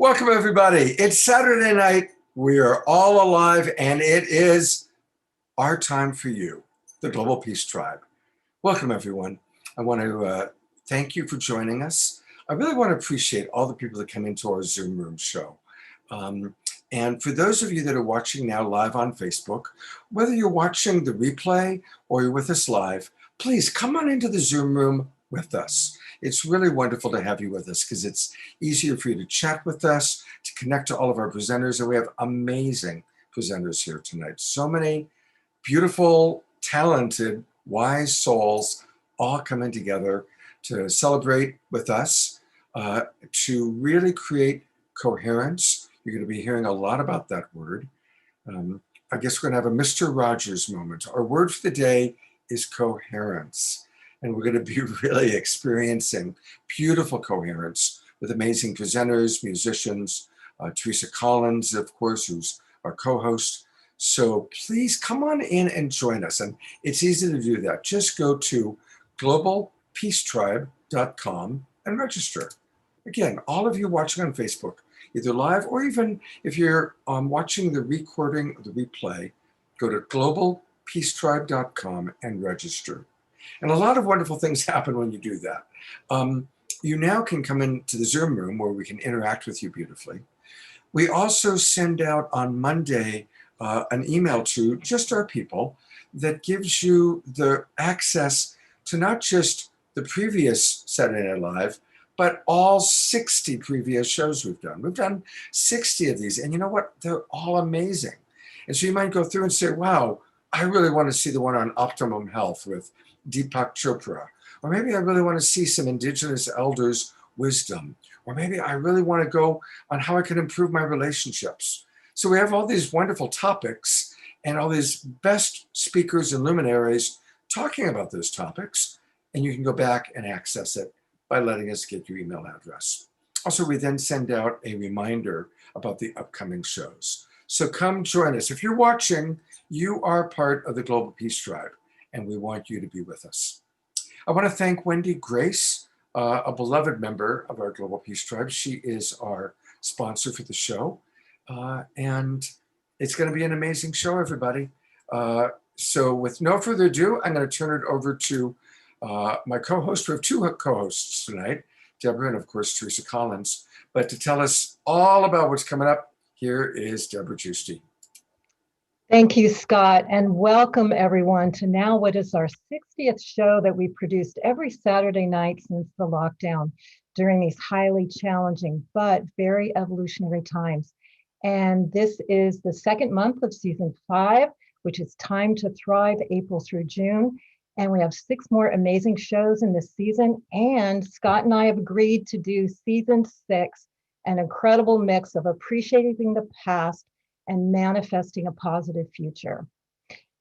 Welcome, everybody. It's Saturday night. We are all alive, and it is our time for you, the Global Peace Tribe. Welcome, everyone. I want to thank you for joining us. I really want to appreciate all the people that come into our Zoom room show. And for those of you that are watching now live on Facebook, whether you're watching the replay or you're with us live, please come on into the Zoom room with us. It's really wonderful to have you with us because it's easier for you to chat with us, to connect to all of our presenters. And we have amazing presenters here tonight. So many beautiful, talented, wise souls all coming together to celebrate with us, to really create coherence. You're going to be hearing a lot about that word. I guess we're going to have a Mr. Rogers moment. Our word for the day is coherence. And we're going to be really experiencing beautiful coherence with amazing presenters, musicians, Teresa Collins, of course, who's our co-host. So please come on in and join us. And it's easy to do that. Just go to globalpeacetribe.com and register. Again, all of you watching on Facebook, either live or even if you're watching the recording of the replay, go to globalpeacetribe.com and register. And a lot of wonderful things happen when you do that. You now can come into the Zoom room where we can interact with you beautifully. We also send out on Monday an email to just our people that gives you the access to not just the previous Saturday Night Live, but all 60 previous shows we've done. We've done 60 of these, and you know what? They're all amazing. And so you might go through and say, wow, I really want to see the one on optimum health with Deepak Chopra, or maybe I really want to see some Indigenous elders' wisdom, or maybe I really want to go on how I can improve my relationships. So we have all these wonderful topics and all these best speakers and luminaries talking about those topics, and you can go back and access it by letting us get your email address. Also, we then send out a reminder about the upcoming shows. So come join us. If you're watching, you are part of the Global Peace Tribe, and we want you to be with us. I want to thank Wendy Grace, a beloved member of our Global Peace Tribe. She is our sponsor for the show, and it's going to be an amazing show, everybody. So with no further ado, I'm going to turn it over to my co-host. We have two co-hosts tonight, Deborah and, of course, Teresa Collins. But to tell us all about what's coming up, here is Deborah Giusti. Thank you, Scott, and welcome everyone to now what is our 60th show that we produced every Saturday night since the lockdown during these highly challenging but very evolutionary times. And this is the second month of season 5, which is Time to Thrive, April through June. And we have 6 more amazing shows in this season. And Scott and I have agreed to do season 6, an incredible mix of appreciating the past and manifesting a positive future.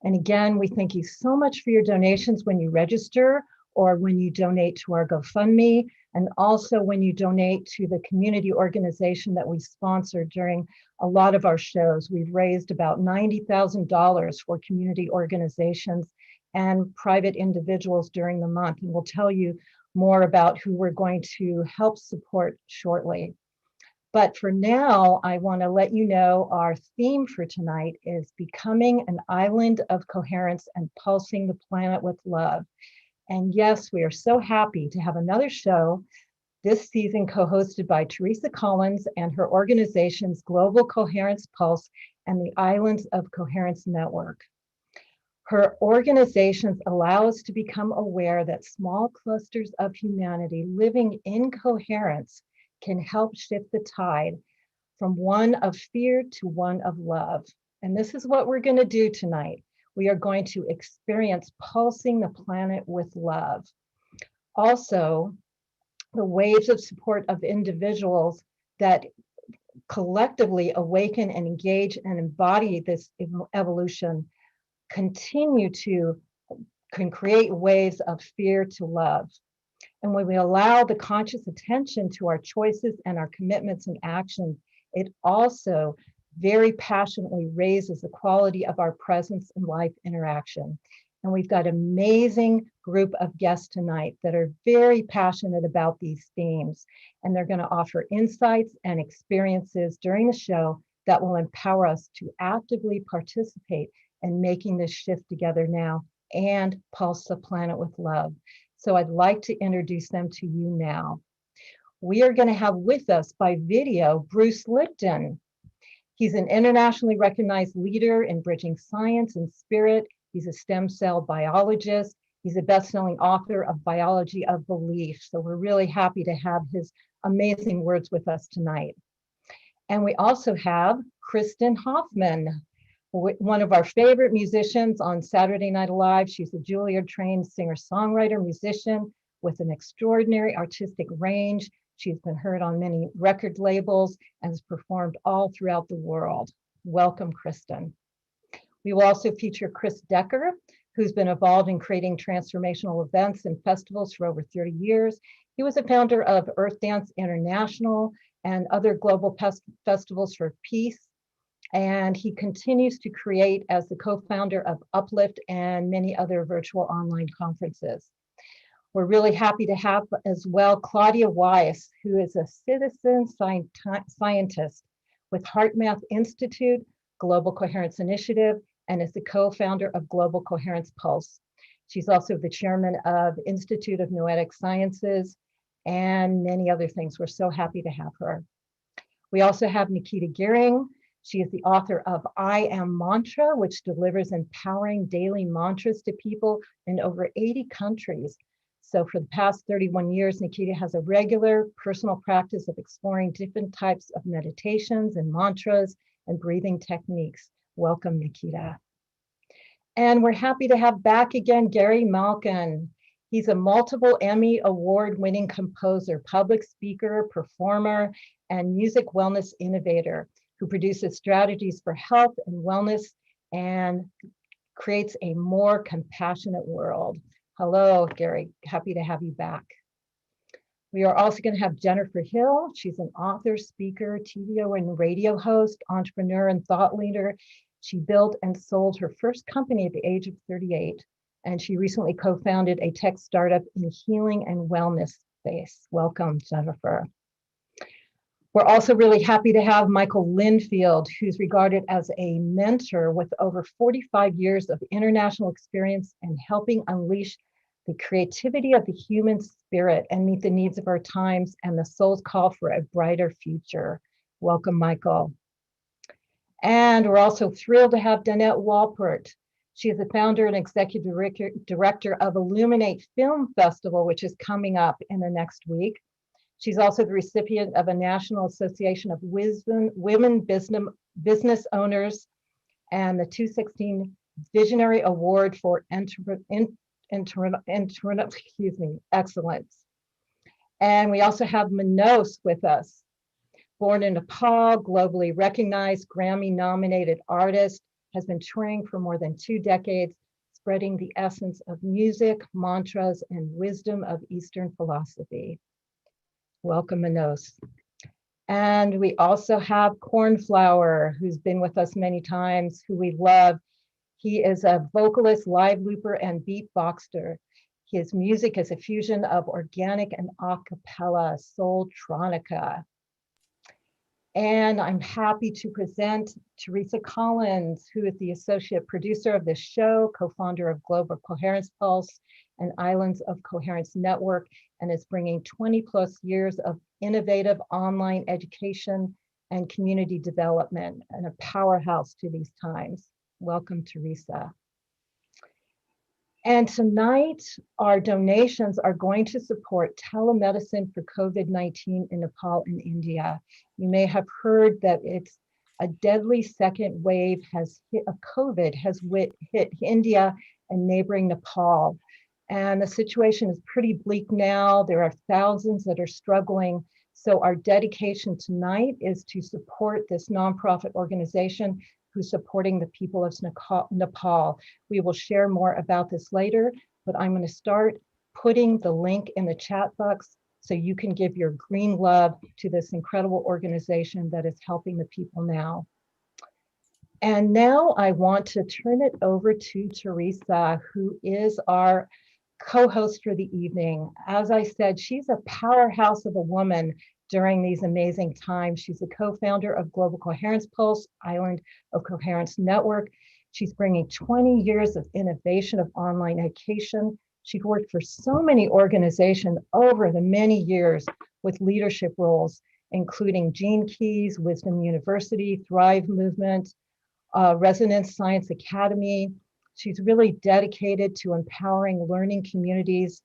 And again, we thank you so much for your donations when you register or when you donate to our GoFundMe, and also when you donate to the community organization that we sponsor during a lot of our shows. We've raised about $90,000 for community organizations and private individuals during the month, and we'll tell you more about who we're going to help support shortly. But for now, I want to let you know our theme for tonight is becoming an island of coherence and pulsing the planet with love. And yes, we are so happy to have another show this season co-hosted by Teresa Collins and her organization's Global Coherence Pulse and the Islands of Coherence Network. Her organizations allow us to become aware that small clusters of humanity living in coherence can help shift the tide from one of fear to one of love. And this is what we're going to do tonight. We are going to experience pulsing the planet with love. Also, the waves of support of individuals that collectively awaken and engage and embody this evolution can create waves of fear to love. And when we allow the conscious attention to our choices and our commitments and actions, it also very passionately raises the quality of our presence and life interaction. And we've got an amazing group of guests tonight that are very passionate about these themes. And they're going to offer insights and experiences during the show that will empower us to actively participate in making this shift together now and pulse the planet with love. So I'd like to introduce them to you now. We are going to have with us by video Bruce Lipton. He's an internationally recognized leader in bridging science and spirit. He's a stem cell biologist. He's a best-selling author of Biology of Belief. So we're really happy to have his amazing words with us tonight. And we also have Kristen Hoffman, one of our favorite musicians on Saturday Night Live. She's a Juilliard-trained singer-songwriter, musician with an extraordinary artistic range. She's been heard on many record labels and has performed all throughout the world. Welcome, Kristen. We will also feature Chris Decker, who's been involved in creating transformational events and festivals for over 30 years. He was a founder of Earth Dance International and other global festivals for peace. And he continues to create as the co-founder of Uplift and many other virtual online conferences. We're really happy to have as well Claudia Weiss, who is a citizen scientist with HeartMath Institute, Global Coherence Initiative, and is the co-founder of Global Coherence Pulse. She's also the chairman of Institute of Noetic Sciences and many other things. We're so happy to have her. We also have Nikita Gearing. She is the author of I Am Mantra, which delivers empowering daily mantras to people in over 80 countries. So for the past 31 years, Nikita has a regular personal practice of exploring different types of meditations and mantras and breathing techniques. Welcome, Nikita. And we're happy to have back again Gary Malkin. He's a multiple Emmy award-winning composer, public speaker, performer, and music wellness innovator who produces strategies for health and wellness and creates a more compassionate world. Hello, Gary. Happy to have you back. We are also going to have Jennifer Hill. She's an author, speaker, TV and radio host, entrepreneur, and thought leader. She built and sold her first company at the age of 38. And she recently co-founded a tech startup in healing and wellness space. Welcome, Jennifer. We're also really happy to have Michael Linfield, who's regarded as a mentor with over 45 years of international experience in helping unleash the creativity of the human spirit and meet the needs of our times and the soul's call for a brighter future. Welcome, Michael. And we're also thrilled to have Danette Walpert. She is the founder and executive director of Illuminate Film Festival, which is coming up in the next week. She's also the recipient of a National Association of Women Business Owners and the 2016 Visionary Award for Excellence. And we also have Manos with us. Born in Nepal, globally recognized, Grammy-nominated artist, has been touring for more than 2 decades, spreading the essence of music, mantras, and wisdom of Eastern philosophy. Welcome, Manos. And we also have Cornflower, who's been with us many times, who we love. He is a vocalist, live looper, and beatboxer. His music is a fusion of organic and a cappella, soultronica. And I'm happy to present Teresa Collins, who is the associate producer of this show, co-founder of Global Coherence Pulse and Islands of Coherence Network, and is bringing 20+ years of innovative online education and community development and a powerhouse to these times. Welcome, Teresa. And tonight, our donations are going to support telemedicine for COVID-19 in Nepal and India. You may have heard that it's a deadly second wave of COVID has hit India and neighboring Nepal. And the situation is pretty bleak now. There are thousands that are struggling. So our dedication tonight is to support this nonprofit organization who's supporting the people of Nepal. We will share more about this later, but I'm going to start putting the link in the chat box so you can give your green love to this incredible organization that is helping the people now. And now I want to turn it over to Teresa, who is our co-host for the evening. As I said, she's a powerhouse of a woman during these amazing times. She's a co-founder of Global Coherence Pulse, Island of Coherence Network. She's bringing 20 years of innovation of online education. She's worked for so many organizations over the many years with leadership roles, including Gene Keys, Wisdom University, Thrive Movement, Resonance Science Academy. She's really dedicated to empowering learning communities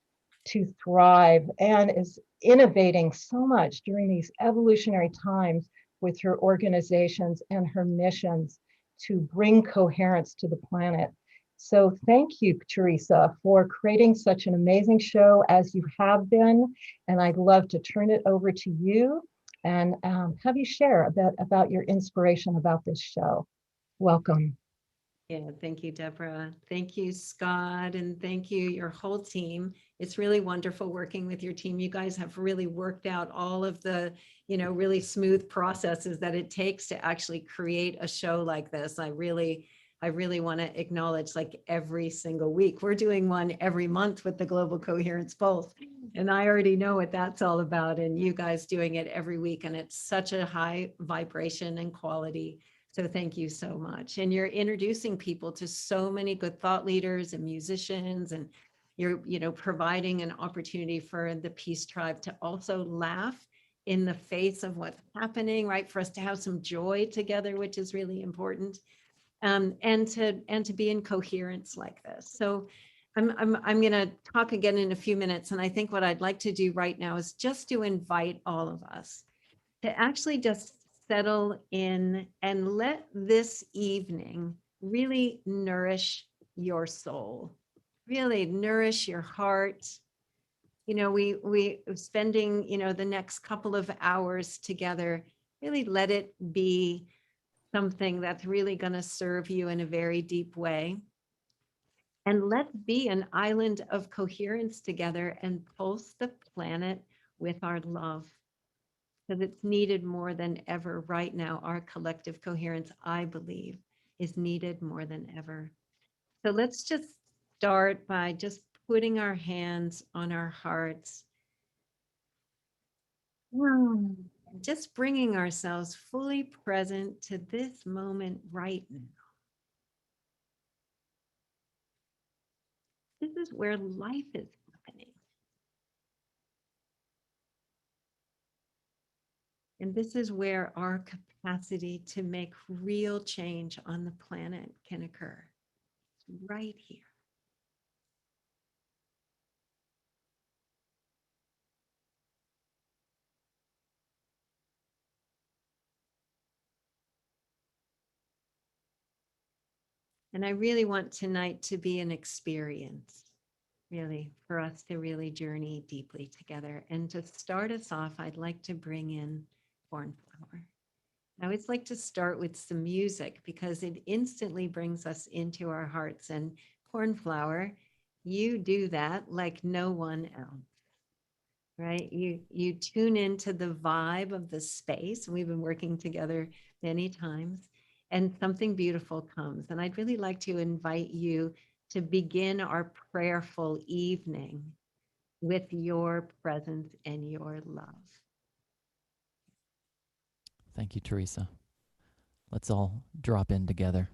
to thrive and is innovating so much during these evolutionary times with her organizations and her missions to bring coherence to the planet. So thank you, Teresa, for creating such an amazing show as you have been. And I'd love to turn it over to you and have you share a bit about your inspiration about this show. Welcome. Yeah, thank you, Deborah. Thank you, Scott, and thank you, your whole team. It's really wonderful working with your team. You guys have really worked out all of the, really smooth processes that it takes to actually create a show like this. I really want to acknowledge, like, every single week. We're doing one every month with the Global Coherence Pulse, and I already know what that's all about. And you guys doing it every week, and it's such a high vibration and quality. So thank you so much. And you're introducing people to so many good thought leaders and musicians, and you're, providing an opportunity for the Peace Tribe to also laugh in the face of what's happening, right? For us to have some joy together, which is really important, and to be in coherence like this. So I'm going to talk again in a few minutes, and I think what I'd like to do right now is just to invite all of us to actually just settle in and let this evening really nourish your soul, really nourish your heart. We spending, the next couple of hours together, really let it be something that's really going to serve you in a very deep way. And let's be an island of coherence together and pulse the planet with our love, because it's needed more than ever right now. Our collective coherence, I believe, is needed more than ever. So let's just start by just putting our hands on our hearts. Just bringing ourselves fully present to this moment right now. This is where life is happening. And this is where our capacity to make real change on the planet can occur. It's right here. And I really want tonight to be an experience, really, for us to really journey deeply together. And to start us off, I'd like to bring in cornflower. I always like to start with some music because it instantly brings us into our hearts. And cornflower, you do that like no one else, right? You tune into the vibe of the space. We've been working together many times, and something beautiful comes. And I'd really like to invite you to begin our prayerful evening with your presence and your love. Thank you, Teresa. Let's all drop in together.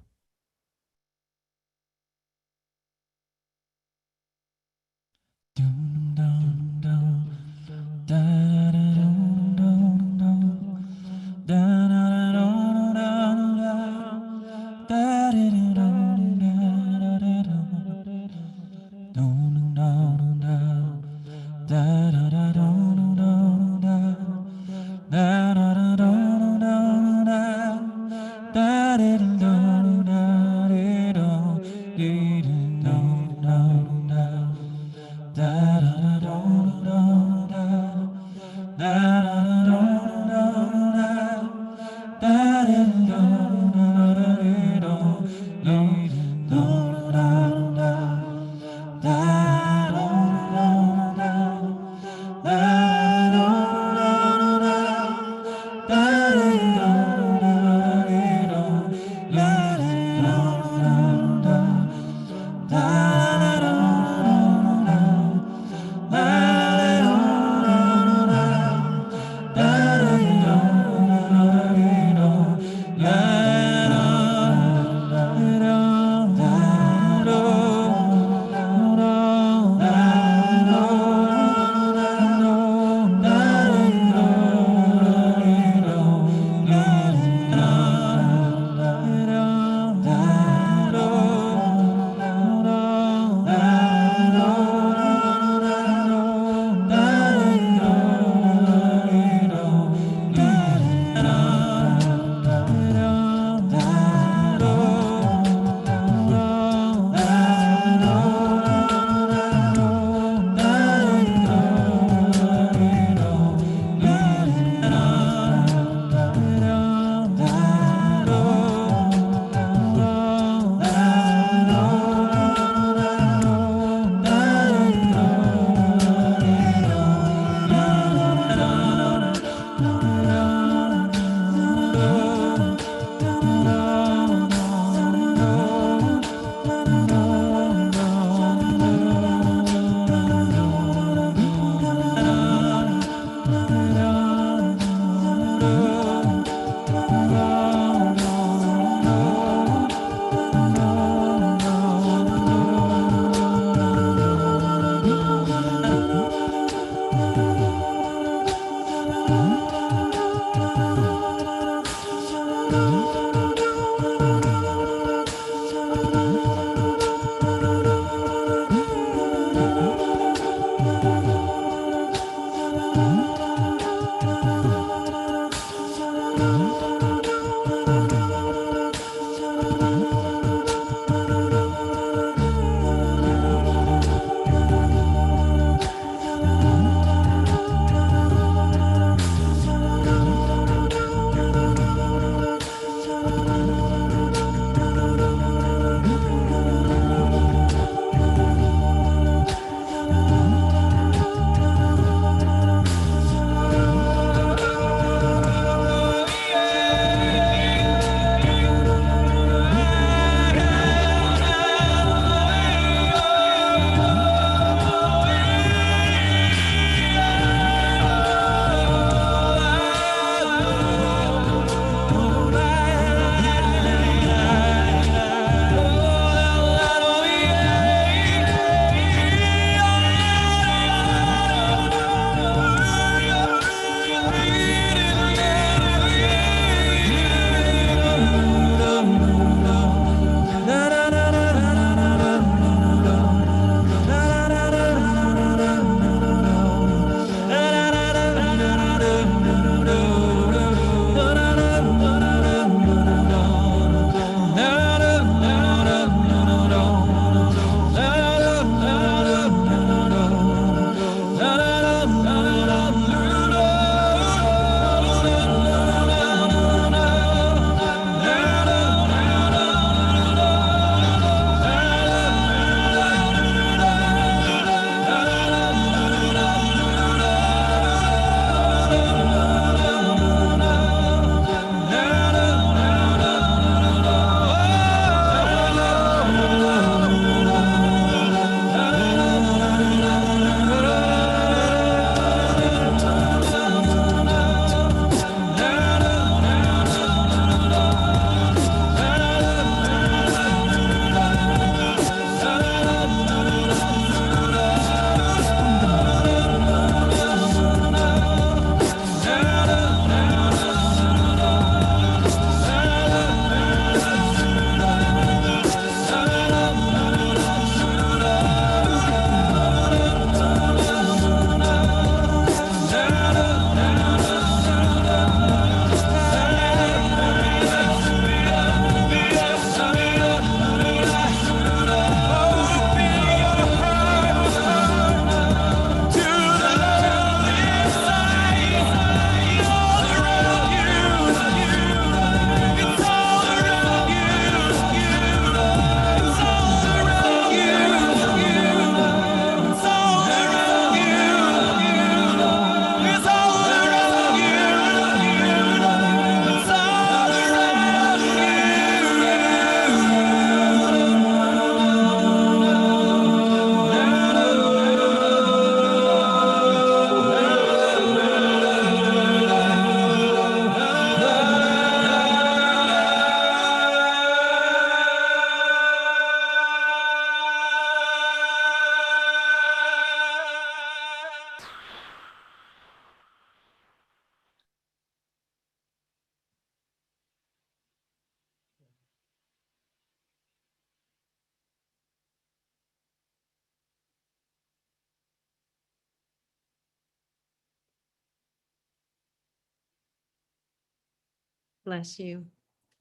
Bless you,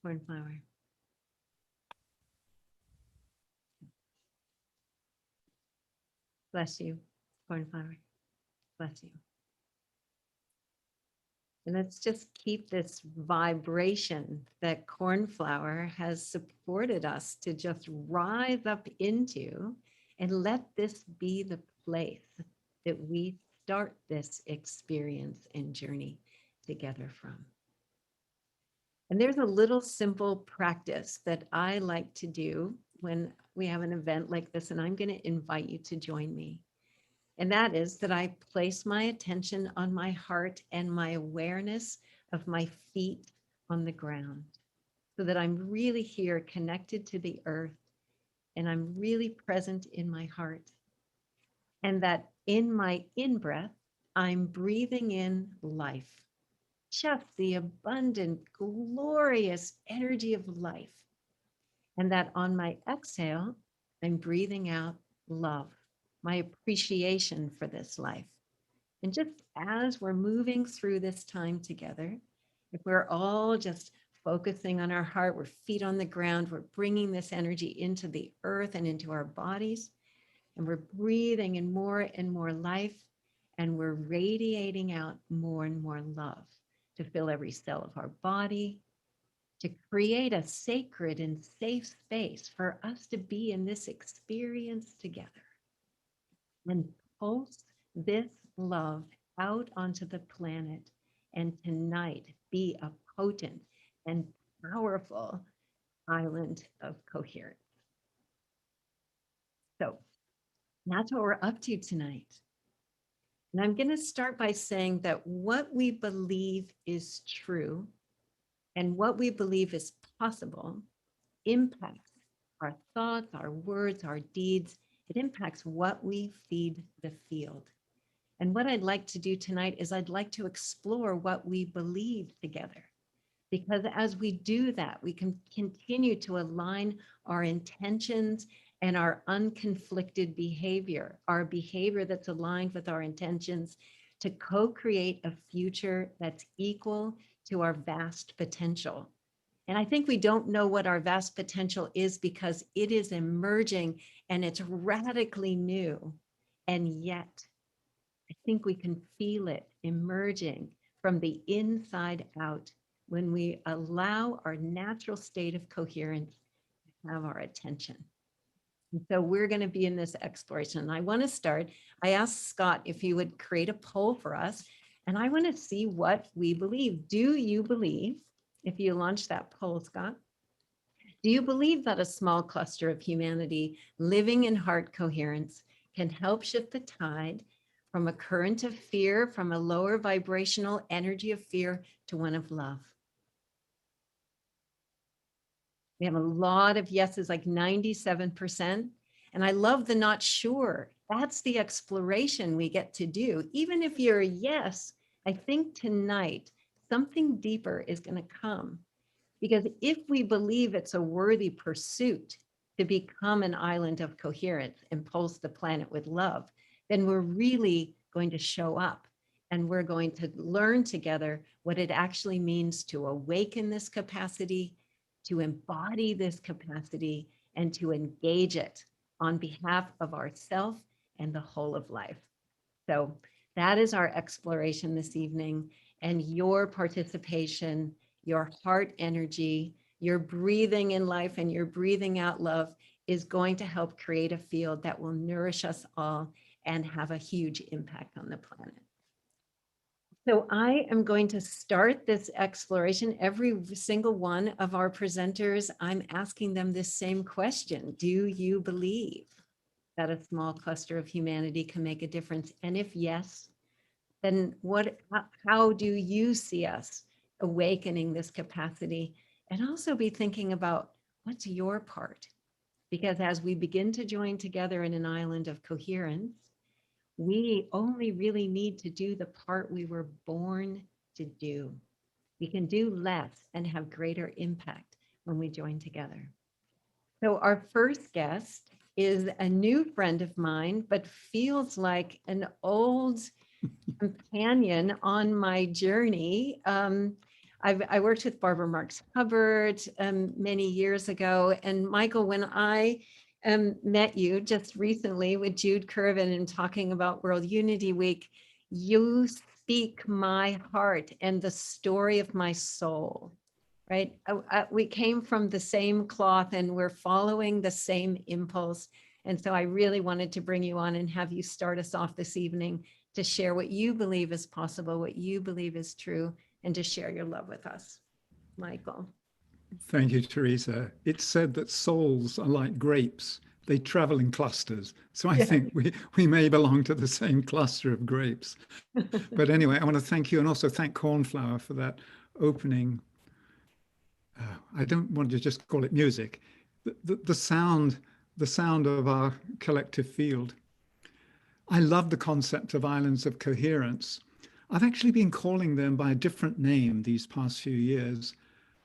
cornflower. Bless you, cornflower. Bless you. And let's just keep this vibration that cornflower has supported us to just rise up into, and let this be the place that we start this experience and journey together from. And there's a little simple practice that I like to do when we have an event like this, and I'm going to invite you to join me. And that is that I place my attention on my heart and my awareness of my feet on the ground, so that I'm really here connected to the earth, and I'm really present in my heart. And that in my in-breath, I'm breathing in life, just the abundant, glorious energy of life. And that on my exhale, I'm breathing out love, my appreciation for this life. And just as we're moving through this time together, if we're all just focusing on our heart, we're feet on the ground, we're bringing this energy into the earth and into our bodies, and we're breathing in more and more life, and we're radiating out more and more love to fill every cell of our body, to create a sacred and safe space for us to be in this experience together, and pulse this love out onto the planet, and tonight be a potent and powerful island of coherence. So that's what we're up to tonight. And I'm going to start by saying that what we believe is true and what we believe is possible impacts our thoughts, our words, our deeds. It impacts what we feed the field. And what I'd like to do tonight is I'd like to explore what we believe together. Because as we do that, we can continue to align our intentions and our unconflicted behavior, our behavior that's aligned with our intentions, to co-create a future that's equal to our vast potential. And I think we don't know what our vast potential is because it is emerging and it's radically new. And yet, I think we can feel it emerging from the inside out when we allow our natural state of coherence to have our attention. And so we're going to be in this exploration. And I want to start. I asked Scott if he would create a poll for us, and I want to see what we believe. Do you believe, if you launch that poll, Scott, do you believe that a small cluster of humanity living in heart coherence can help shift the tide from a current of fear, from a lower vibrational energy of fear to one of love? We have a lot of yeses, like 97%. And I love the not sure. That's the exploration we get to do. Even if you're a yes, I think tonight something deeper is going to come. Because if we believe it's a worthy pursuit to become an island of coherence and pulse the planet with love, then we're really going to show up, and we're going to learn together what it actually means to awaken this capacity, to embody this capacity, and to engage it on behalf of ourself and the whole of life. So that is our exploration this evening, and your participation, your heart energy, your breathing in life and your breathing out love is going to help create a field that will nourish us all and have a huge impact on the planet. So I am going to start this exploration. Every single one of our presenters, I'm asking them this same question. Do you believe that a small cluster of humanity can make a difference? And if yes, then how do you see us awakening this capacity? And also be thinking about what's your part? Because as we begin to join together in an island of coherence, we only really need to do the part we were born to do. We can do less and have greater impact when we join together. So our first guest is a new friend of mine, but feels like an old companion on my journey. I worked with Barbara Marx Hubbard many years ago. And Michael, when I met you just recently with Jude Curvin and talking about World Unity Week, you speak my heart and the story of my soul, right? We came from the same cloth and we're following the same impulse. And so I really wanted to bring you on and have you start us off this evening to share what you believe is possible, what you believe is true, and to share your love with us. Michael. Thank you, Teresa. It's said that souls are like grapes. They travel in clusters. So I think we may belong to the same cluster of grapes. But anyway, I want to thank you and also thank Cornflower for that opening. I don't want to just call it music. The sound of our collective field. I love the concept of islands of coherence. I've actually been calling them by a different name these past few years.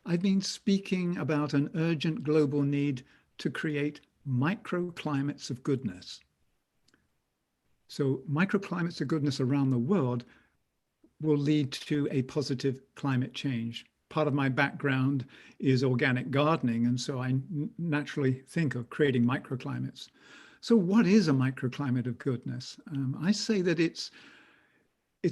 I've been speaking about an urgent global need to create microclimates of goodness. So microclimates of goodness around the world will lead to a positive climate change. Part of my background is organic gardening, and so I naturally think of creating microclimates. So what is a microclimate of goodness? I say that it's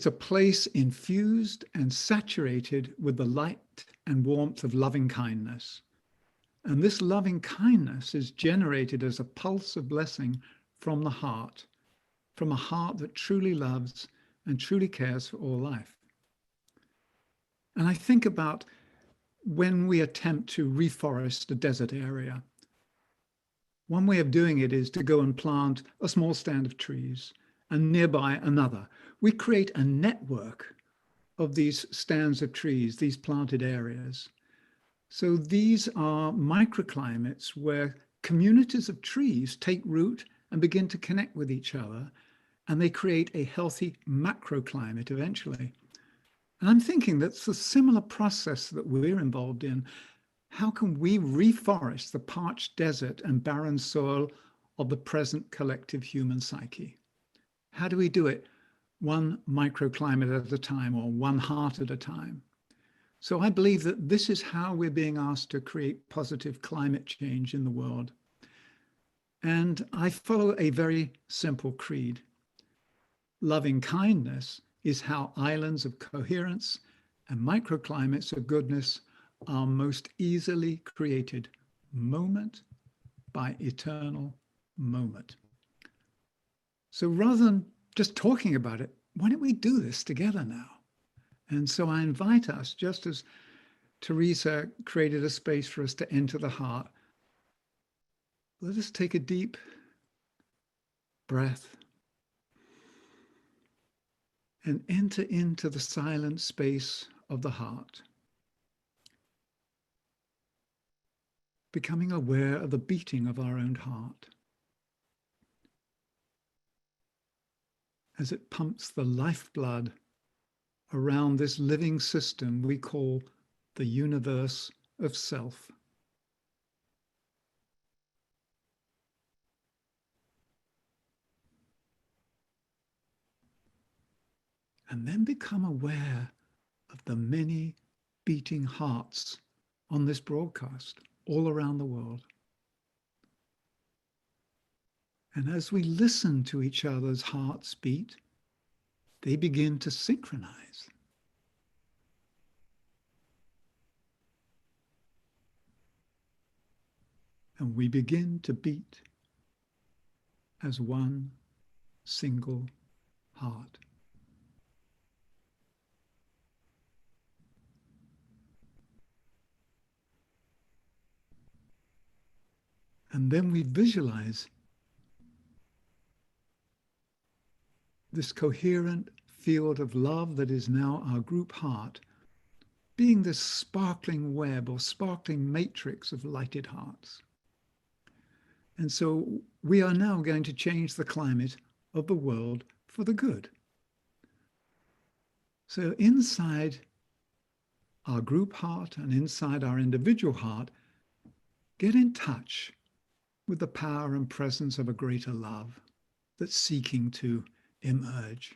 a place infused and saturated with the light and warmth of loving kindness. And this loving kindness is generated as a pulse of blessing from the heart, from a heart that truly loves and truly cares for all life. And I think about when we attempt to reforest a desert area. One way of doing it is to go and plant a small stand of trees and nearby another. We create a network of these stands of trees, these planted areas. So these are microclimates where communities of trees take root and begin to connect with each other, and they create a healthy macroclimate eventually. And I'm thinking that's a similar process that we're involved in. How can we reforest the parched desert and barren soil of the present collective human psyche? How do we do it one microclimate at a time or one heart at a time? So I believe that this is how we're being asked to create positive climate change in the world. And I follow a very simple creed. Loving kindness is how islands of coherence and microclimates of goodness are most easily created moment by eternal moment. So rather than just talking about it, why don't we do this together now? And so I invite us, just as Teresa created a space for us to enter the heart, let us take a deep breath and enter into the silent space of the heart, becoming aware of the beating of our own heart as it pumps the lifeblood around this living system we call the universe of self. And then become aware of the many beating hearts on this broadcast all around the world. And as we listen to each other's hearts beat, they begin to synchronize. And we begin to beat as one single heart. And then we visualize this coherent field of love that is now our group heart, being this sparkling web or sparkling matrix of lighted hearts. And so we are now going to change the climate of the world for the good. So inside our group heart and inside our individual heart, get in touch with the power and presence of a greater love that's seeking to emerge.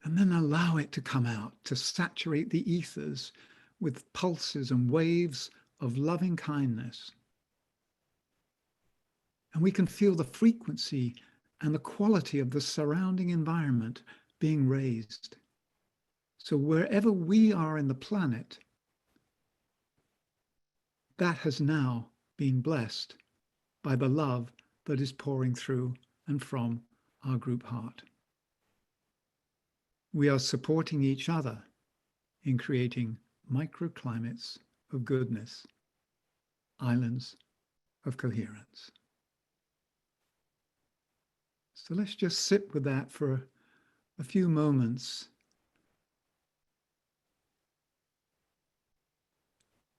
And then allow it to come out, to saturate the ethers with pulses and waves of loving kindness. And we can feel the frequency and the quality of the surrounding environment being raised. So wherever we are in the planet, that has now been blessed by the love that is pouring through and from our group heart. We are supporting each other in creating microclimates of goodness, islands of coherence. So let's just sit with that for a few moments.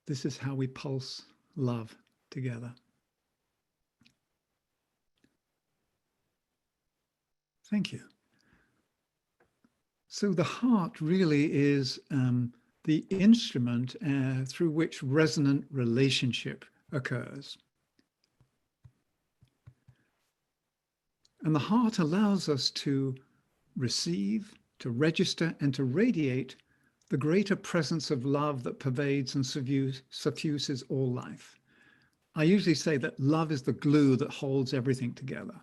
This is how we pulse love together. Thank you. So the heart really is the instrument through which resonant relationship occurs. And the heart allows us to receive, to register, and to radiate the greater presence of love that pervades and suffuses all life. I usually say that love is the glue that holds everything together.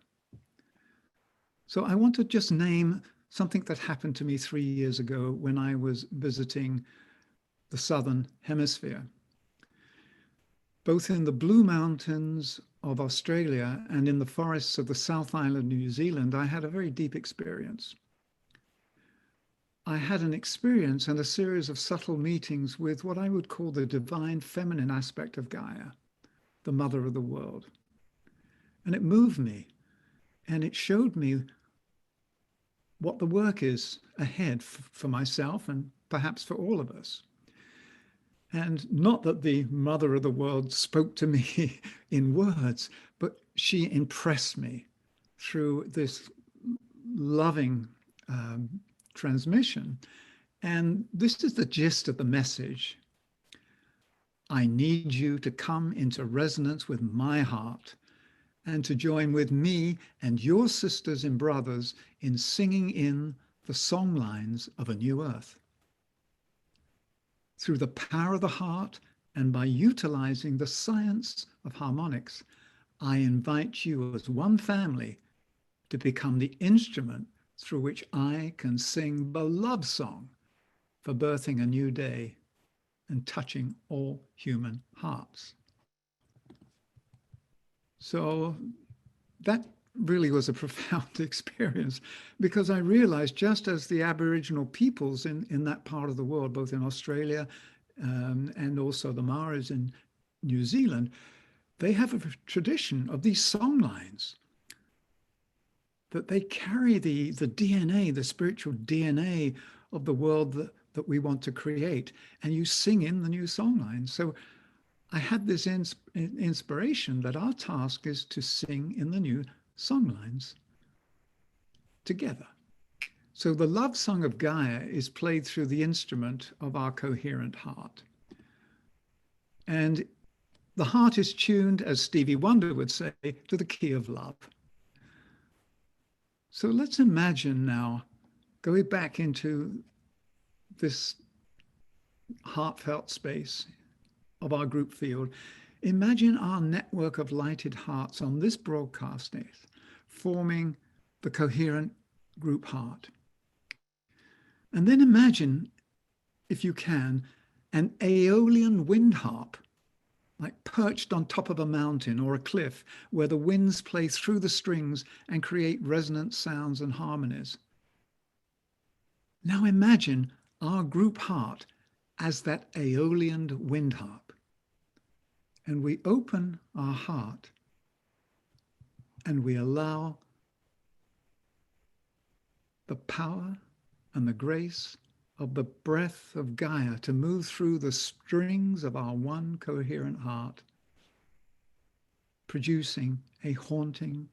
So I want to just name something that happened to me 3 years ago when I was visiting the Southern Hemisphere. Both in the Blue Mountains of Australia and in the forests of the South Island of New Zealand, I had a very deep experience. I had an experience and a series of subtle meetings with what I would call the divine feminine aspect of Gaia, the mother of the world. And it moved me, and it showed me what the work is ahead for myself and perhaps for all of us. And not that the mother of the world spoke to me in words, but she impressed me through this loving transmission. And this is the gist of the message. I need you to come into resonance with my heart and to join with me and your sisters and brothers in singing in the song lines of a new earth. Through the power of the heart and by utilizing the science of harmonics, I invite you as one family to become the instrument through which I can sing the love song for birthing a new day and touching all human hearts. So that really was a profound experience, because I realized, just as the Aboriginal peoples in that part of the world, both in Australia and also the Maoris in New Zealand, they have a tradition of these song lines, that they carry the DNA, the spiritual DNA of the world that we want to create, and you sing in the new song lines. So I had this inspiration that our task is to sing in the new song lines together. So the love song of Gaia is played through the instrument of our coherent heart. And the heart is tuned, as Stevie Wonder would say, to the key of love. So let's imagine now, going back into this heartfelt space of our group field, imagine our network of lighted hearts on this broadcast net forming the coherent group heart. And then imagine, if you can, an Aeolian wind harp, like perched on top of a mountain or a cliff, where the winds play through the strings and create resonant sounds and harmonies. Now imagine our group heart as that Aeolian wind harp. And we open our heart and we allow the power and the grace of the breath of Gaia to move through the strings of our one coherent heart, producing a haunting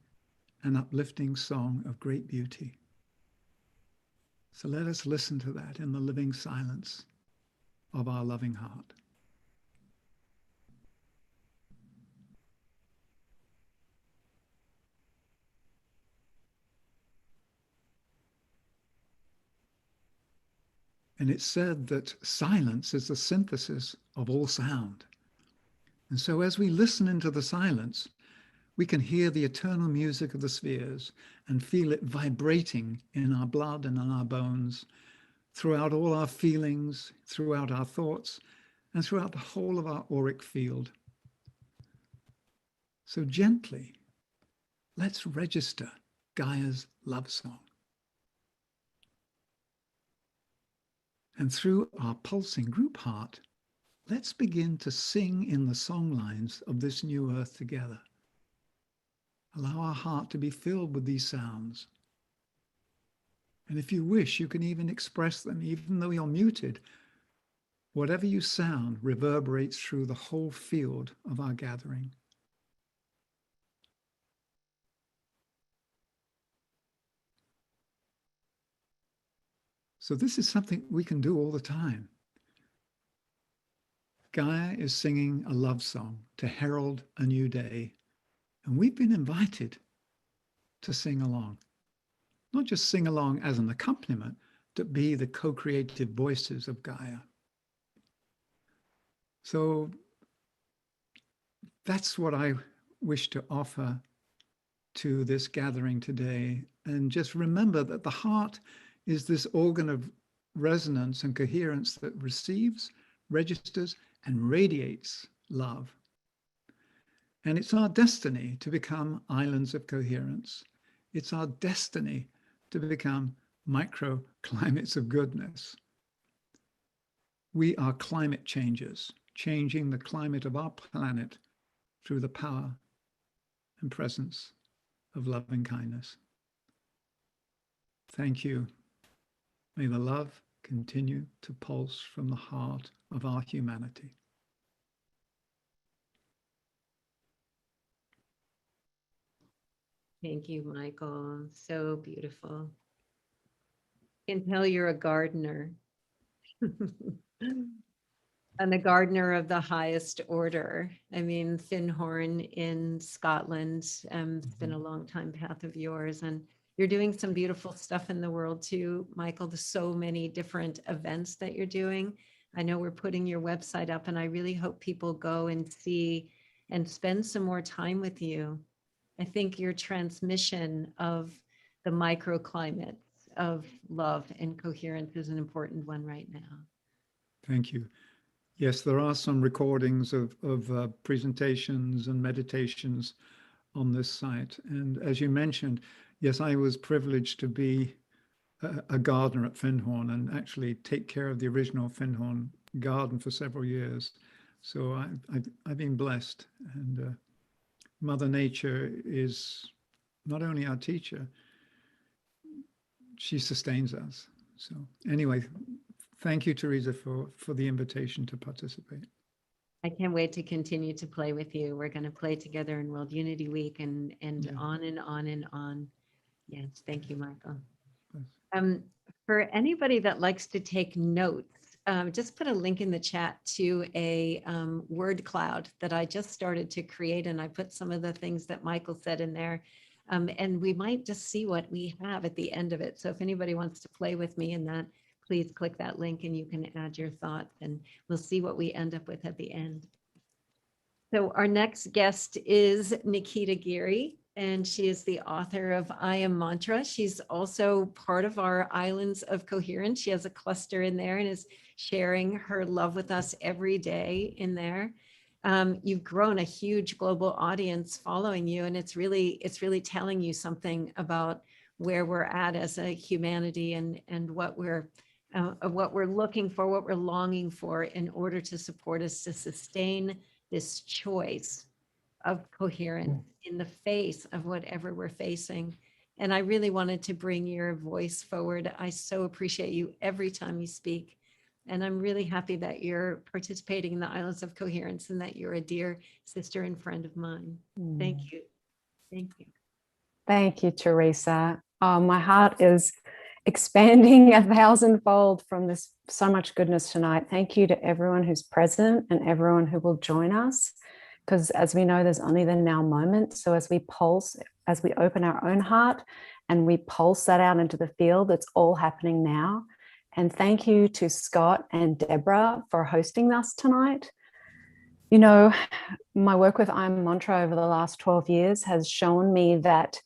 and uplifting song of great beauty. So let us listen to that in the living silence of our loving heart. And it's said that silence is the synthesis of all sound. And so as we listen into the silence, we can hear the eternal music of the spheres and feel it vibrating in our blood and in our bones, throughout all our feelings, throughout our thoughts, and throughout the whole of our auric field. So gently, let's register Gaia's love song. And through our pulsing group heart, let's begin to sing in the song lines of this new earth together. Allow our heart to be filled with these sounds. And if you wish, you can even express them, even though you're muted. Whatever you sound reverberates through the whole field of our gathering. So this is something we can do all the time. Gaia is singing a love song to herald a new day. And we've been invited to sing along. Not just sing along as an accompaniment, but be the co-creative voices of Gaia. So that's what I wish to offer to this gathering today. And just remember that the heart is this organ of resonance and coherence that receives, registers, and radiates love. And it's our destiny to become islands of coherence. It's our destiny to become microclimates of goodness. We are climate changers, changing the climate of our planet through the power and presence of loving kindness. Thank you. May the love continue to pulse from the heart of our humanity. Thank you, Michael. So beautiful. I can tell you're a gardener. And a gardener of the highest order. I mean, Findhorn in Scotland, it's been a long time path of yours, and you're doing some beautiful stuff in the world too, Michael. There's so many different events that you're doing. I know we're putting your website up, and I really hope people go and see and spend some more time with you. I think your transmission of the microclimates of love and coherence is an important one right now. Thank you. Yes, there are some recordings of presentations and meditations on this site. And as you mentioned, yes, I was privileged to be a gardener at Findhorn and actually take care of the original Findhorn garden for several years. So I've been blessed. And Mother Nature is not only our teacher, she sustains us. So anyway, thank you, Teresa, for the invitation to participate. I can't wait to continue to play with you. We're going to play together in World Unity Week and Yeah. on and on and on. Yes, thank you, Michael. Yes. For anybody that likes to take notes, just put a link in the chat to a word cloud that I just started to create, and I put some of the things that Michael said in there. And we might just see what we have at the end of it. So if anybody wants to play with me in that, please click that link and you can add your thoughts, and we'll see what we end up with at the end. So our next guest is Nikita Geary, and she is the author of I Am Mantra. She's also part of our Islands of Coherence. She has a cluster in there and is sharing her love with us every day in there. You've grown a huge global audience following you, and it's really telling you something about where we're at as a humanity and what we're looking for, what we're longing for in order to support us to sustain this choice of coherence in the face of whatever we're facing. And I really wanted to bring your voice forward. I so appreciate you every time you speak. And I'm really happy that you're participating in the Islands of Coherence and that you're a dear sister and friend of mine. Thank you. Thank you. Thank you, Teresa. My heart is expanding 1,000-fold from this, so much goodness tonight. Thank you to everyone who's present and everyone who will join us, because as we know, there's only the now moment. So as we pulse, as we open our own heart and we pulse that out into the field, it's all happening now. And thank you to Scott and Deborah for hosting us tonight. You know, my work with I'm Mantra over the last 12 years has shown me that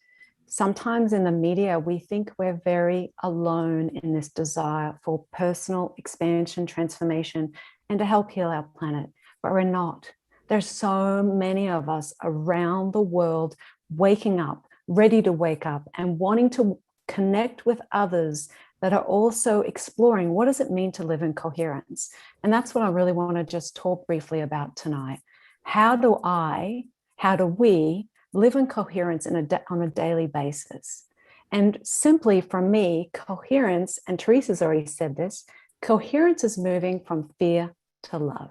sometimes in the media, we think we're very alone in this desire for personal expansion, transformation, and to help heal our planet, but we're not. There's so many of us around the world waking up, ready to wake up, and wanting to connect with others that are also exploring what does it mean to live in coherence. And that's what I really want to just talk briefly about tonight. How do we live in coherence on a daily basis? And simply for me, coherence, and Teresa's already said this, coherence is moving from fear to love.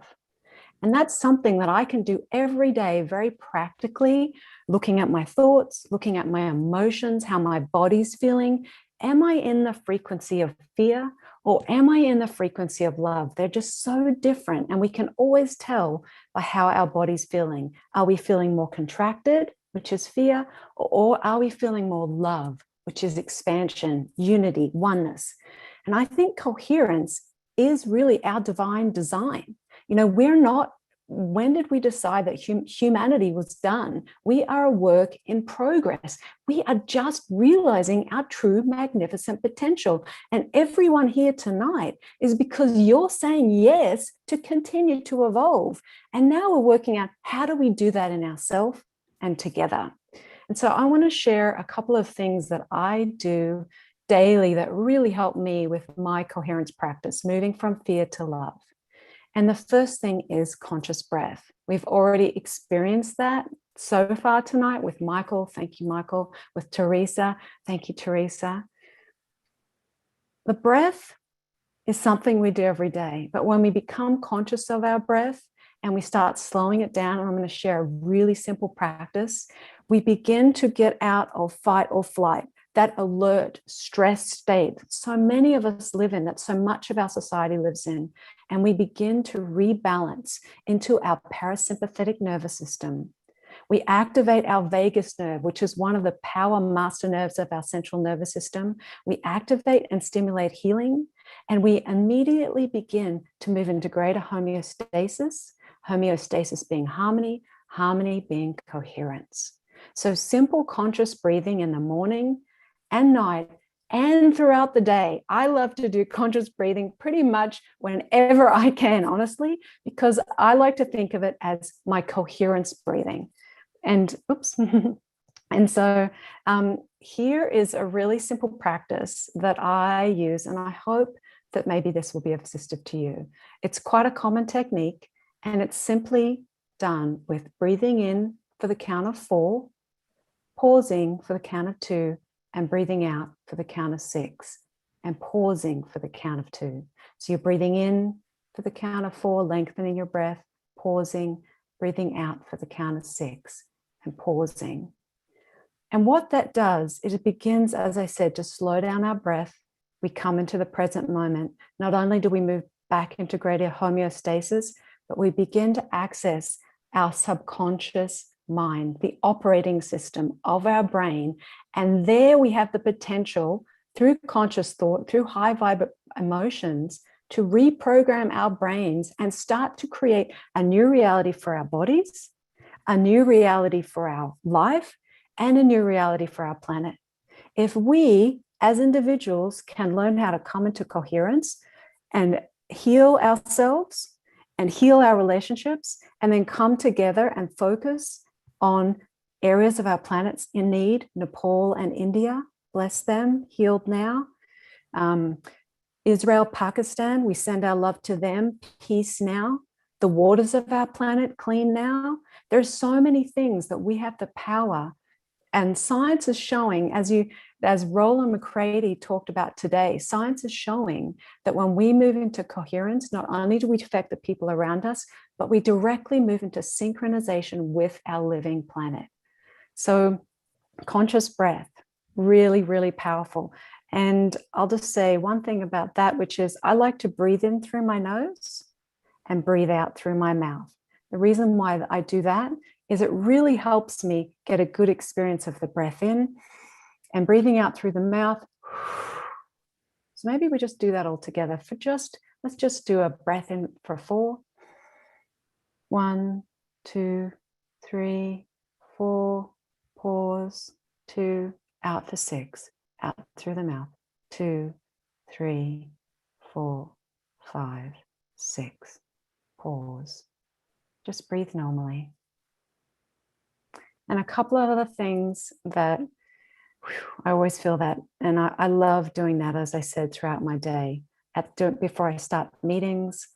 And that's something that I can do every day, very practically, looking at my thoughts, looking at my emotions, how my body's feeling. Am I in the frequency of fear or am I in the frequency of love? They're just so different. And we can always tell by how our body's feeling. Are we feeling more contracted, which is fear, or are we feeling more love, which is expansion, unity, oneness? And I think coherence is really our divine design. You know, we're not, when did we decide that humanity was done? We are a work in progress. We are just realizing our true magnificent potential. And everyone here tonight is because you're saying yes to continue to evolve. And now we're working out how do we do that in ourselves and together. And so I want to share a couple of things that I do daily that really help me with my coherence practice, moving from fear to love. And the first thing is conscious breath. We've already experienced that so far tonight with Michael. Thank you, Michael. With Teresa. Thank you, Teresa. The breath is something we do every day. But when we become conscious of our breath and we start slowing it down, and I'm going to share a really simple practice, we begin to get out of fight or flight, that alert, stress state that so many of us live in, that so much of our society lives in. And we begin to rebalance into our parasympathetic nervous system. We activate our vagus nerve, which is one of the power master nerves of our central nervous system. We activate and stimulate healing, and we immediately begin to move into greater homeostasis, homeostasis being harmony, harmony being coherence. So simple conscious breathing in the morning and night and throughout the day. I love to do conscious breathing pretty much whenever I can, honestly, because I like to think of it as my coherence breathing. And oops. And so here is a really simple practice that I use, and I hope that maybe this will be assistive to you. It's quite a common technique, and it's simply done with breathing in for the count of 4, pausing for the count of 2, and breathing out for the count of 6, and pausing for the count of 2. So you're breathing in for the count of 4, lengthening your breath, pausing, breathing out for the count of 6, and pausing. And what that does is it begins, as I said, to slow down our breath. We come into the present moment. Not only do we move back into greater homeostasis, but we begin to access our subconscious mind, the operating system of our brain. And there we have the potential through conscious thought, through high vibe emotions, to reprogram our brains and start to create a new reality for our bodies, a new reality for our life, and a new reality for our planet. If we as individuals can learn how to come into coherence and heal ourselves and heal our relationships, and then come together and focus on areas of our planets in need, Nepal and India, bless them, healed now. Israel, Pakistan, we send our love to them, peace now. The waters of our planet, clean now. There's so many things that we have the power. And science is showing, as Roland McCready talked about today, science is showing that when we move into coherence, not only do we affect the people around us, but we directly move into synchronization with our living planet. So conscious breath, really, really powerful. And I'll just say one thing about that, which is I like to breathe in through my nose and breathe out through my mouth. The reason why I do that is it really helps me get a good experience of the breath in and breathing out through the mouth. So maybe we just do that all together for let's just do a breath in for 4. 1, 2, 3, 4, pause, 2, out for 6, out through the mouth, 2, 3, 4, 5, 6, pause. Just breathe normally. And a couple of other things that I always feel that, and I love doing that, as I said, throughout my day, before I start meetings,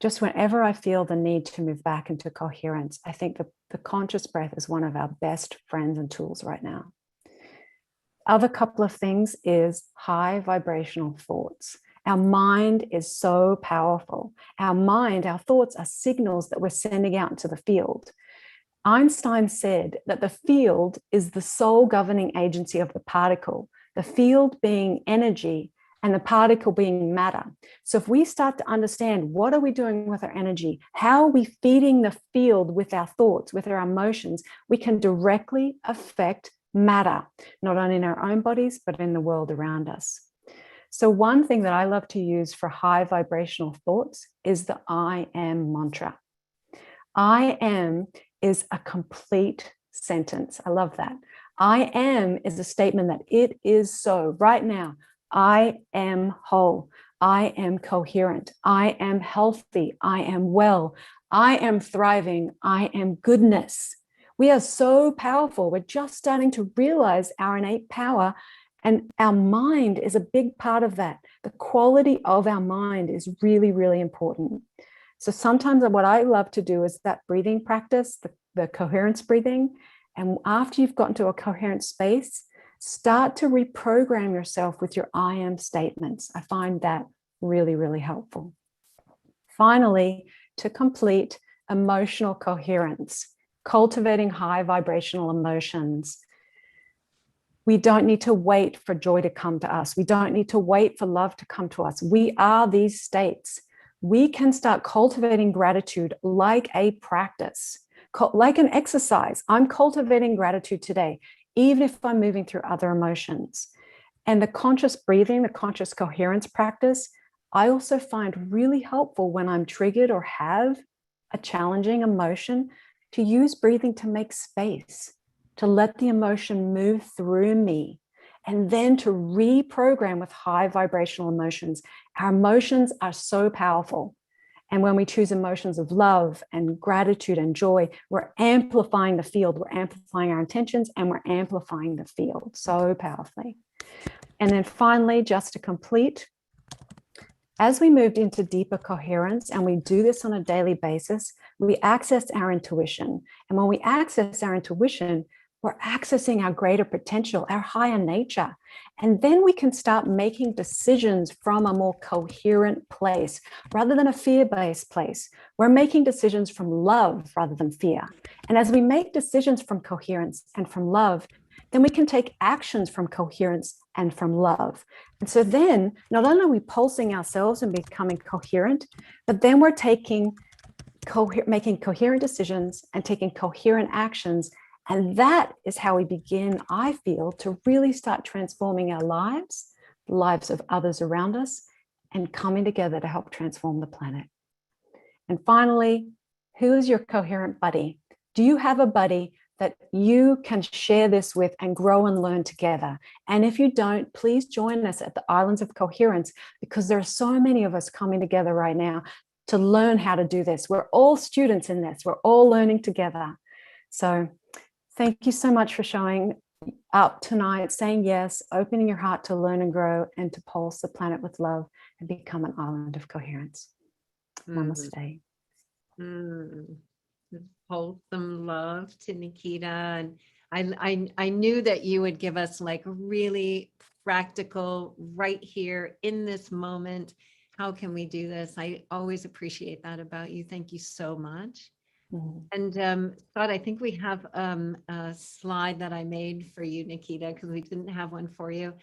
just whenever I feel the need to move back into coherence. I think the conscious breath is one of our best friends and tools right now. Other couple of things is high vibrational thoughts. Our mind is so powerful. Our thoughts are signals that we're sending out into the field. Einstein said that the field is the sole governing agency of the particle, the field being energy and the particle being matter. So if we start to understand what are we doing with our energy, how are we feeding the field with our thoughts, with our emotions, we can directly affect matter, not only in our own bodies, but in the world around us. So one thing that I love to use for high vibrational thoughts is the I am mantra. I am is a complete sentence. I love that. I am is a statement that it is so. Right now, I am whole. I am coherent. I am healthy. I am well. I am thriving. I am goodness. We are so powerful. We're just starting to realize our innate power, and our mind is a big part of that. The quality of our mind is really, really important. So sometimes what I love to do is that breathing practice, the coherence breathing. And after you've gotten to a coherent space, start to reprogram yourself with your I am statements. I find that really, really helpful. Finally, to complete emotional coherence, cultivating high vibrational emotions. We don't need to wait for joy to come to us. We don't need to wait for love to come to us. We are these states. We can start cultivating gratitude like a practice, like an exercise. I'm cultivating gratitude today, even if I'm moving through other emotions. And the conscious breathing, the conscious coherence practice, I also find really helpful when I'm triggered or have a challenging emotion, to use breathing to make space, to let the emotion move through me, and then to reprogram with high vibrational emotions. Our emotions are so powerful. And when we choose emotions of love and gratitude and joy, we're amplifying the field, we're amplifying our intentions, and we're amplifying the field so powerfully. And then finally, just to complete, as we moved into deeper coherence, and we do this on a daily basis, we access our intuition. And when we access our intuition, we're accessing our greater potential, our higher nature. And then we can start making decisions from a more coherent place rather than a fear-based place. We're making decisions from love rather than fear. And as we make decisions from coherence and from love, then we can take actions from coherence and from love. And so then not only are we pulsing ourselves and becoming coherent, but then we're making coherent decisions and taking coherent actions. And that is how we begin, I feel, to really start transforming our lives, the lives of others around us, and coming together to help transform the planet. And finally, who is your coherent buddy? Do you have a buddy that you can share this with and grow and learn together? And if you don't, please join us at the Islands of Coherence, because there are so many of us coming together right now to learn how to do this. We're all students in this. We're all learning together. So thank you so much for showing up tonight, saying yes, opening your heart to learn and grow, and to pulse the planet with love and become an island of coherence. Namaste. Wholesome love to Nikita. And I knew that you would give us like really practical right here in this moment. How can we do this? I always appreciate that about you. Thank you so much. And Scott, I think we have a slide that I made for you, Nikita, because we didn't have one for you.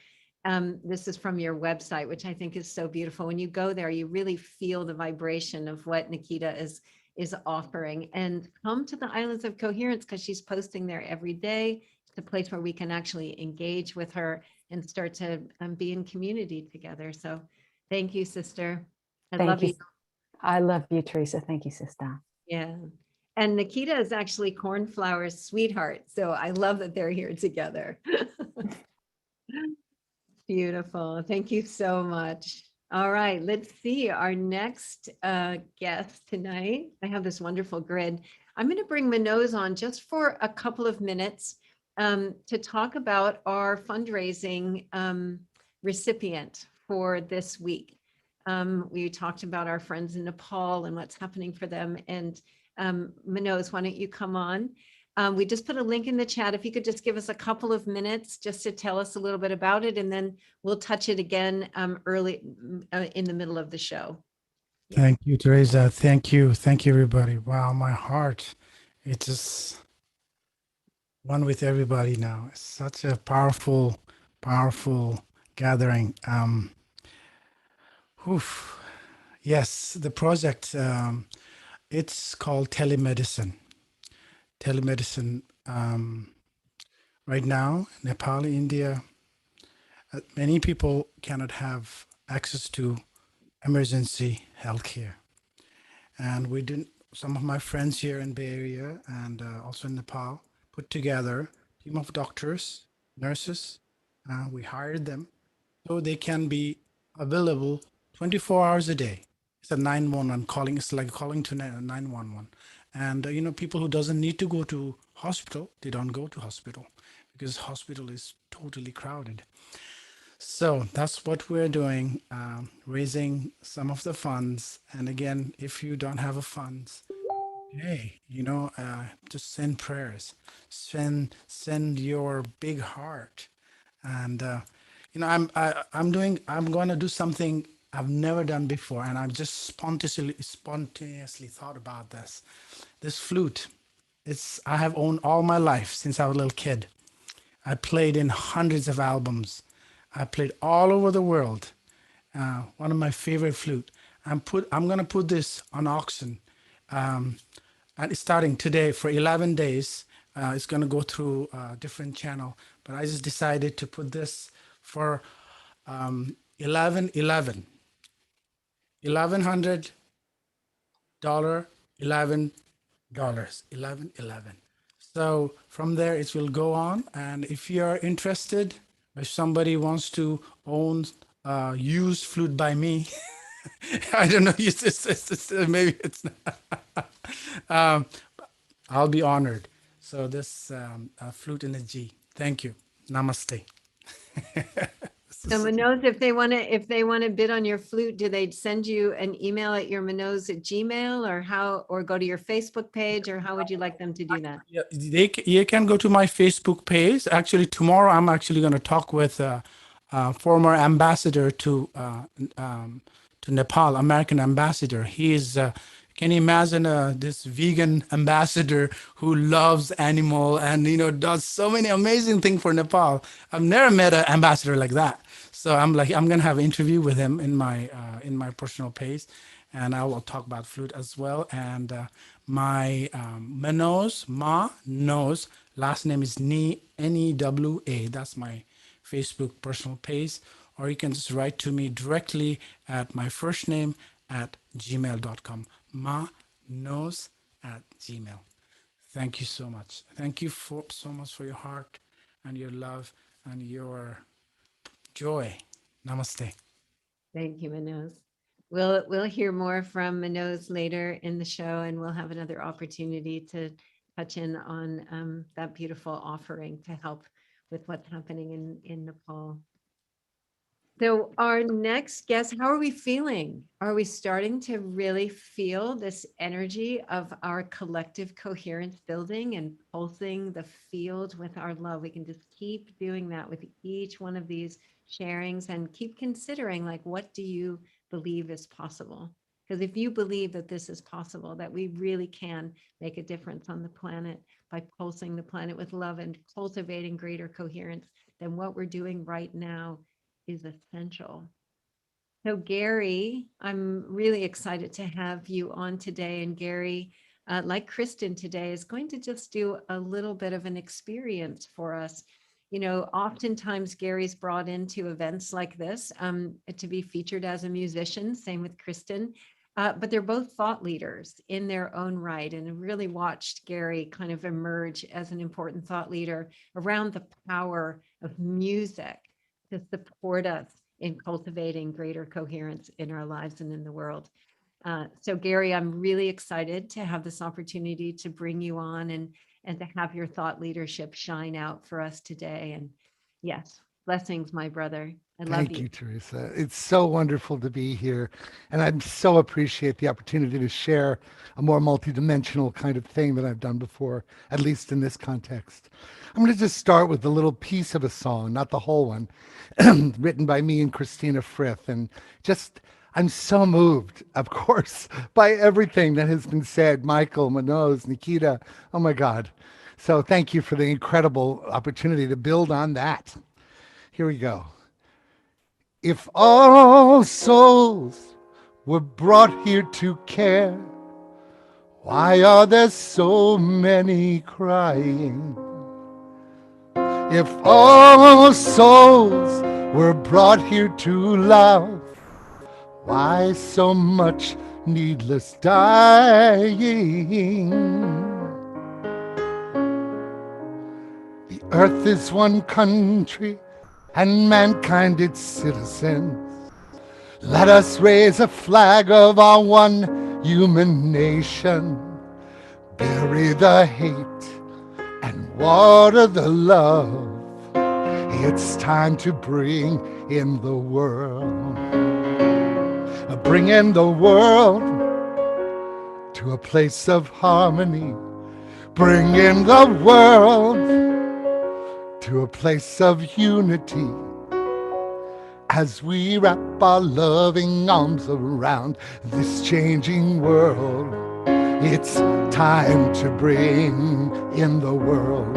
This is from your website, which I think is so beautiful. When you go there, you really feel the vibration of what Nikita is offering. And come to the Islands of Coherence, because she's posting there every day. It's a place where we can actually engage with her and start to be in community together. So thank you, sister. I Thank love you. you. I love you, Teresa. Thank you, sister. Yeah. And Nikita is actually Cornflower's sweetheart. So I love that they're here together. Beautiful. Thank you so much. All right, let's see our next guest tonight. I have this wonderful grid. I'm going to bring Manoj on just for a couple of minutes to talk about our fundraising recipient for this week. We talked about our friends in Nepal and what's happening for them. And Manoj, why don't you come on? We just put a link in the chat. If you could just give us a couple of minutes just to tell us a little bit about it, and then we'll touch it again early in the middle of the show. Yeah. Thank you, Teresa. Thank you. Thank you, everybody. Wow, my heart, it's just one with everybody now. It's such a powerful, powerful gathering. Oof. Yes, the project, it's called telemedicine. Telemedicine. Right now, Nepal, India, many people cannot have access to emergency healthcare. And we didn't, some of my friends here in Bay Area and also in Nepal put together a team of doctors, nurses. We hired them so they can be available 24 hours a day. It's a 911 calling. It's like calling to 911. And, people who doesn't need to go to hospital, they don't go to hospital because hospital is totally crowded. So that's what we're doing, raising some of the funds. And again, if you don't have a funds, hey, just send prayers, send your big heart. And, I'm going to do something I've never done before. And I've just spontaneously thought about this. This flute, I have owned all my life since I was a little kid. I played in hundreds of albums. I played all over the world. One of my favorite flute. I'm gonna put this on auction, and it's starting today for 11 days. It's gonna go through a different channel, but I just decided to put this for $1,100, $11. So from there, it will go on. And if you're interested, if somebody wants to own used flute by me, I don't know, maybe it's not. I'll be honored. So this flute in a G. Thank you. Namaste. So Manoj, if they want to bid on your flute, do they send you an email at your manoj@gmail or go to your Facebook page, or how would you like them to do that? Yeah, you can go to my Facebook page. Actually, tomorrow I'm actually going to talk with a former ambassador to Nepal, American ambassador. He is. Can you imagine this vegan ambassador who loves animal and does so many amazing things for Nepal? I've never met an ambassador like that. So I'm gonna have an interview with him in my personal page, and I will talk about flute as well. And my Manoj, last name is Newa. That's my Facebook personal page, or you can just write to me directly at my first name at gmail.com. Manoj@gmail. Thank you so much. Thank you so much for your heart and your love and your joy. Namaste. Thank you, Manoj. We'll hear more from Manoj later in the show, and we'll have another opportunity to touch in on that beautiful offering to help with what's happening in Nepal. So our next guest, how are we feeling? Are we starting to really feel this energy of our collective coherence building and pulsing the field with our love? We can just keep doing that with each one of these sharings and keep considering, like, what do you believe is possible? Because if you believe that this is possible, that we really can make a difference on the planet by pulsing the planet with love and cultivating greater coherence, then what we're doing right now is essential. So Gary, I'm really excited to have you on today. And Gary, like Kristen today, is going to just do a little bit of an experience for us. Oftentimes Gary's brought into events like this to be featured as a musician, same with Kristen. But they're both thought leaders in their own right, and have really watched Gary kind of emerge as an important thought leader around the power of music to support us in cultivating greater coherence in our lives and in the world. So Gary, I'm really excited to have this opportunity to bring you on and to have your thought leadership shine out for us today. And yes, blessings, my brother. I love Thank you, Teresa. It's so wonderful to be here. And I so appreciate the opportunity to share a more multidimensional kind of thing that I've done before, at least in this context. I'm going to just start with a little piece of a song, not the whole one, written by me and Christina Frith. And I'm so moved, of course, by everything that has been said. Michael, Manoj, Nikita, oh my God. So thank you for the incredible opportunity to build on that. Here we go. If all souls were brought here to care, why are there so many crying? If all souls were brought here to love, why so much needless dying? The earth is one country, and mankind its citizens. Let us raise a flag of our one human nation. Bury the hate and water the love. It's time to bring in the world. Bring in the world to a place of harmony. Bring in the world to a place of unity as we wrap our loving arms around this changing world. It's time to bring in the world.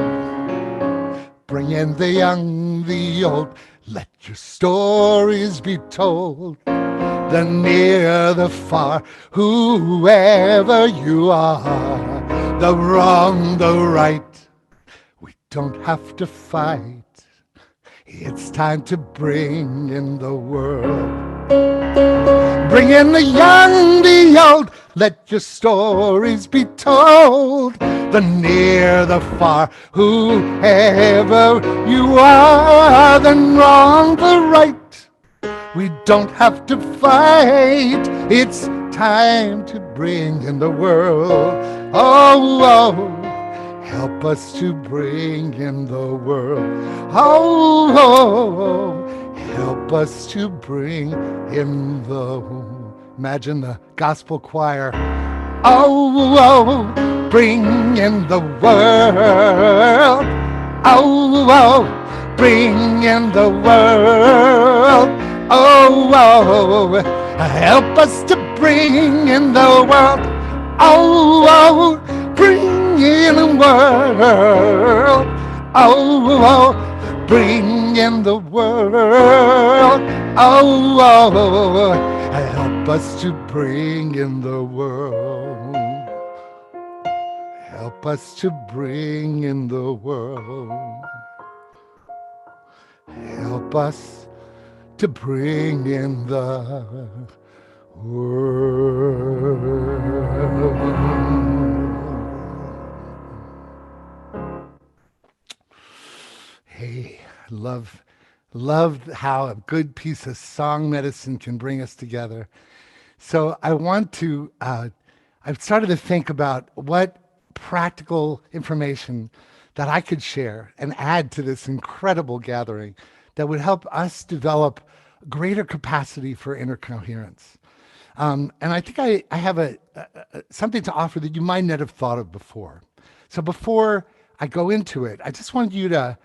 Bring in the young, the old, let your stories be told. The near, the far, whoever you are, the wrong, the right, we don't have to fight. It's time to bring in the world. Bring in the young, the old, let your stories be told. The near, the far, whoever you are, the wrong, the right, we don't have to fight. It's time to bring in the world. Oh, help us to bring in the world. Oh, help us to bring in the. Imagine the gospel choir. Oh, bring in the world. Oh, bring in the world. Oh, help us to bring in the world. Oh, bring in the world. Oh, bring in the world. Oh, help us to bring in the world. Help us to bring in the world. Help us to bring in the world. Hey, love how a good piece of song medicine can bring us together. So I want to, I've started to think about what practical information that I could share and add to this incredible gathering that would help us develop greater capacity for inner coherence. And I think I have something to offer that you might not have thought of before. So before I go into it, I just wanted you to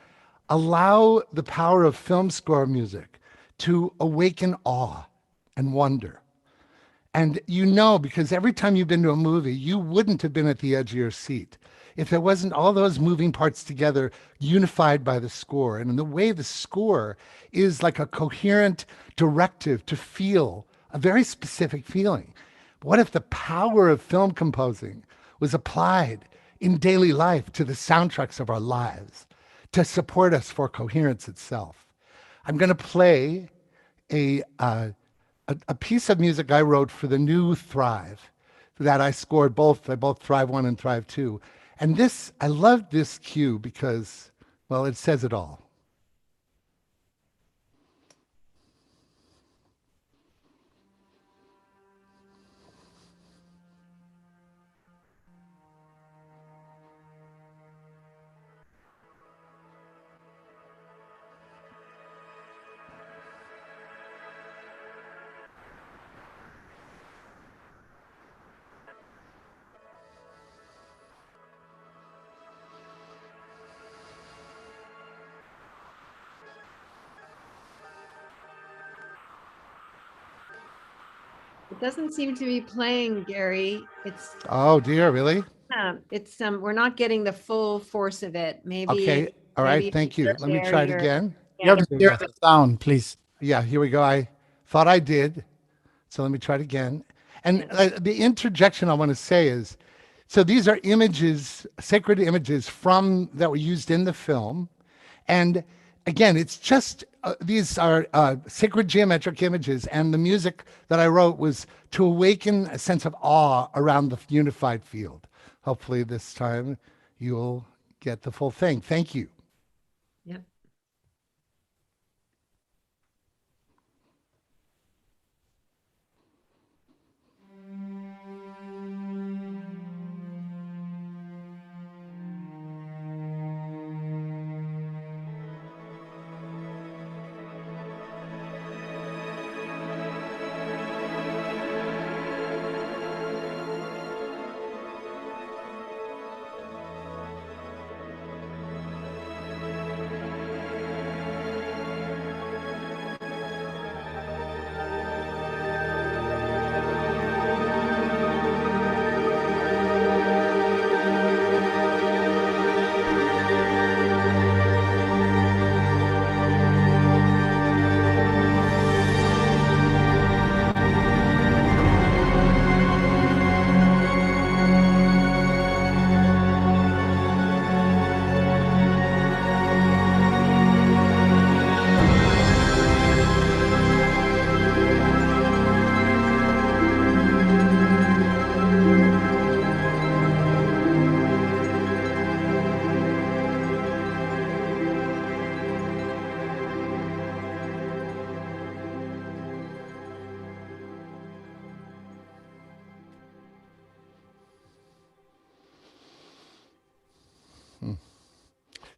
allow the power of film score music to awaken awe and wonder. And because every time you've been to a movie, you wouldn't have been at the edge of your seat if it wasn't all those moving parts together, unified by the score. And in the way the score is like a coherent directive to feel a very specific feeling. But what if the power of film composing was applied in daily life to the soundtracks of our lives, to support us for coherence itself. I'm going to play a piece of music I wrote for the new Thrive that I scored both Thrive 1 and Thrive 2. And this, I love this cue because, well, it says it all. It doesn't seem to be playing, Gary. It's Oh dear, really? it's we're not getting the full force of it. Maybe. Okay, all right, maybe thank you. Let me share try it your- again. You have to Here we share go. the sound, please. Yeah, here we go. I thought I did. So let me try it again. And the interjection I want to say is, so these are images, sacred images from that were used in the film. And again, it's just, these are sacred geometric images. And the music that I wrote was to awaken a sense of awe around the unified field. Hopefully this time you'll get the full thing. Thank you. Yep.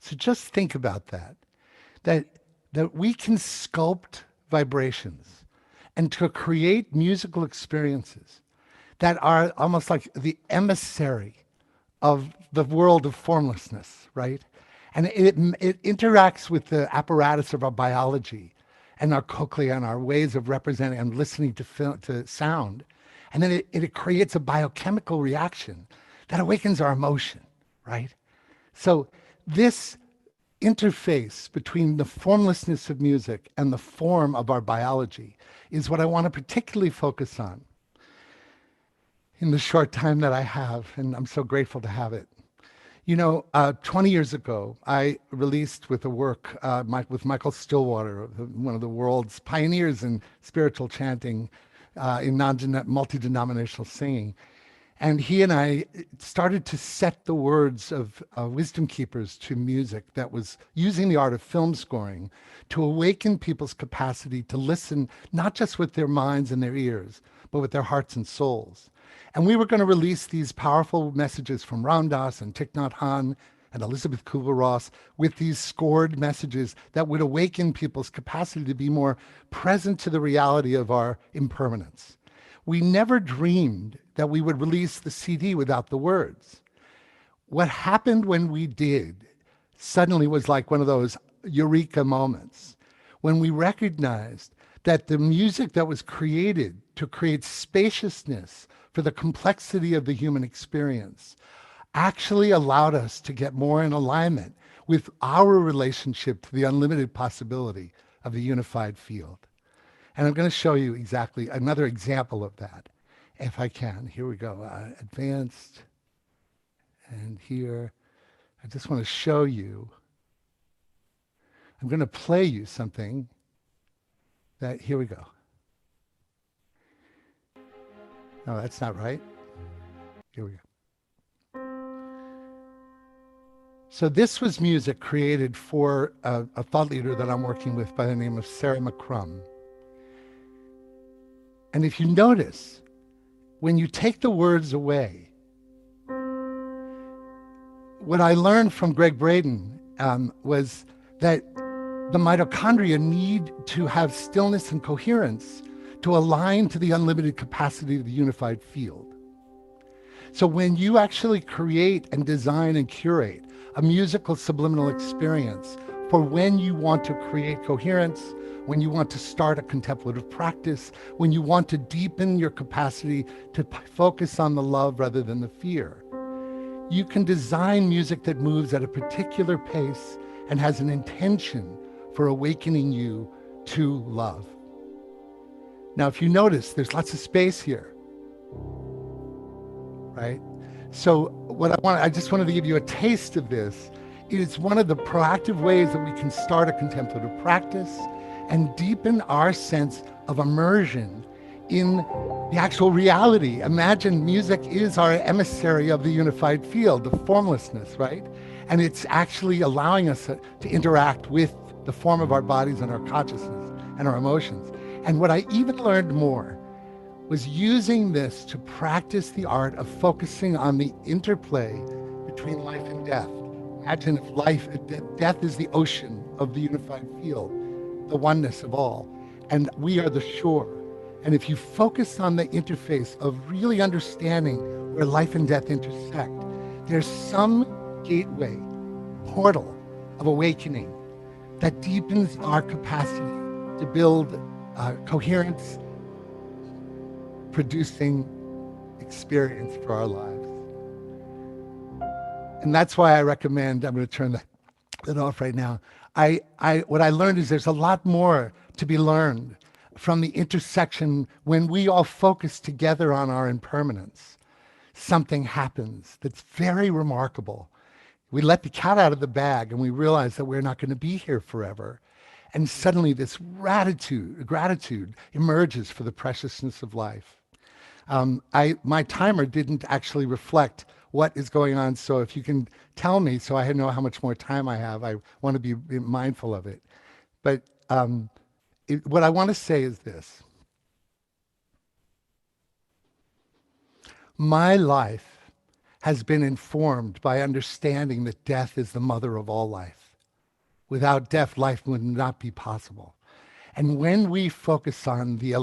So just think about that, that we can sculpt vibrations and to create musical experiences that are almost like the emissary of the world of formlessness, right? And it interacts with the apparatus of our biology and our cochlea and our ways of representing and listening to sound. And then it creates a biochemical reaction that awakens our emotion, right? So this interface between the formlessness of music and the form of our biology is what I want to particularly focus on in the short time that I have, and I'm so grateful to have it. You know, 20 years ago, I released with a work with Michael Stillwater, one of the world's pioneers in spiritual chanting, in multi-denominational singing. And he and I started to set the words of Wisdom Keepers to music that was using the art of film scoring to awaken people's capacity to listen, not just with their minds and their ears, but with their hearts and souls. And we were going to release these powerful messages from Ram Dass and Thich Nhat Hanh and Elizabeth Kubler-Ross with these scored messages that would awaken people's capacity to be more present to the reality of our impermanence. We never dreamed that we would release the CD without the words. What happened when we did suddenly was like one of those eureka moments when we recognized that the music that was created to create spaciousness for the complexity of the human experience actually allowed us to get more in alignment with our relationship to the unlimited possibility of the unified field. And I'm going to show you exactly another example of that, if I can. Here we go, advanced. And here, I just want to show you I'm going to play you something that, here we go. No, that's not right. Here we go. So this was music created for a thought leader that I'm working with by the name of Sarah McCrum. And if you notice, when you take the words away, what I learned from Greg Braden was that the mitochondria need to have stillness and coherence to align to the unlimited capacity of the unified field. So when you actually create and design and curate a musical subliminal experience for when you want to create coherence, when you want to start a contemplative practice, when you want to deepen your capacity to focus on the love rather than the fear, you can design music that moves at a particular pace and has an intention for awakening you to love. Now, if you notice, there's lots of space here, right? So I just wanted to give you a taste of this. It's one of the proactive ways that we can start a contemplative practice and deepen our sense of immersion in the actual reality. Imagine music is our emissary of the unified field, the formlessness, right? And it's actually allowing us to interact with the form of our bodies and our consciousness and our emotions. And what I even learned more was using this to practice the art of focusing on the interplay between life and death. Imagine if death is the ocean of the unified field, the oneness of all, and we are the shore. And if you focus on the interface of really understanding where life and death intersect, there's some gateway, portal of awakening that deepens our capacity to build coherence, producing experience for our lives. And that's why I recommend, I'm going to turn that off right now. What I learned is there's a lot more to be learned from the intersection when we all focus together on our impermanence. Something happens that's very remarkable. We let the cat out of the bag and we realize that we're not going to be here forever. And suddenly this gratitude emerges for the preciousness of life. My timer didn't actually reflect what is going on. So if you can tell me, so I know how much more time I have, I want to be mindful of it. But what I want to say is this. My life has been informed by understanding that death is the mother of all life. Without death, life would not be possible. And when we focus on the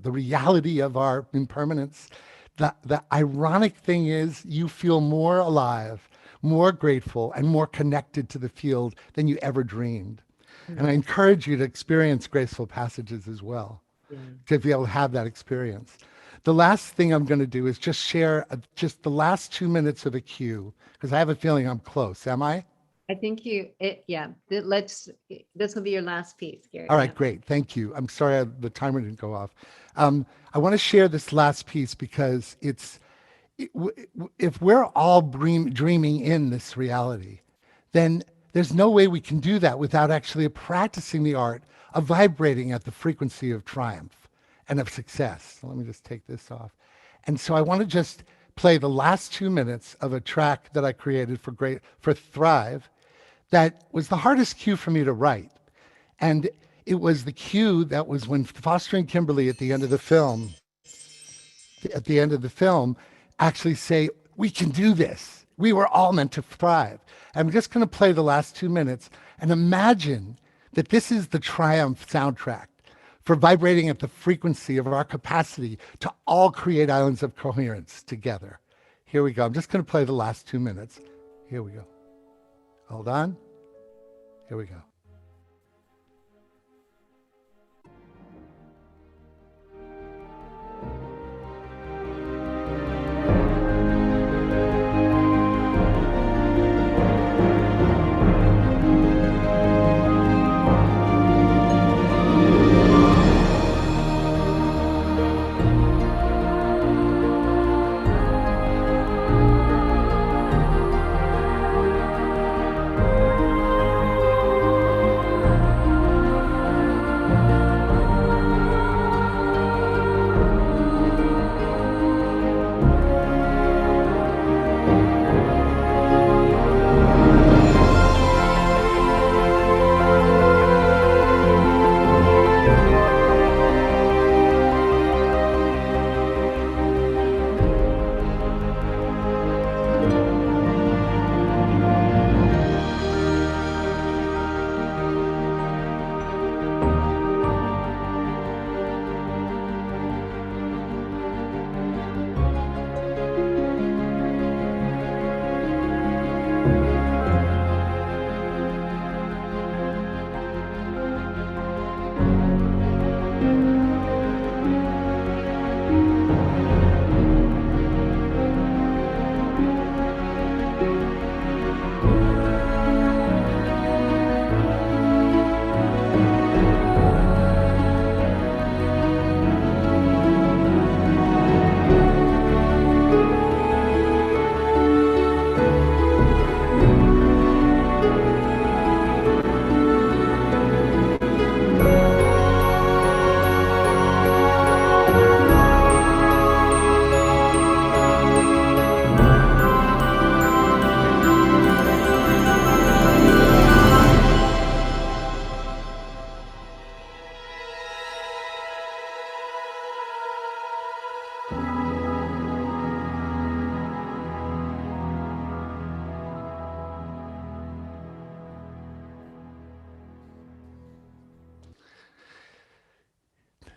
reality of our impermanence, the ironic thing is you feel more alive, more grateful, and more connected to the field than you ever dreamed. Mm-hmm. And I encourage you to experience graceful passages as well, to be able to have that experience. The last thing I'm going to do is just share just the last 2 minutes of a cue, because I have a feeling I'm close. Am I? I think this will be your last piece, Gary. All right, great. Thank you. I'm sorry the timer didn't go off. I want to share this last piece because if we're all dreaming in this reality, then there's no way we can do that without actually practicing the art of vibrating at the frequency of triumph and of success. So let me just take this off. And so I want to just play the last 2 minutes of a track that I created for Thrive that was the hardest cue for me to write. And it was the cue that was when Foster and Kimberly at the end of the film actually say, we can do this. We were all meant to thrive. I'm just going to play the last 2 minutes and imagine that this is the triumph soundtrack for vibrating at the frequency of our capacity to all create islands of coherence together. Here we go. I'm just going to play the last 2 minutes. Here we go. Hold on. Here we go.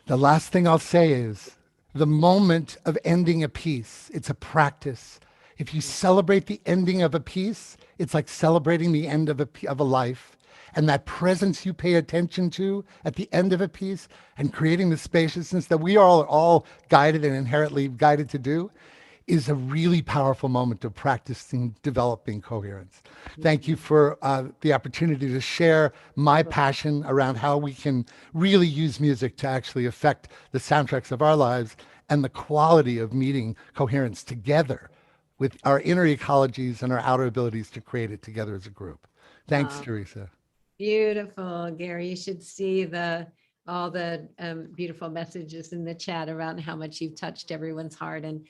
The last thing I'll say is the moment of ending a piece, it's a practice. If you celebrate the ending of a piece, it's like celebrating the end of a life. And that presence you pay attention to at the end of a piece and creating the spaciousness that we are all guided and inherently guided to do is a really powerful moment of practicing developing coherence. Thank you for the opportunity to share my passion around how we can really use music to actually affect the soundtracks of our lives and the quality of meeting coherence together with our inner ecologies and our outer abilities to create it together as a group. Thanks, Teresa. Beautiful, Gary. You should see all the beautiful messages in the chat around how much you've touched everyone's heart. And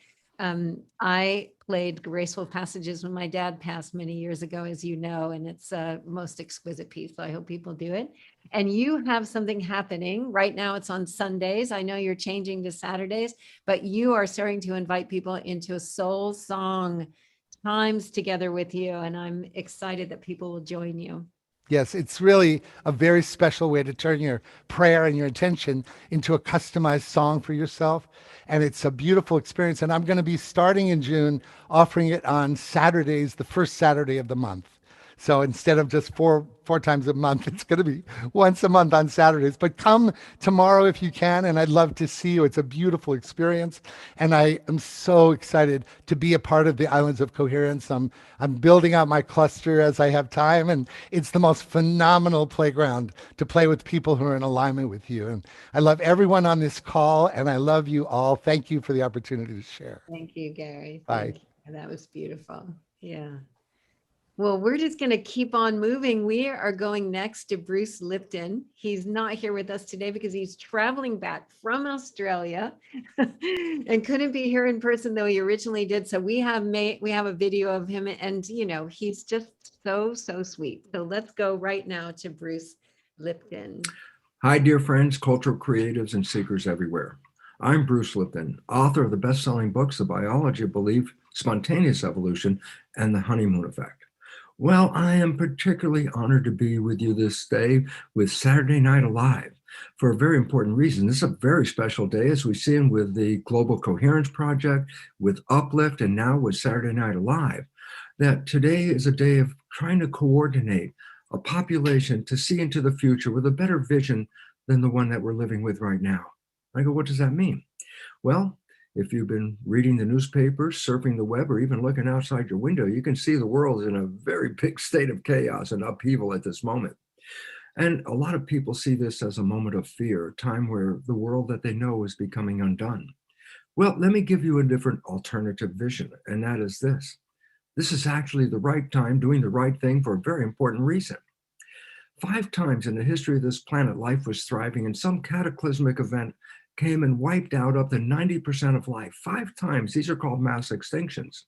I played Graceful Passages when my dad passed many years ago, as you know, and it's a most exquisite piece. So I hope people do it. And you have something happening right now. It's on Sundays. I know you're changing to Saturdays, but you are starting to invite people into a soul song times together with you. And I'm excited that people will join you. Yes, it's really a very special way to turn your prayer and your intention into a customized song for yourself. And it's a beautiful experience. And I'm going to be starting in June, offering it on Saturdays, the first Saturday of the month. So instead of just four times a month, it's going to be once a month on Saturdays. But come tomorrow if you can, and I'd love to see you. It's a beautiful experience, and I am so excited to be a part of the Islands of Coherence. I'm building out my cluster as I have time, and it's the most phenomenal playground to play with people who are in alignment with you. And I love everyone on this call, and I love you all. Thank you for the opportunity to share. Thank you, Gary. Bye. Thank you. That was beautiful. Yeah. Well, we're just going to keep on moving. We are going next to Bruce Lipton. He's not here with us today because he's traveling back from Australia and couldn't be here in person, though he originally did. So we have a video of him, and he's just so sweet. So let's go right now to Bruce Lipton. Hi, dear friends, cultural creatives, and seekers everywhere. I'm Bruce Lipton, author of the best-selling books, The Biology of Belief, Spontaneous Evolution, and The Honeymoon Effect. Well, I am particularly honored to be with you this day with Saturday Night Alive for a very important reason. This is a very special day, as we've seen with the Global Coherence Project, with Uplift, and now with Saturday Night Alive, that today is a day of trying to coordinate a population to see into the future with a better vision than the one that we're living with right now. I go, what does that mean? Well, if you've been reading the newspapers, surfing the web, or even looking outside your window, you can see the world is in a very big state of chaos and upheaval at this moment. And a lot of people see this as a moment of fear, a time where the world that they know is becoming undone. Well, let me give you a different alternative vision, and that is this. This is actually the right time, doing the right thing for a very important reason. 5 times in the history of this planet, life was thriving, and some cataclysmic event came and wiped out up to 90% of life. 5 times. These are called mass extinctions.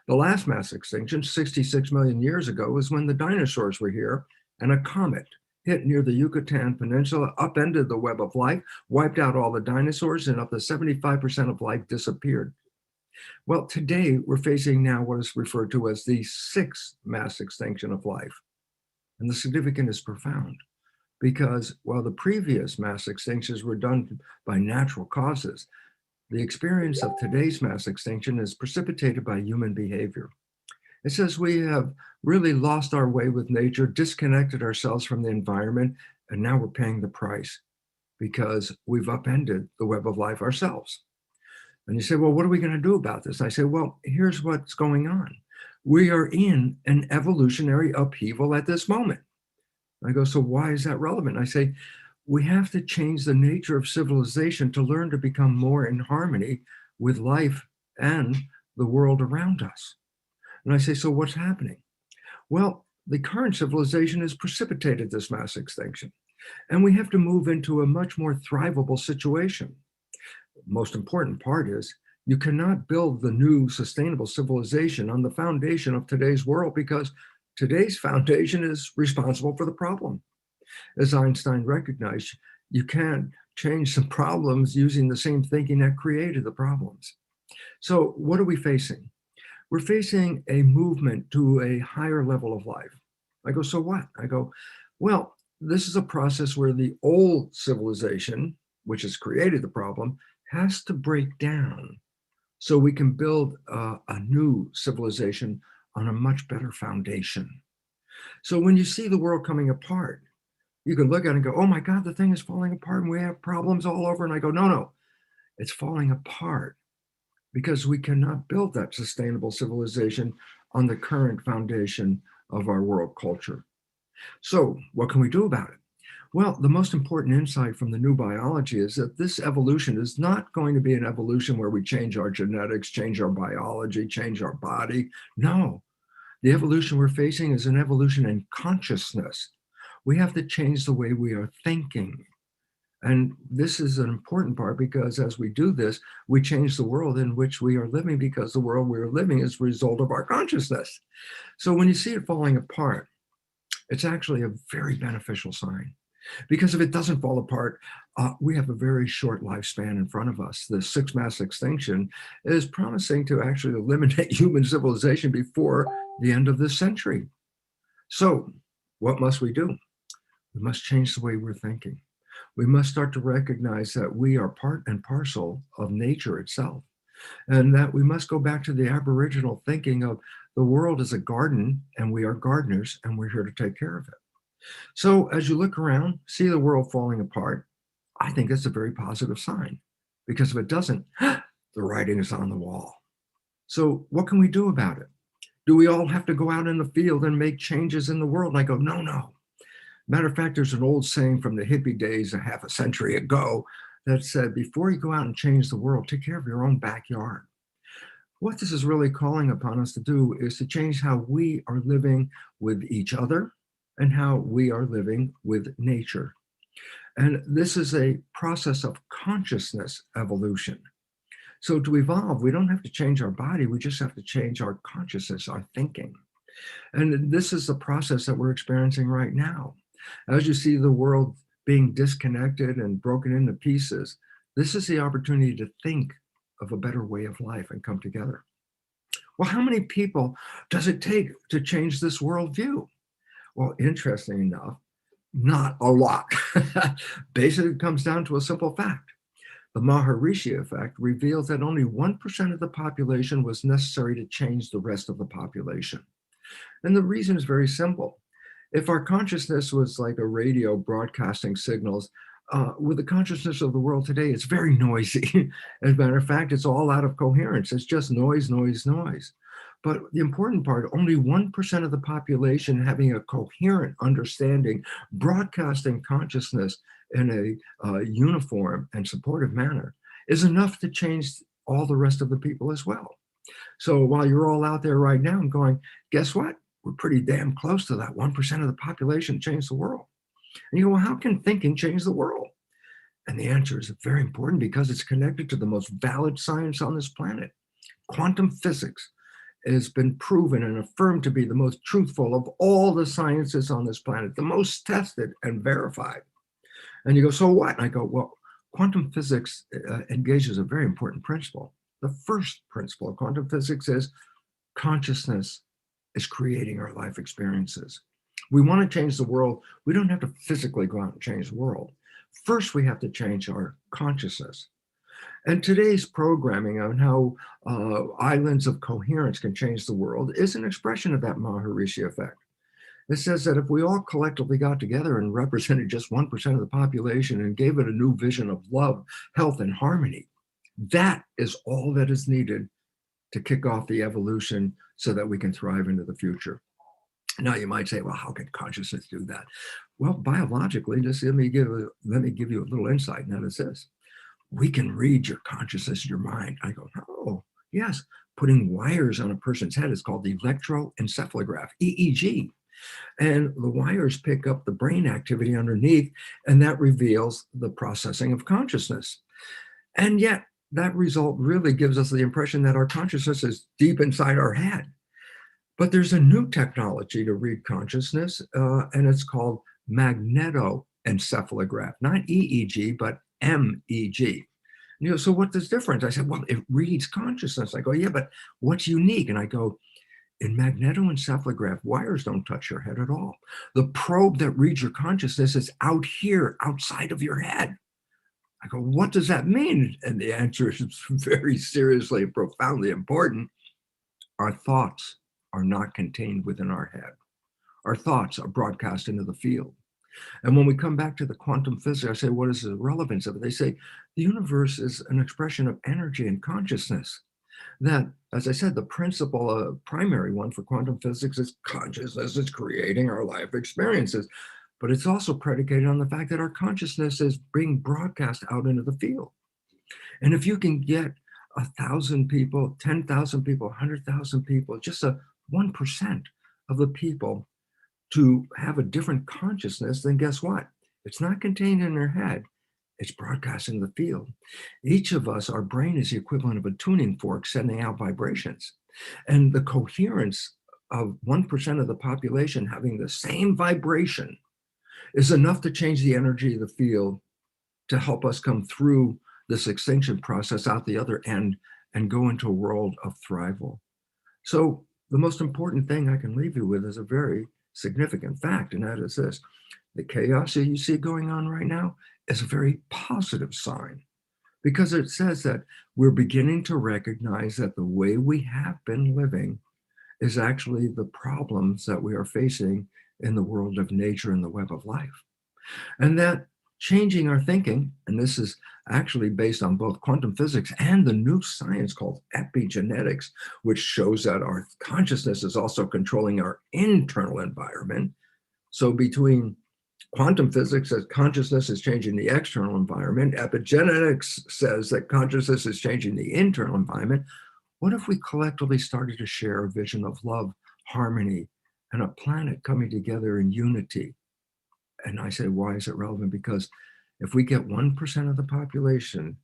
The last mass extinction, 66 million years ago, was when the dinosaurs were here, and a comet hit near the Yucatan Peninsula, upended the web of life, wiped out all the dinosaurs, and up to 75% of life disappeared. Well, today we're facing now what is referred to as the 6th mass extinction of life. And the significance is profound, because while the previous mass extinctions were done by natural causes, the experience of today's mass extinction is precipitated by human behavior. It says we have really lost our way with nature, disconnected ourselves from the environment, and now we're paying the price because we've upended the web of life ourselves. And you say, well, what are we going to do about this? I say, well, here's what's going on. We are in an evolutionary upheaval at this moment. I go, so why is that relevant? I say, we have to change the nature of civilization to learn to become more in harmony with life and the world around us. And I say, so what's happening? Well, the current civilization has precipitated this mass extinction, and we have to move into a much more thrivable situation. Most important part is you cannot build the new sustainable civilization on the foundation of today's world, because today's foundation is responsible for the problem. As Einstein recognized, you can't change some problems using the same thinking that created the problems. So what are we facing? We're facing a movement to a higher level of life. I go, so what? I go, well, this is a process where the old civilization, which has created the problem, has to break down so we can build a new civilization on a much better foundation. So when you see the world coming apart, you can look at it and go, oh my God, the thing is falling apart and we have problems all over. And I go, no, it's falling apart because we cannot build that sustainable civilization on the current foundation of our world culture. So what can we do about it? Well, the most important insight from the new biology is that this evolution is not going to be an evolution where we change our genetics, change our biology, change our body. No, the evolution we're facing is an evolution in consciousness. We have to change the way we are thinking. And this is an important part because as we do this, we change the world in which we are living because the world we are living is a result of our consciousness. So when you see it falling apart, it's actually a very beneficial sign. Because if it doesn't fall apart, we have a very short lifespan in front of us. The sixth mass extinction is promising to actually eliminate human civilization before the end of this century. So what must we do? We must change the way we're thinking. We must start to recognize that we are part and parcel of nature itself, and that we must go back to the Aboriginal thinking of the world is a garden and we are gardeners and we're here to take care of it. So as you look around, see the world falling apart, I think it's a very positive sign, because if it doesn't, the writing is on the wall. So what can we do about it? Do we all have to go out in the field and make changes in the world? And I go, no. Matter of fact, there's an old saying from the hippie days a half a century ago that said, before you go out and change the world, take care of your own backyard. What this is really calling upon us to do is to change how we are living with each other and how we are living with nature. And this is a process of consciousness evolution. So to evolve, we don't have to change our body, we just have to change our consciousness, our thinking. And this is the process that we're experiencing right now. As you see the world being disconnected and broken into pieces, this is the opportunity to think of a better way of life and come together. Well, how many people does it take to change this worldview? Well, interesting enough, not a lot. Basically, it comes down to a simple fact. The Maharishi effect reveals that only 1% of the population was necessary to change the rest of the population. And the reason is very simple. If our consciousness was like a radio broadcasting signals, with the consciousness of the world today, it's very noisy. As a matter of fact, it's all out of coherence. It's just noise. But the important part, only 1% of the population having a coherent understanding, broadcasting consciousness in a uniform and supportive manner is enough to change all the rest of the people as well. So while you're all out there right now and going, guess what? We're pretty damn close to that 1% of the population change the world. And you go, well, how can thinking change the world? And the answer is very important because it's connected to the most valid science on this planet. Quantum physics has been proven and affirmed to be the most truthful of all the sciences on this planet, the most tested and verified. And you go, so what? And I go, well, quantum physics engages a very important principle. The first principle of quantum physics is consciousness is creating our life experiences. We want to change the world. We don't have to physically go out and change the world. First, we have to change our consciousness. And today's programming on how islands of coherence can change the world is an expression of that Maharishi effect. It says that if we all collectively got together and represented just 1% of the population and gave it a new vision of love, health, and harmony, that is all that is needed to kick off the evolution so that we can thrive into the future. Now you might say, well, how can consciousness do that? Well, biologically, just let me give you a little insight, and that is this. We can read your consciousness, your mind. I go, oh, yes. Putting wires on a person's head is called the electroencephalograph, EEG. And the wires pick up the brain activity underneath, and that reveals the processing of consciousness. And yet, that result really gives us the impression that our consciousness is deep inside our head. But there's a new technology to read consciousness, and it's called magnetoencephalograph, not EEG, but MEG. You know, so what's the difference? I said, well, it reads consciousness. I go, yeah, but what's unique? And I go, in magnetoencephalograph, wires don't touch your head at all. The probe that reads your consciousness is out here, outside of your head. I go, what does that mean? And the answer is very seriously and profoundly important. Our thoughts are not contained within our head. Our thoughts are broadcast into the field. And when we come back to the quantum physics, I say, what is the relevance of it? They say the universe is an expression of energy and consciousness. That, as I said, the principle, primary one for quantum physics is consciousness is creating our life experiences. But it's also predicated on the fact that our consciousness is being broadcast out into the field. And if you can get 1,000 people, 10,000 people, 100,000 people, just 1% of the people to have a different consciousness, then guess what? It's not contained in their head. It's broadcast in the field. Each of us, our brain is the equivalent of a tuning fork sending out vibrations. And the coherence of 1% of the population having the same vibration is enough to change the energy of the field to help us come through this extinction process out the other end and go into a world of thrival. So the most important thing I can leave you with is a very significant fact, and that is this: the chaos that you see going on right now is a very positive sign, because it says that we're beginning to recognize that the way we have been living is actually the problems that we are facing in the world of nature and the web of life. And that changing our thinking, and this is actually based on both quantum physics and the new science called epigenetics, which shows that our consciousness is also controlling our internal environment. So between quantum physics says consciousness is changing the external environment, epigenetics says that consciousness is changing the internal environment. What if we collectively started to share a vision of love, harmony, and a planet coming together in unity? And I say, why is it relevant? Because if we get 1% of the population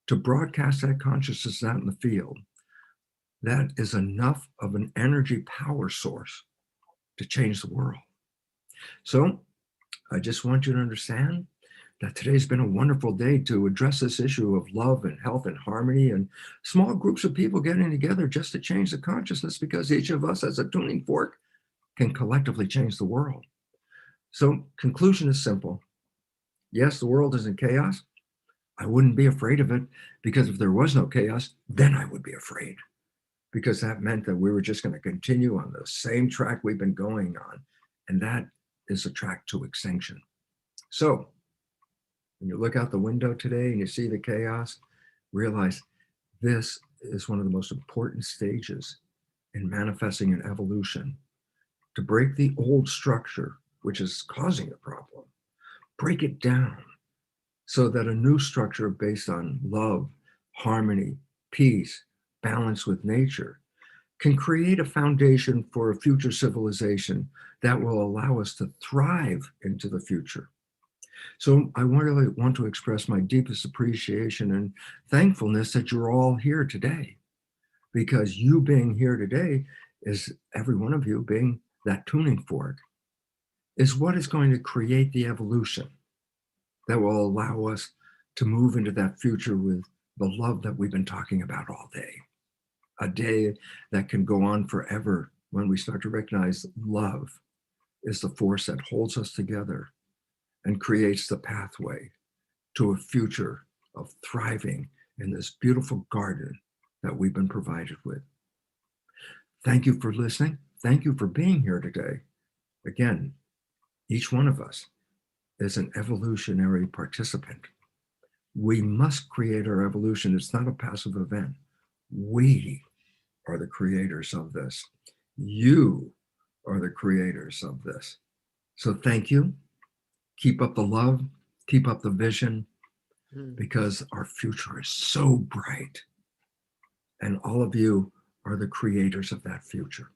to broadcast that consciousness out in the field, that is enough of an energy power source to change the world. So I just want you to understand that today's been a wonderful day to address this issue of love and health and harmony, and small groups of people getting together just to change the consciousness, because each of us as a tuning fork can collectively change the world. So conclusion is simple. Yes, the world is in chaos. I wouldn't be afraid of it, because if there was no chaos, then I would be afraid, because that meant that we were just going to continue on the same track we've been going on. And that is a track to extinction. So when you look out the window today and you see the chaos, realize this is one of the most important stages in manifesting an evolution, to break the old structure, which is causing the problem, break it down so that a new structure based on love, harmony, peace, balance with nature can create a foundation for a future civilization that will allow us to thrive into the future. So I really want to express my deepest appreciation and thankfulness that you're all here today, because you being here today is, every one of you being that tuning fork, is what is going to create the evolution that will allow us to move into that future with the love that we've been talking about all day. A day that can go on forever when we start to recognize love is the force that holds us together and creates the pathway to a future of thriving in this beautiful garden that we've been provided with. Thank you for listening. Thank you for being here today. Again, each one of us is an evolutionary participant. We must create our evolution. It's not a passive event. We are the creators of this. You are the creators of this. So thank you. Keep up the love, keep up the vision, because our future is so bright. And all of you are the creators of that future.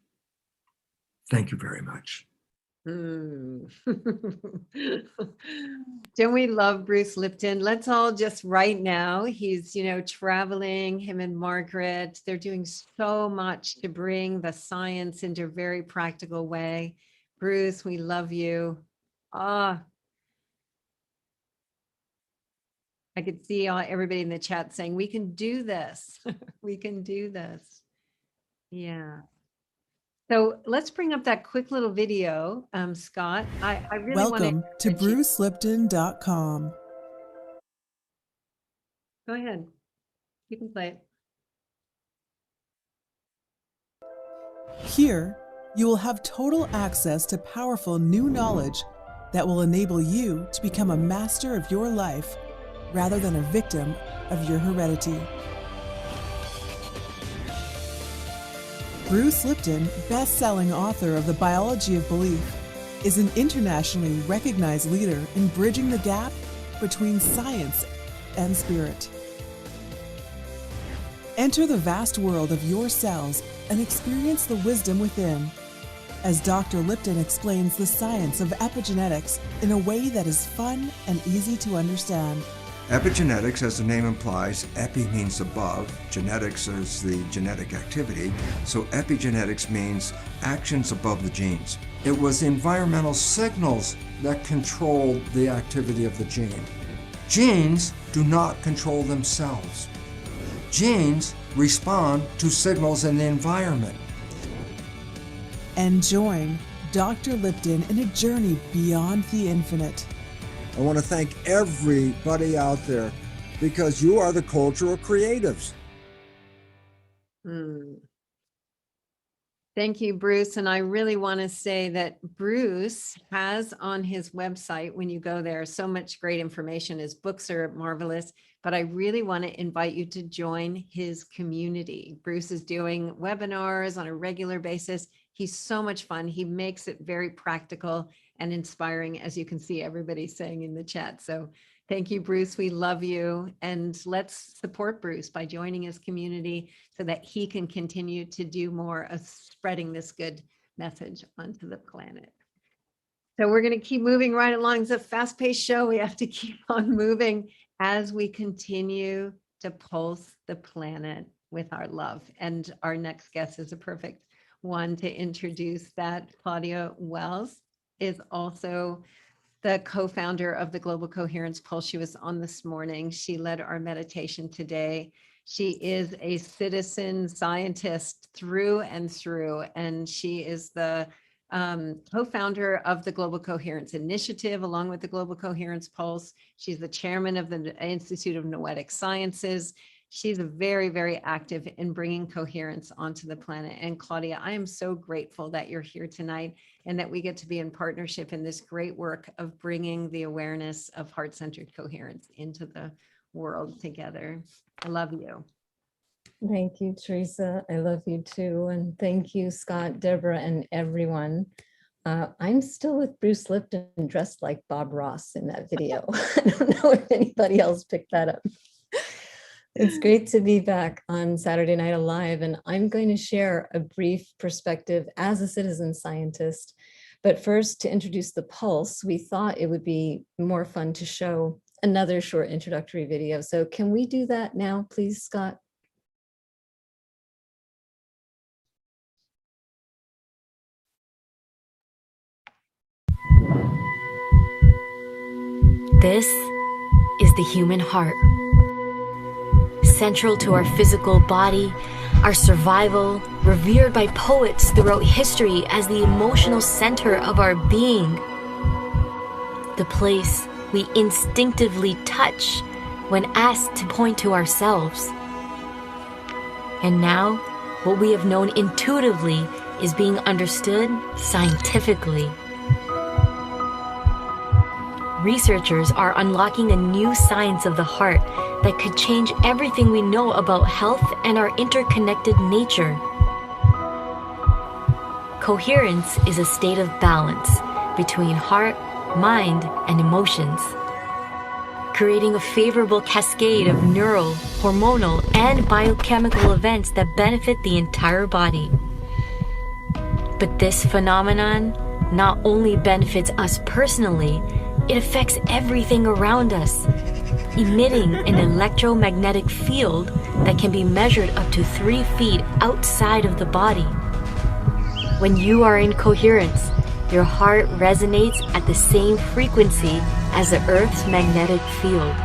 Thank you very much. Don't we love Bruce Lipton? Let's all just right now, he's, traveling, him and Margaret, they're doing so much to bring the science into a very practical way. Bruce, we love you. I could see everybody in the chat saying, we can do this. We can do this. Yeah. So let's bring up that quick little video, Scott. I really want Welcome to BruceLipton.com. Go ahead. You can play it. Here, you will have total access to powerful new knowledge that will enable you to become a master of your life rather than a victim of your heredity. Bruce Lipton, best-selling author of The Biology of Belief, is an internationally recognized leader in bridging the gap between science and spirit. Enter the vast world of your cells and experience the wisdom within, as Dr. Lipton explains the science of epigenetics in a way that is fun and easy to understand. Epigenetics, as the name implies, epi means above, genetics is the genetic activity, so epigenetics means actions above the genes. It was the environmental signals that controlled the activity of the gene. Genes do not control themselves. Genes respond to signals in the environment. And join Dr. Lipton in a journey beyond the infinite. I want to thank everybody out there because you are the cultural creatives. Thank you, Bruce. And I really want to say that Bruce has on his website, when you go there, so much great information. His books are marvelous, but I really want to invite you to join his community. Bruce is doing webinars on a regular basis. He's so much fun. He makes it very practical and inspiring, as you can see everybody's saying in the chat. So thank you, Bruce. We love you. And let's support Bruce by joining his community so that he can continue to do more of spreading this good message onto the planet. So we're going to keep moving right along. It's a fast-paced show. We have to keep on moving as we continue to pulse the planet with our love. And our next guest is a perfect one to introduce that. Claudia Wells is also the co-founder of the Global Coherence Pulse. She was on this morning. She led our meditation today. She is a citizen scientist through and through, and she is the co-founder of the Global Coherence Initiative, along with the Global Coherence Pulse. She's the chairman of the Institute of Noetic Sciences. She's very, very active in bringing coherence onto the planet. And Claudia, I am so grateful that you're here tonight and that we get to be in partnership in this great work of bringing the awareness of heart-centered coherence into the world together. I love you. Thank you, Teresa. I love you too. And thank you, Scott, Deborah, and everyone. I'm still with Bruce Lipton dressed like Bob Ross in that video. I don't know if anybody else picked that up. It's great to be back on Saturday Night Alive, and I'm going to share a brief perspective as a citizen scientist. But first, to introduce the Pulse, we thought it would be more fun to show another short introductory video. So can we do that now, please, Scott? This is the human heart. Central to our physical body, our survival, revered by poets throughout history as the emotional center of our being. The place we instinctively touch when asked to point to ourselves. And now, what we have known intuitively is being understood scientifically. Researchers are unlocking a new science of the heart that could change everything we know about health and our interconnected nature. Coherence is a state of balance between heart, mind, and emotions, creating a favorable cascade of neural, hormonal, and biochemical events that benefit the entire body. But this phenomenon not only benefits us personally, it affects everything around us, emitting an electromagnetic field that can be measured up to 3 feet outside of the body. When you are in coherence, your heart resonates at the same frequency as the Earth's magnetic field.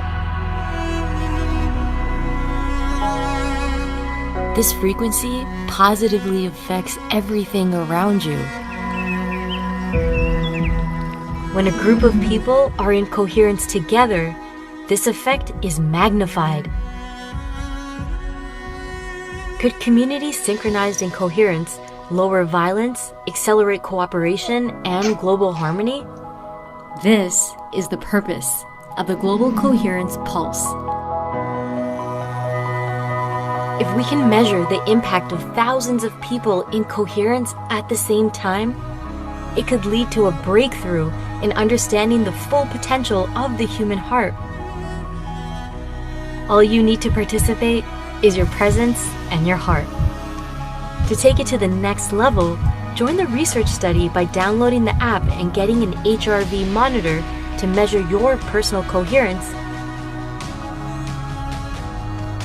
This frequency positively affects everything around you. When a group of people are in coherence together, this effect is magnified, Could communities synchronized in coherence lower violence, accelerate cooperation, and global harmony? This is the purpose of the Global Coherence Pulse. If we can measure the impact of thousands of people in coherence at the same time, it could lead to a breakthrough in understanding the full potential of the human heart. All you need to participate is your presence and your heart. To take it to the next level, join the research study by downloading the app and getting an HRV monitor to measure your personal coherence.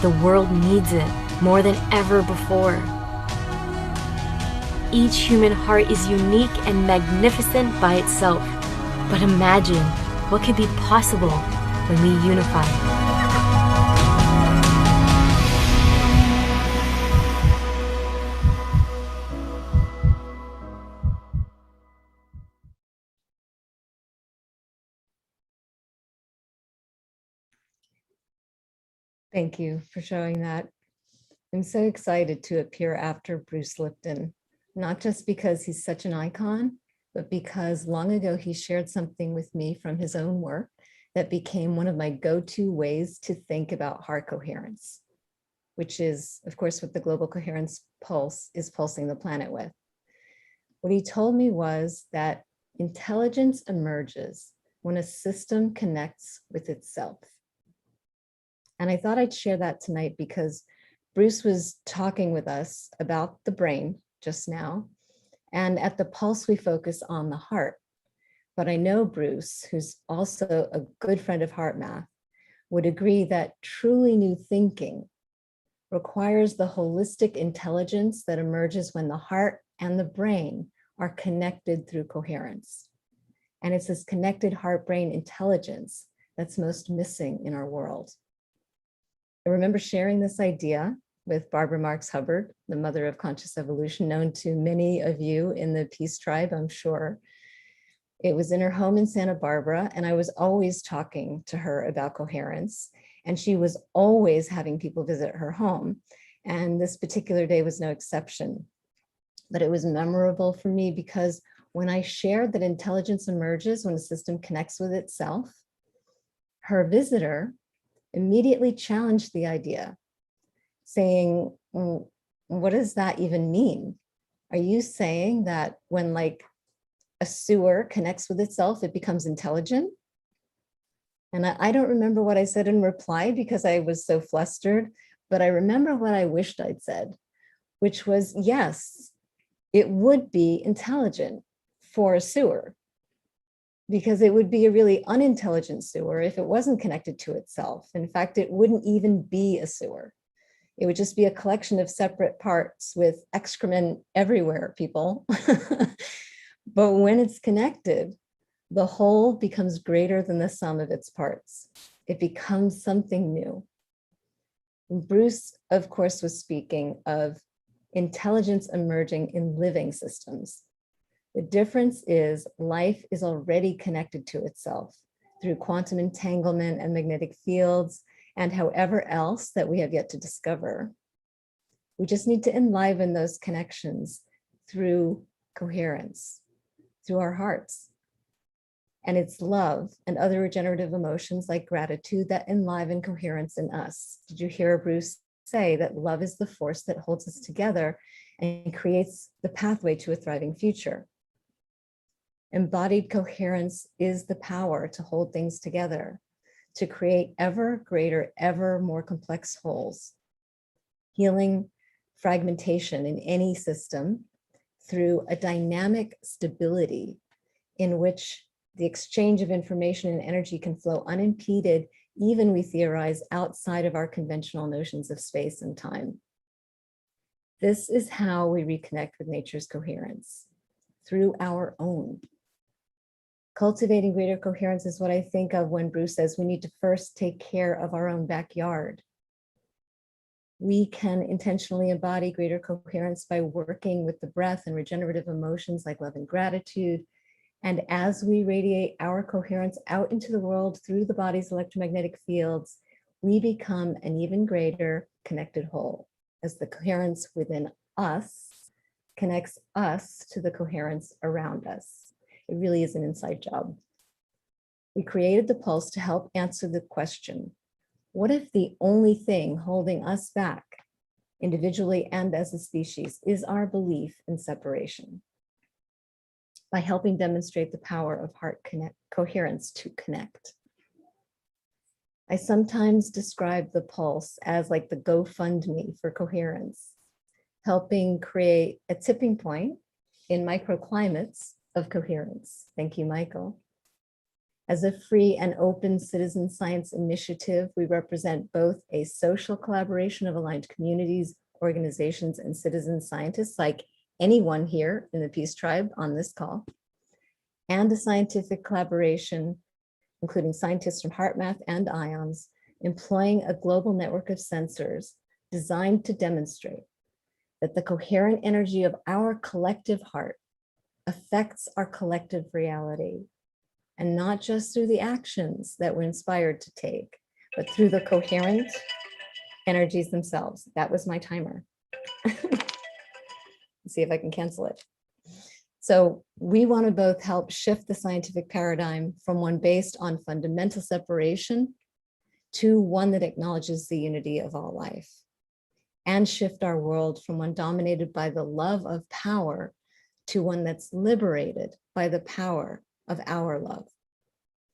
The world needs it more than ever before. Each human heart is unique and magnificent by itself, but imagine what could be possible when we unify. Thank you for showing that. I'm so excited to appear after Bruce Lipton, not just because he's such an icon, but because long ago he shared something with me from his own work that became one of my go-to ways to think about heart coherence, which is, of course, what the Global Coherence Pulse is pulsing the planet with. What he told me was that intelligence emerges when a system connects with itself. And I thought I'd share that tonight because Bruce was talking with us about the brain just now. And at the Pulse, we focus on the heart. But I know Bruce, who's also a good friend of heart math, would agree that truly new thinking requires the holistic intelligence that emerges when the heart and the brain are connected through coherence. And it's this connected heart-brain intelligence that's most missing in our world. I remember sharing this idea with Barbara Marx Hubbard, the mother of conscious evolution, known to many of you in the Peace Tribe, I'm sure. It was in her home in Santa Barbara, and I was always talking to her about coherence, and she was always having people visit her home. And this particular day was no exception. But it was memorable for me because when I shared that intelligence emerges when a system connects with itself, her visitor immediately challenged the idea, saying, well, what does that even mean? Are you saying that when like a sewer connects with itself, it becomes intelligent? And I don't remember what I said in reply because I was so flustered, but I remember what I wished I'd said, which was, yes, it would be intelligent for a sewer, because it would be a really unintelligent sewer if it wasn't connected to itself. In fact, it wouldn't even be a sewer. It would just be a collection of separate parts with excrement everywhere, people. But when it's connected, the whole becomes greater than the sum of its parts. It becomes something new. And Bruce, of course, was speaking of intelligence emerging in living systems. The difference is life is already connected to itself through quantum entanglement and magnetic fields and however else that we have yet to discover. We just need to enliven those connections through coherence, through our hearts. And it's love and other regenerative emotions like gratitude that enliven coherence in us. Did you hear Bruce say that love is the force that holds us together and creates the pathway to a thriving future? Embodied coherence is the power to hold things together, to create ever greater, ever more complex wholes, healing fragmentation in any system through a dynamic stability in which the exchange of information and energy can flow unimpeded, even we theorize outside of our conventional notions of space and time. This is how we reconnect with nature's coherence, through our own. Cultivating greater coherence is what I think of when Bruce says we need to first take care of our own backyard. We can intentionally embody greater coherence by working with the breath and regenerative emotions like love and gratitude. And as we radiate our coherence out into the world through the body's electromagnetic fields, we become an even greater connected whole. as the coherence within us connects us to the coherence around us. It really is an inside job. We created the pulse to help answer the question, what if the only thing holding us back, individually and as a species, is our belief in separation? By helping demonstrate the power of heart coherence to connect. I sometimes describe the pulse as like the GoFundMe for coherence, helping create a tipping point in microclimates of coherence. Thank you, Michael. As a free and open citizen science initiative, we represent both a social collaboration of aligned communities, organizations, and citizen scientists like anyone here in the Peace Tribe on this call, and a scientific collaboration, including scientists from HeartMath and IONS, employing a global network of sensors designed to demonstrate that the coherent energy of our collective heart affects our collective reality, and not just through the actions that we're inspired to take, but through the coherent energies themselves. That was my timer. Let's see if I can cancel it. So we want to both help shift the scientific paradigm from one based on fundamental separation to one that acknowledges the unity of all life, and shift our world from one dominated by the love of power to one that's liberated by the power of our love.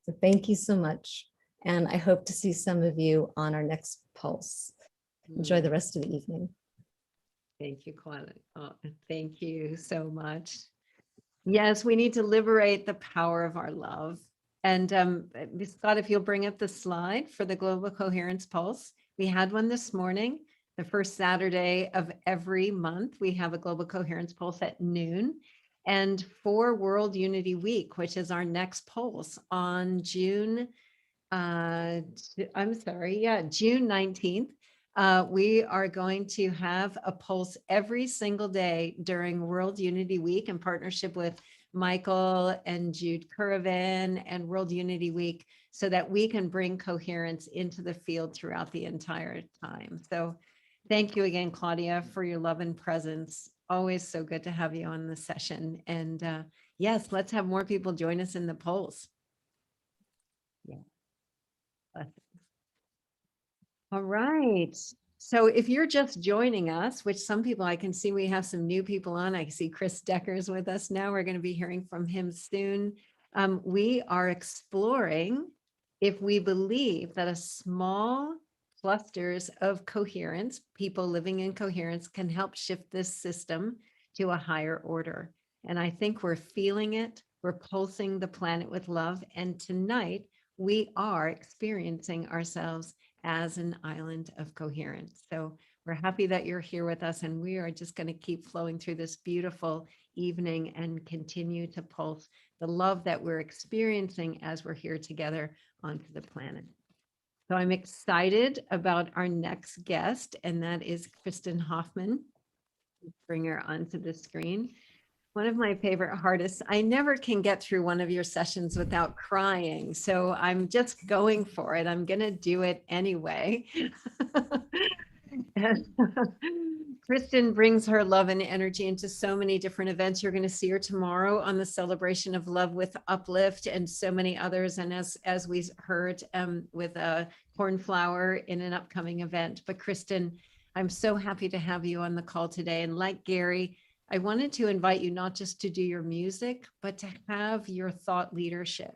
So thank you so much. And I hope to see some of you on our next pulse. Enjoy the rest of the evening. Thank you, Claudia. Oh, thank you so much. Yes, we need to liberate the power of our love. And Scott, if you'll bring up the slide for the Global Coherence Pulse. We had one this morning, the first Saturday of every month. We have a Global Coherence Pulse at noon. And for World Unity Week, which is our next pulse on June 19th, we are going to have a pulse every single day during World Unity Week in partnership with Michael and Jude Currivan and World Unity Week, so that we can bring coherence into the field throughout the entire time. So thank you again, Claudia, for your love and presence. Always so good to have you on the session. And yes, let's have more people join us in the polls. Yeah. All right. So if you're just joining us, which some people, I can see we have some new people on. I see Chris Decker's with us now. We're going to be hearing from him soon. We are exploring if we believe that a small clusters of coherence, people living in coherence, can help shift this system to a higher order. And I think we're feeling it. We're pulsing the planet with love. And tonight we are experiencing ourselves as an island of coherence. So we're happy that you're here with us, and we are just going to keep flowing through this beautiful evening and continue to pulse the love that we're experiencing as we're here together onto the planet. So I'm excited about our next guest, and that is Kristen Hoffman. Bring her onto the screen. One of my favorite artists. I never can get through one of your sessions without crying, so I'm just going for it. I'm going to do it anyway. Kristen brings her love and energy into so many different events. You're going to see her tomorrow on the celebration of love with Uplift and so many others. And as we heard with a cornflower in an upcoming event. But Kristen, I'm so happy to have you on the call today. And like Gary, I wanted to invite you not just to do your music, but to have your thought leadership,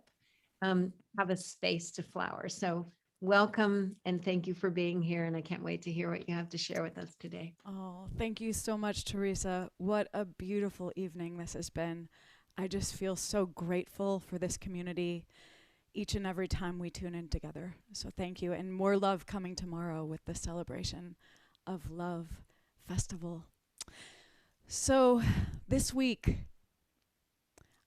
have a space to flower. So welcome and thank you for being here. And I can't wait to hear what you have to share with us today. Oh, thank you so much, Teresa. What a beautiful evening this has been. I just feel so grateful for this community each and every time we tune in together. So thank you. And more love coming tomorrow with the celebration of Love Festival. So this week,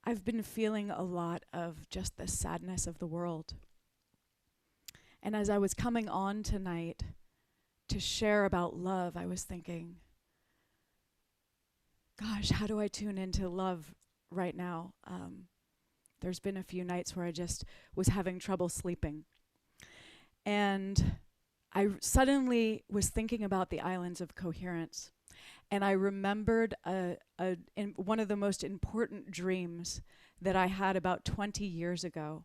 I've been feeling a lot of just the sadness of the world. And as I was coming on tonight to share about love, I was thinking, gosh, how do I tune into love right now? There's been a few nights where I just was having trouble sleeping. And I suddenly was thinking about the islands of coherence, and I remembered one of the most important dreams that I had about 20 years ago.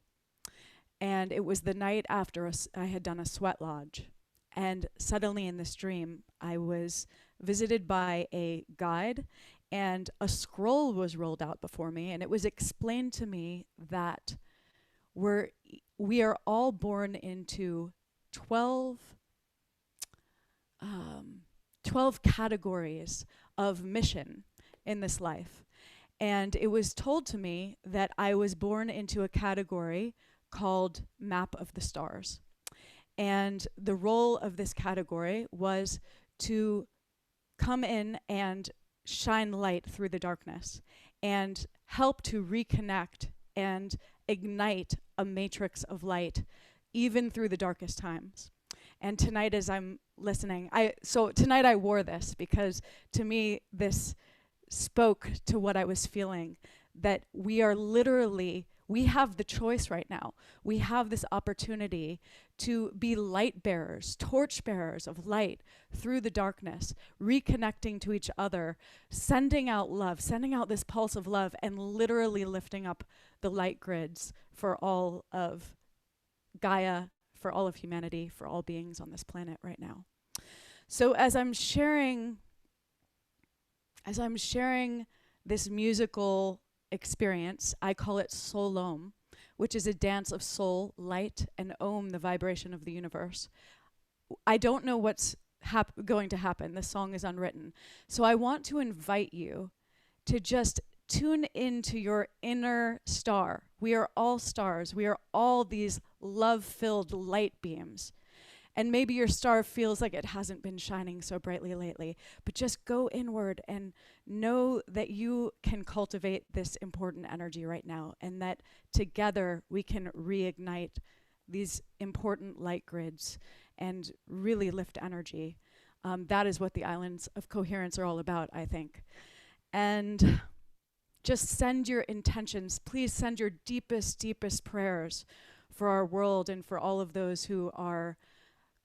And it was the night after I had done a sweat lodge. And suddenly in this dream, I was visited by a guide, and a scroll was rolled out before me, and it was explained to me that we are all born into 12 categories of mission in this life. And it was told to me that I was born into a category called Map of the Stars. And the role of this category was to come in and shine light through the darkness and help to reconnect and ignite a matrix of light even through the darkest times. And tonight, as I'm listening, tonight I wore this because to me this spoke to what I was feeling, that we have the choice right now. We have this opportunity to be light bearers, torch bearers of light through the darkness, reconnecting to each other, sending out love, sending out this pulse of love, and literally lifting up the light grids for all of Gaia, for all of humanity, for all beings on this planet right now. So as I'm sharing this musical experience, I call it Soul Om, which is a dance of soul, light, and Om, the vibration of the universe. I don't know what's going to happen. The song is unwritten. So I want to invite you to just tune into your inner star. We are all stars. We are all these love-filled light beams. And maybe your star feels like it hasn't been shining so brightly lately, but just go inward and know that you can cultivate this important energy right now, and that together we can reignite these important light grids and really lift energy. That is what the islands of coherence are all about, I think. And just send your intentions. Please send your deepest, deepest prayers for our world and for all of those who are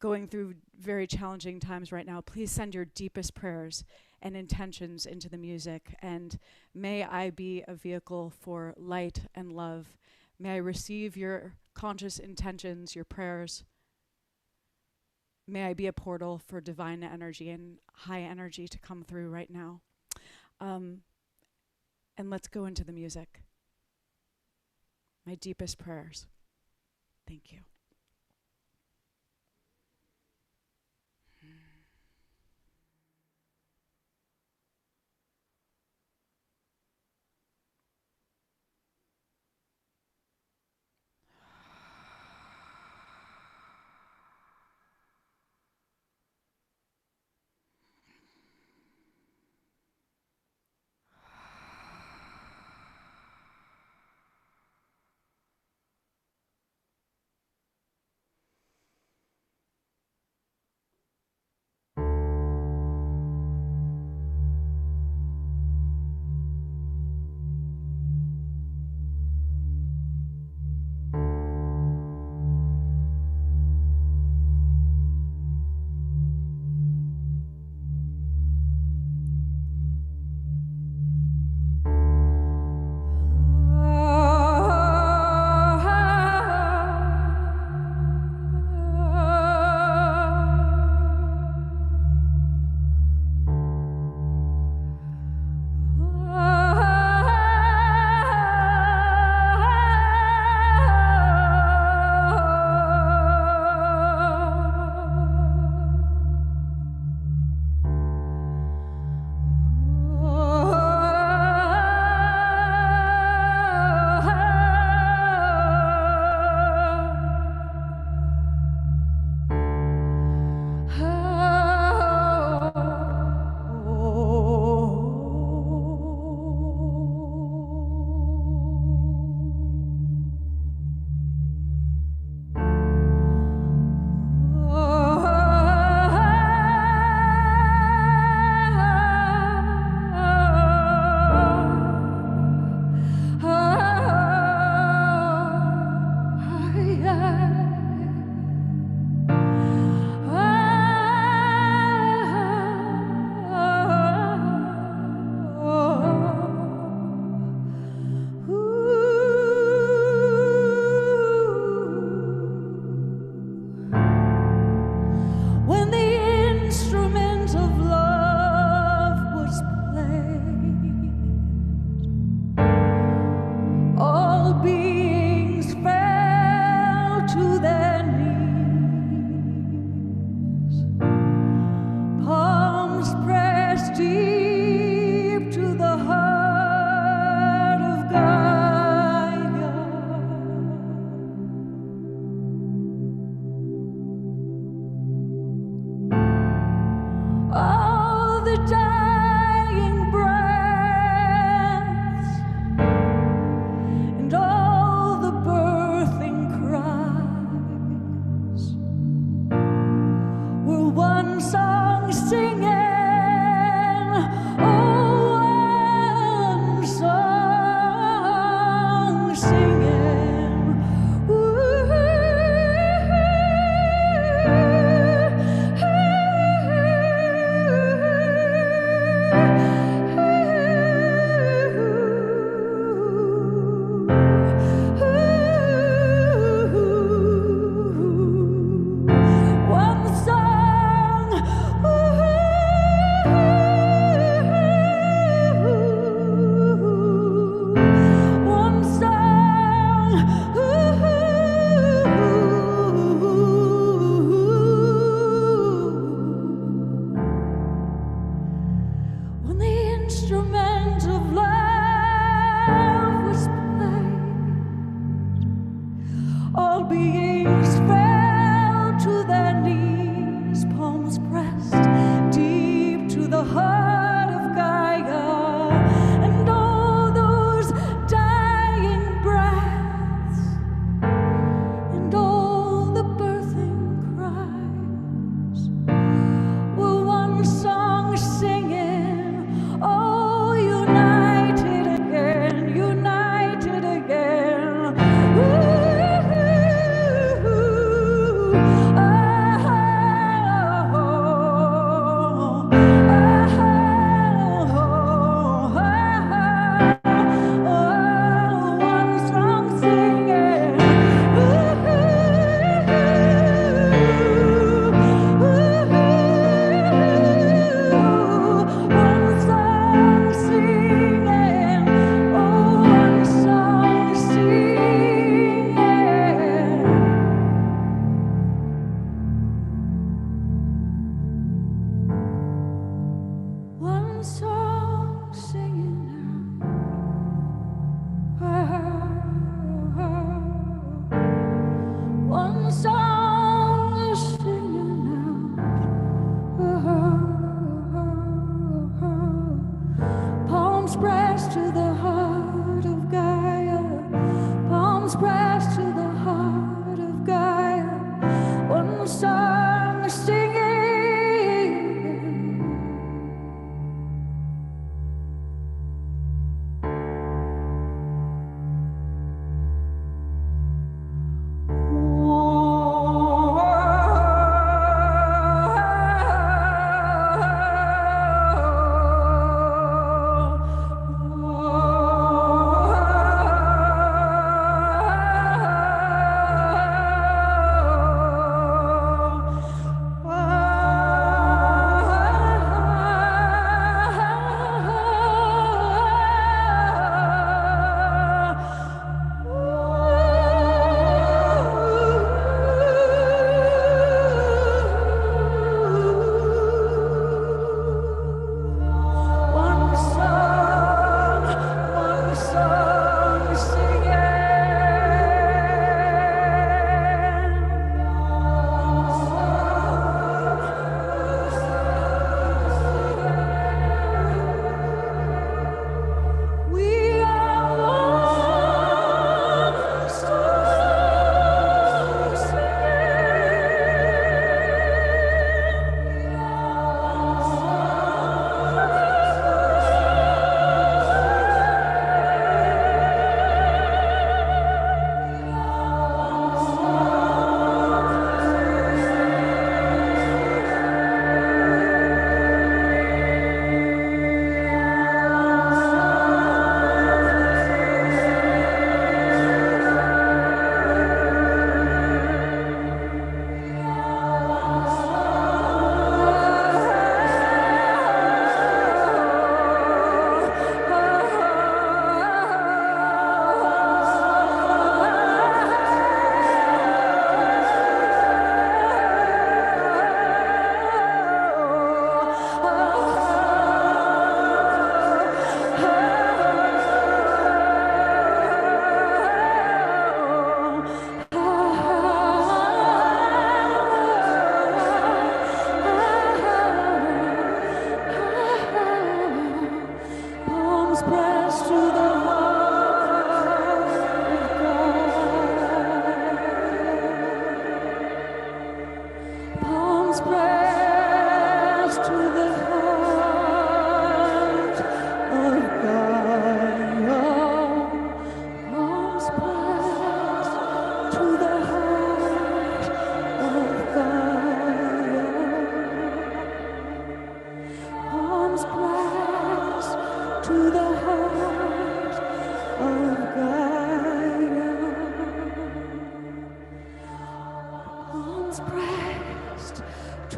going through very challenging times right now. Please send your deepest prayers and intentions into the music. And may I be a vehicle for light and love. May I receive your conscious intentions, your prayers. May I be a portal for divine energy and high energy to come through right now. And let's go into the music. My deepest prayers. Thank you.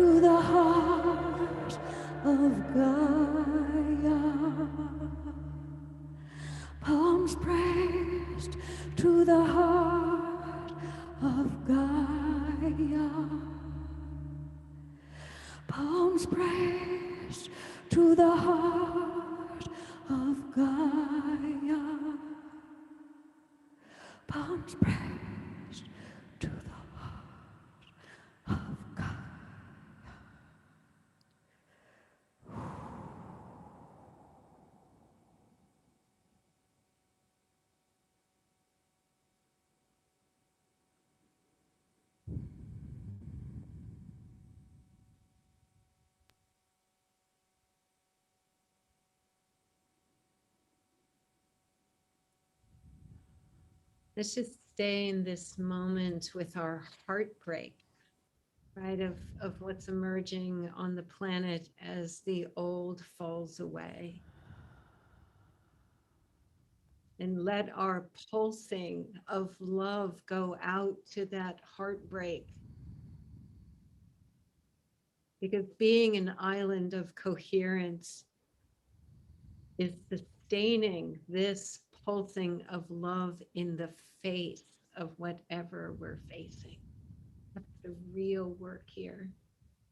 to the heart of Gaia. Palms pressed to the heart of Gaia. Palms pressed to the heart of Gaia. Palms pressed to the heart of Gaia. Let's just stay in this moment with our heartbreak, right, of what's emerging on the planet as the old falls away. And let our pulsing of love go out to that heartbreak. Because being an island of coherence is sustaining this pulsing of love in the face of whatever we're facing. That's the real work here.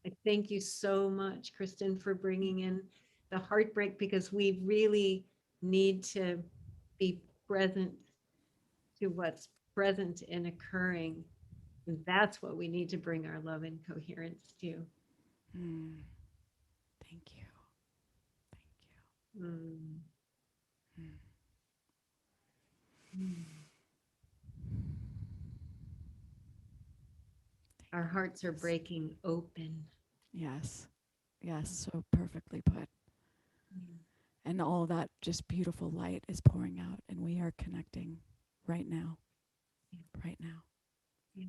I thank you so much, Kristen, for bringing in the heartbreak, because we really need to be present to what's present and occurring. And that's what we need to bring our love and coherence to. Thank you. Mm. Mm. Our hearts are breaking open. Yes. Yes, so perfectly put. And all that just beautiful light is pouring out, and we are connecting right now. Right now. Yeah.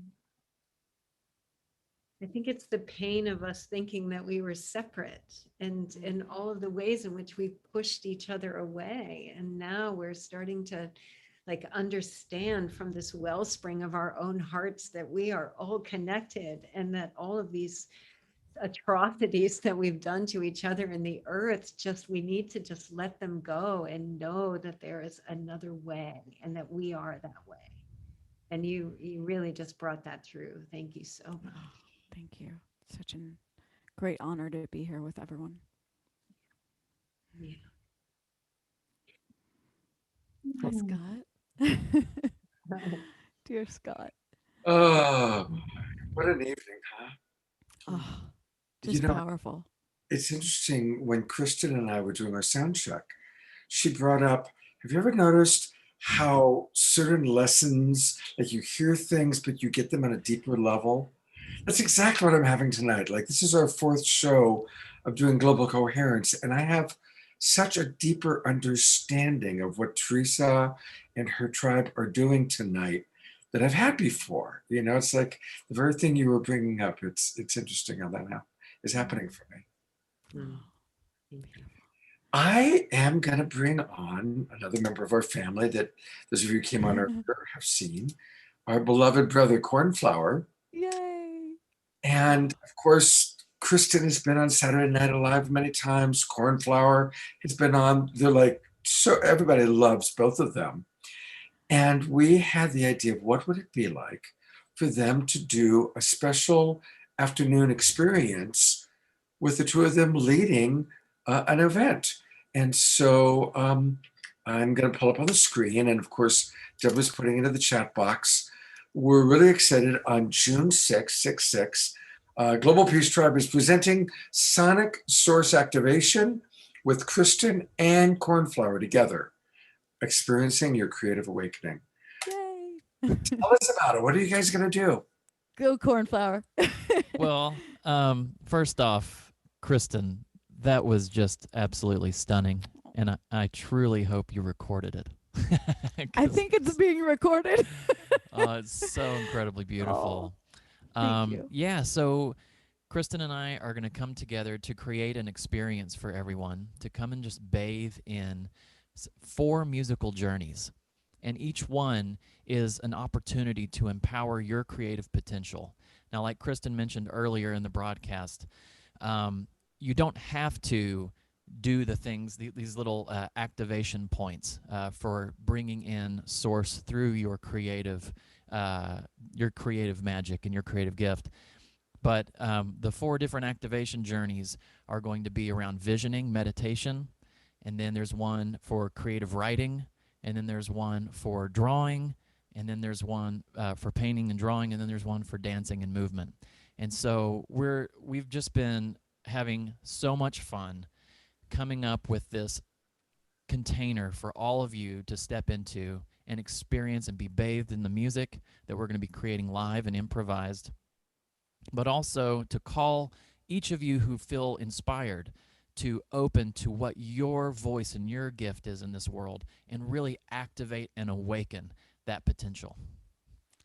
I think it's the pain of us thinking that we were separate, and all of the ways in which we pushed each other away. And now we're starting to like understand from this wellspring of our own hearts that we are all connected, and that all of these atrocities that we've done to each other in the earth, just we need to just let them go and know that there is another way, and that we are that way. And you really just brought that through. Thank you so much. Thank you. Such a great honor to be here with everyone. Yeah. Hi, Scott. Dear Scott. Oh, what an evening, huh? Oh, just powerful. It's interesting, when Kristen and I were doing our sound check, she brought up, have you ever noticed how certain lessons, like you hear things, but you get them on a deeper level? That's exactly what I'm having tonight. Like, this is our 4th show of doing global coherence, and I have such a deeper understanding of what Teresa and her tribe are doing tonight that I've had before. You know, it's like the very thing you were bringing up. It's interesting how that now is happening for me. I am going to bring on another member of our family that those of you who came on earlier have seen, our beloved brother Cornflower. Yay! And of course, Kristen has been on Saturday Night Alive many times. Cornflower has been on. They're like, so everybody loves both of them. And we had the idea of what would it be like for them to do a special afternoon experience with the two of them leading an event. And so I'm going to pull up on the screen. And of course, Deborah's putting it into the chat box. We're really excited. On June 6th, Global Peace Tribe is presenting Sonic Source Activation with Kristen and Cornflower together, experiencing your creative awakening. Yay! Tell us about it. What are you guys going to do? Go Cornflower. Well, first off, Kristen, that was just absolutely stunning. And I truly hope you recorded it. I think it's being recorded. It's so incredibly beautiful. Thank you. Yeah, so Kristen and I are going to come together to create an experience for everyone to come and just bathe in 4 musical journeys. And each one is an opportunity to empower your creative potential. Now, like Kristen mentioned earlier in the broadcast, you don't have to do the things, these little activation points for bringing in source through your creative magic and your creative gift. But the 4 different activation journeys are going to be around visioning, meditation, and then there's one for creative writing, and then there's one for drawing, and then there's one for painting and drawing, and then there's one for dancing and movement. And so we've just been having so much fun coming up with this container for all of you to step into and experience and be bathed in the music that we're going to be creating live and improvised, but also to call each of you who feel inspired to open to what your voice and your gift is in this world and really activate and awaken that potential.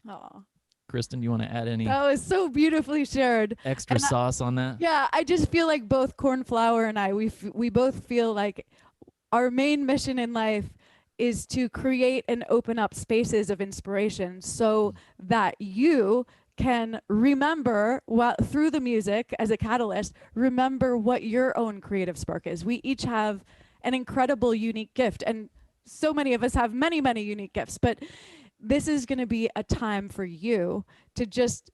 Aw. Kristen, do you want to add any That was so beautifully shared. extra sauce on that? Yeah, I just feel like both Cornflower and I, we both feel like our main mission in life is to create and open up spaces of inspiration so that you can remember through the music as a catalyst, remember what your own creative spark is. We each have an incredible, unique gift, and so many of us have many, many unique gifts, but this is going to be a time for you to just,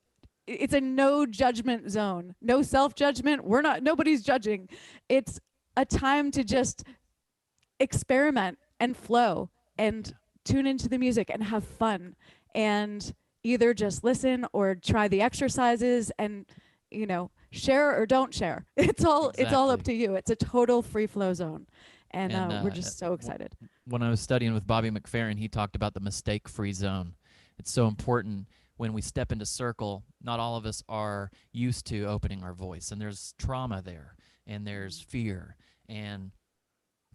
it's a no judgment zone, no self-judgment. Nobody's judging. It's a time to just experiment and flow and tune into the music and have fun and either just listen or try the exercises and, share or don't share. It's all up to you. It's a total free flow zone. And we're just so excited. When I was studying with Bobby McFerrin, he talked about the mistake-free zone. It's so important when we step into circle. Not all of us are used to opening our voice, and there's trauma there, and there's fear. And,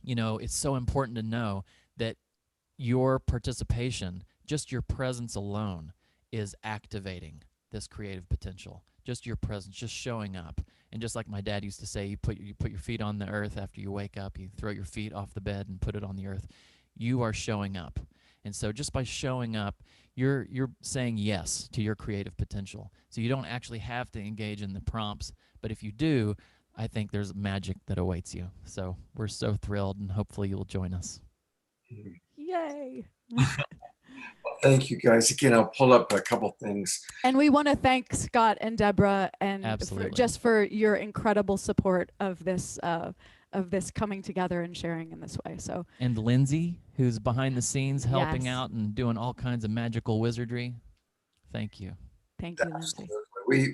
it's so important to know that your participation, just your presence alone, is activating this creative potential. Just your presence, just showing up. And just like my dad used to say, you put your feet on the earth after you wake up, you throw your feet off the bed and put it on the earth. You are showing up. And so just by showing up, you're saying yes to your creative potential. So you don't actually have to engage in the prompts, but if you do, I think there's magic that awaits you. So we're so thrilled, and hopefully you'll join us. Yay. Thank you, guys. Again, I'll pull up a couple things. And we want to thank Scott and Deborah and for your incredible support of this coming together and sharing in this way. So, and Lindsay, who's behind the scenes helping out and doing all kinds of magical wizardry. Thank you. Thank you, Lindsay.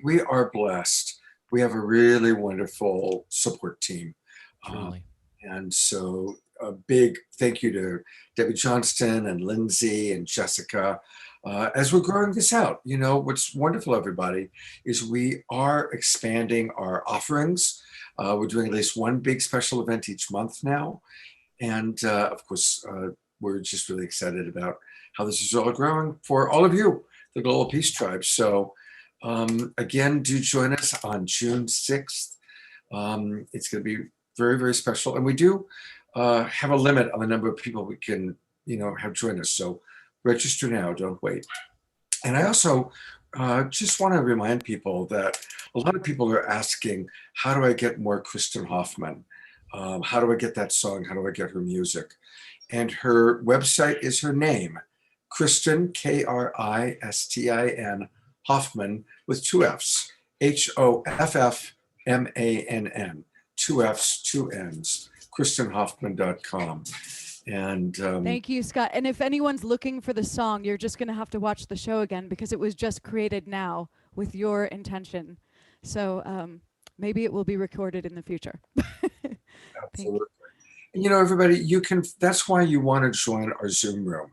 We are blessed. We have a really wonderful support team. Truly. And so a big thank you to Debbie Johnston and Lindsay and Jessica as we're growing this out. What's wonderful, everybody, is we are expanding our offerings. We're doing at least one big special event each month now. And of course, we're just really excited about how this is all growing for all of you, the Global Peace Tribe. So again, do join us on June 6th. It's going to be very, very special. And we do have a limit on the number of people we can, have join us. So register now, don't wait. And I also just want to remind people that a lot of people are asking, how do I get more Kristen Hoffman? How do I get that song? How do I get her music? And her website is her name, Kristen, Kristin, Hoffman with 2 Fs, HOFFMANN, 2 Fs, 2 Ns, KristenHoffman.com. And thank you, Scott. And if anyone's looking for the song, you're just going to have to watch the show again because it was just created now with your intention. So maybe it will be recorded in the future. Absolutely. And everybody, that's why you want to join our Zoom room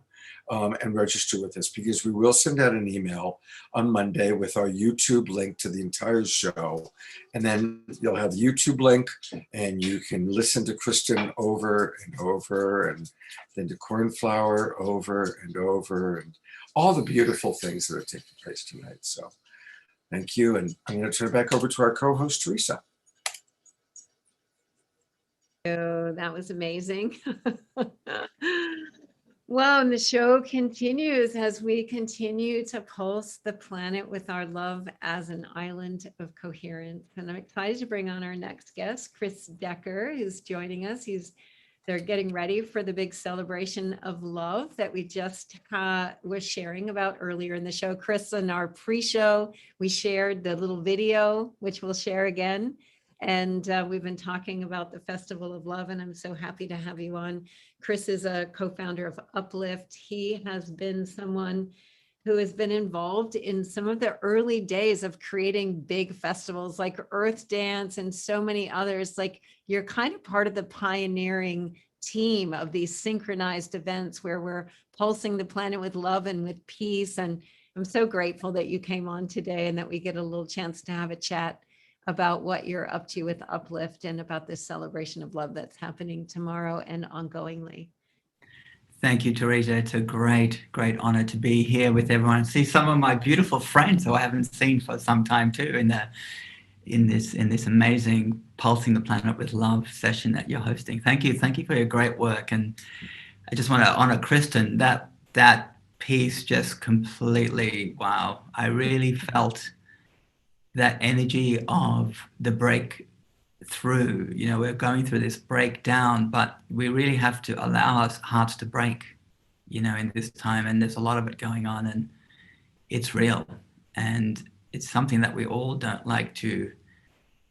and register with us, because we will send out an email on Monday with our YouTube link to the entire show. And then you'll have the YouTube link and you can listen to Kristen over and over, and then to Cornflower over and over, and all the beautiful things that are taking place tonight. So thank you. And I'm going to turn it back over to our co-host, Teresa. Oh, that was amazing. Well, and the show continues as we continue to pulse the planet with our love as an island of coherence. And I'm excited to bring on our next guest, Chris Decker, who's joining us. They're getting ready for the big celebration of love that we just was sharing about earlier in the show. Chris, in our pre-show, we shared the little video, which we'll share again. And we've been talking about the Festival of Love, and I'm so happy to have you on. Chris is a co-founder of Uplift. He has been someone who has been involved in some of the early days of creating big festivals like Earth Dance and so many others. Like, you're kind of part of the pioneering team of these synchronized events where we're pulsing the planet with love and with peace. And I'm so grateful that you came on today and that we get a little chance to have a chat about what you're up to with Uplift and about this celebration of love that's happening tomorrow and ongoingly. Thank you, Teresa. It's a great, great honor to be here with everyone and see some of my beautiful friends who I haven't seen for some time too in this amazing Pulsing the Planet with Love session that you're hosting. Thank you for your great work. And I just want to honor Kristen. That piece just completely, wow. I really felt that energy of the breakthrough. You know, we're going through this breakdown, but we really have to allow our hearts to break, you know, in this time. And there's a lot of it going on, and it's real. And it's something that we all don't like to,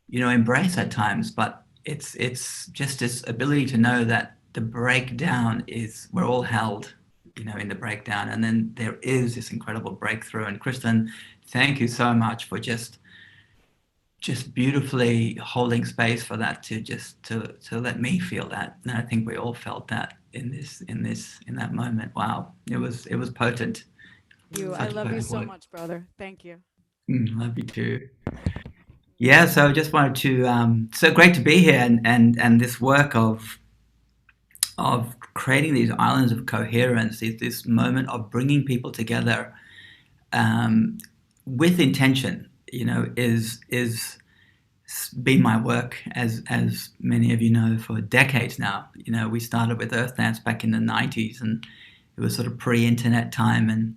you know, embrace at times, but it's just this ability to know that the breakdown is, we're all held, you know, in the breakdown. And then there is this incredible breakthrough. And Kristen, thank you so much for just beautifully holding space for that to let me feel that. And I think we all felt that in that moment. Wow. It was potent. I love you so much, brother. Thank you. Love you too. Yeah. So I just wanted to, so great to be here and this work of creating these islands of coherence, this moment of bringing people together, with intention, you know, is been my work, as many of you know, for decades now. You know, we started with Earth Dance back in the 90s, and it was sort of pre-internet time. And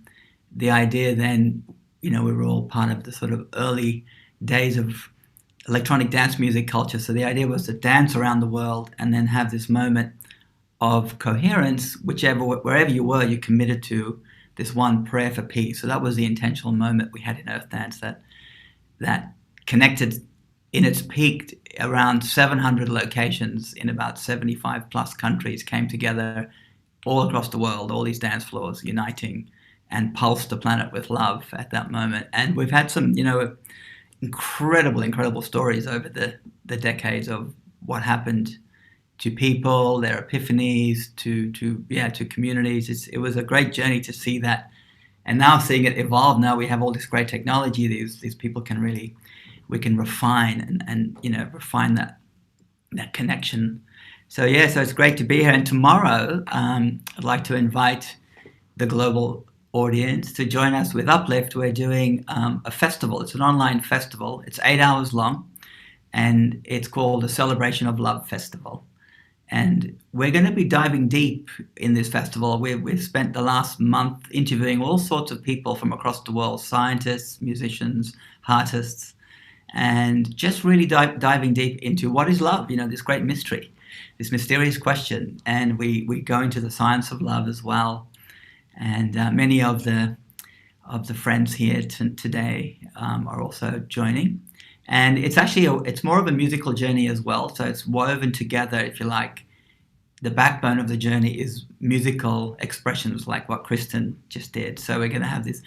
the idea then, you know, we were all part of the sort of early days of electronic dance music culture. So the idea was to dance around the world and then have this moment of coherence, wherever you were, you committed to this one prayer for peace. So that was the intentional moment we had in Earth Dance, that connected in its peak around 700 locations in about 75 plus countries came together all across the world, all these dance floors uniting and pulsed the planet with love at that moment. And we've had some, you know, incredible stories over the decades of what happened to people, their epiphanies, to communities. It was a great journey to see that. And now seeing it evolve, now we have all this great technology, these people can really, we can refine and you know, refine that connection. So it's great to be here. And tomorrow, I'd like to invite the global audience to join us with Uplift. We're doing a festival. It's an online festival. It's 8 hours long, and it's called the Celebration of Love Festival. And we're going to be diving deep in this festival. We've spent the last month interviewing all sorts of people from across the world, scientists, musicians, artists, and just really diving deep into what is love, you know, this great mystery, this mysterious question. And we go into the science of love as well. And many of the friends here today are also joining. And it's actually, it's more of a musical journey as well. So it's woven together, if you like. The backbone of the journey is musical expressions like what Kristen just did. So we're going to have this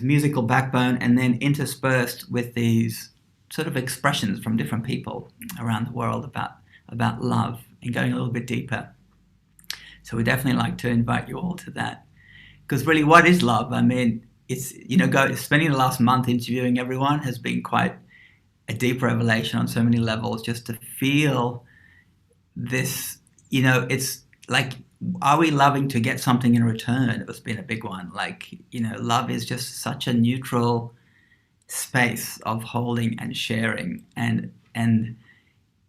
musical backbone, and then interspersed with these sort of expressions from different people around the world about love and going a little bit deeper. So we definitely like to invite you all to that. Because really, what is love? I mean, it's, you know, spending the last month interviewing everyone has been quite a deep revelation on so many levels, just to feel this, you know, it's like, are we loving to get something in return? It has been a big one. Like, you know, love is just such a neutral space of holding and sharing. And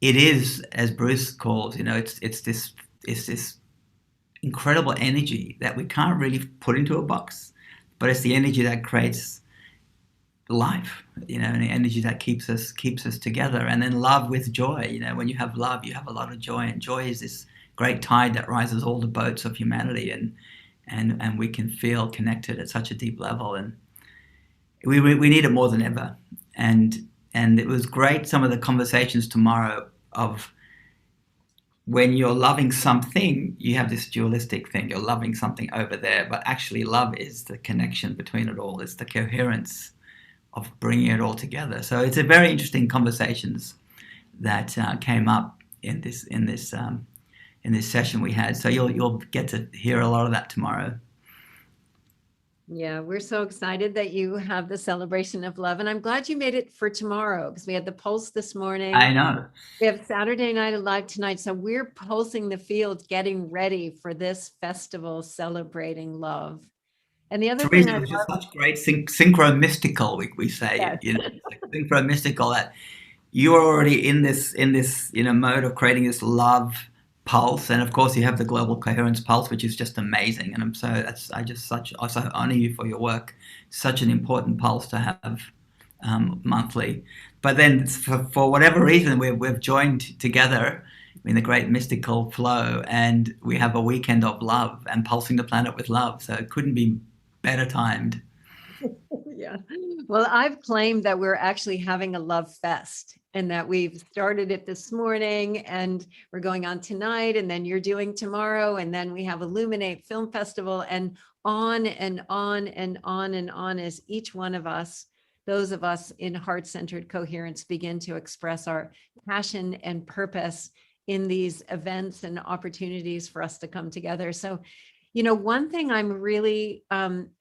it is, as Bruce calls, you know, it's this incredible energy that we can't really put into a box, but it's the energy that creates life, you know, and the energy that keeps us together. And then love with joy, you know, when you have love, you have a lot of joy, and joy is this great tide that rises all the boats of humanity, and we can feel connected at such a deep level, and we need it more than ever. And it was great, some of the conversations tomorrow of when you're loving something, you have this dualistic thing, you're loving something over there, but actually love is the connection between it all. It's the coherence of bringing it all together. So it's a very interesting conversations that came up in this session we had. So you'll get to hear a lot of that tomorrow. Yeah, we're so excited that you have the celebration of love. And I'm glad you made it for tomorrow, because we had the pulse this morning. I know. We have Saturday Night Alive tonight. So we're pulsing the field, getting ready for this festival celebrating love. And the other Teresa, thing I which is love, such great synchro-mystical, we say, Yes. you know, it's like synchro-mystical, that you are already in this, you know, mode of creating this love pulse. And of course you have the global coherence pulse, which is just amazing. And I also honor you for your work. Such an important pulse to have monthly. But then for whatever reason, we've joined together in the great mystical flow, and we have a weekend of love and pulsing the planet with love. So it couldn't be better timed. yeah. Well, I've claimed that we're actually having a love fest, and that we've started it this morning, and we're going on tonight, and then you're doing tomorrow, and then we have Illuminate Film Festival, and on and on and on and on as each one of us, those of us in heart-centered coherence, begin to express our passion and purpose in these events and opportunities for us to come together. So, you know, one thing I'm really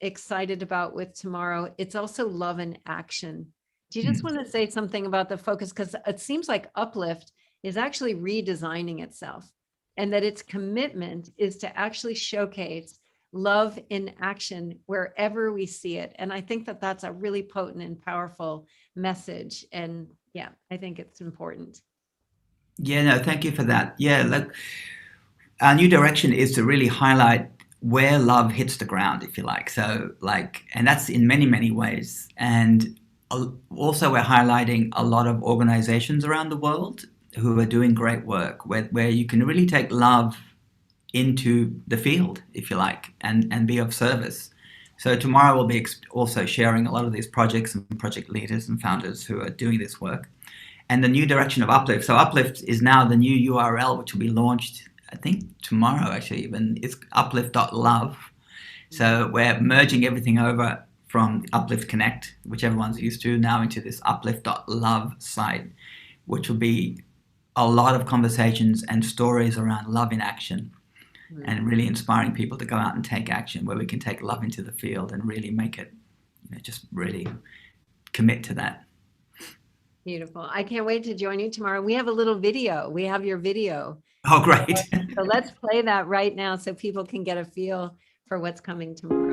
excited about with tomorrow, it's also love and action. Do you just want to say something about the focus? Because it seems like Uplift is actually redesigning itself, and that its commitment is to actually showcase love in action wherever we see it. And I think that that's a really potent and powerful message. And yeah, I think it's important. Yeah, no, thank you for that. Yeah, look, our new direction is to really highlight where love hits the ground, if you like. So and that's in many, many ways. And also we're highlighting a lot of organizations around the world who are doing great work, where you can really take love into the field, if you like, and be of service. So tomorrow we'll be also sharing a lot of these projects and project leaders and founders who are doing this work. And the new direction of Uplift. So Uplift is now the new URL, which will be launched, I think tomorrow actually even. It's uplift.love. So we're merging everything over from Uplift Connect, which everyone's used to, now into this uplift.love site, which will be a lot of conversations and stories around love in action, and really inspiring people to go out and take action, where we can take love into the field and really make it, you know, just really commit to that. Beautiful. I can't wait to join you tomorrow. We have a little video. We have your video. Oh, great. So let's play that right now so people can get a feel for what's coming tomorrow.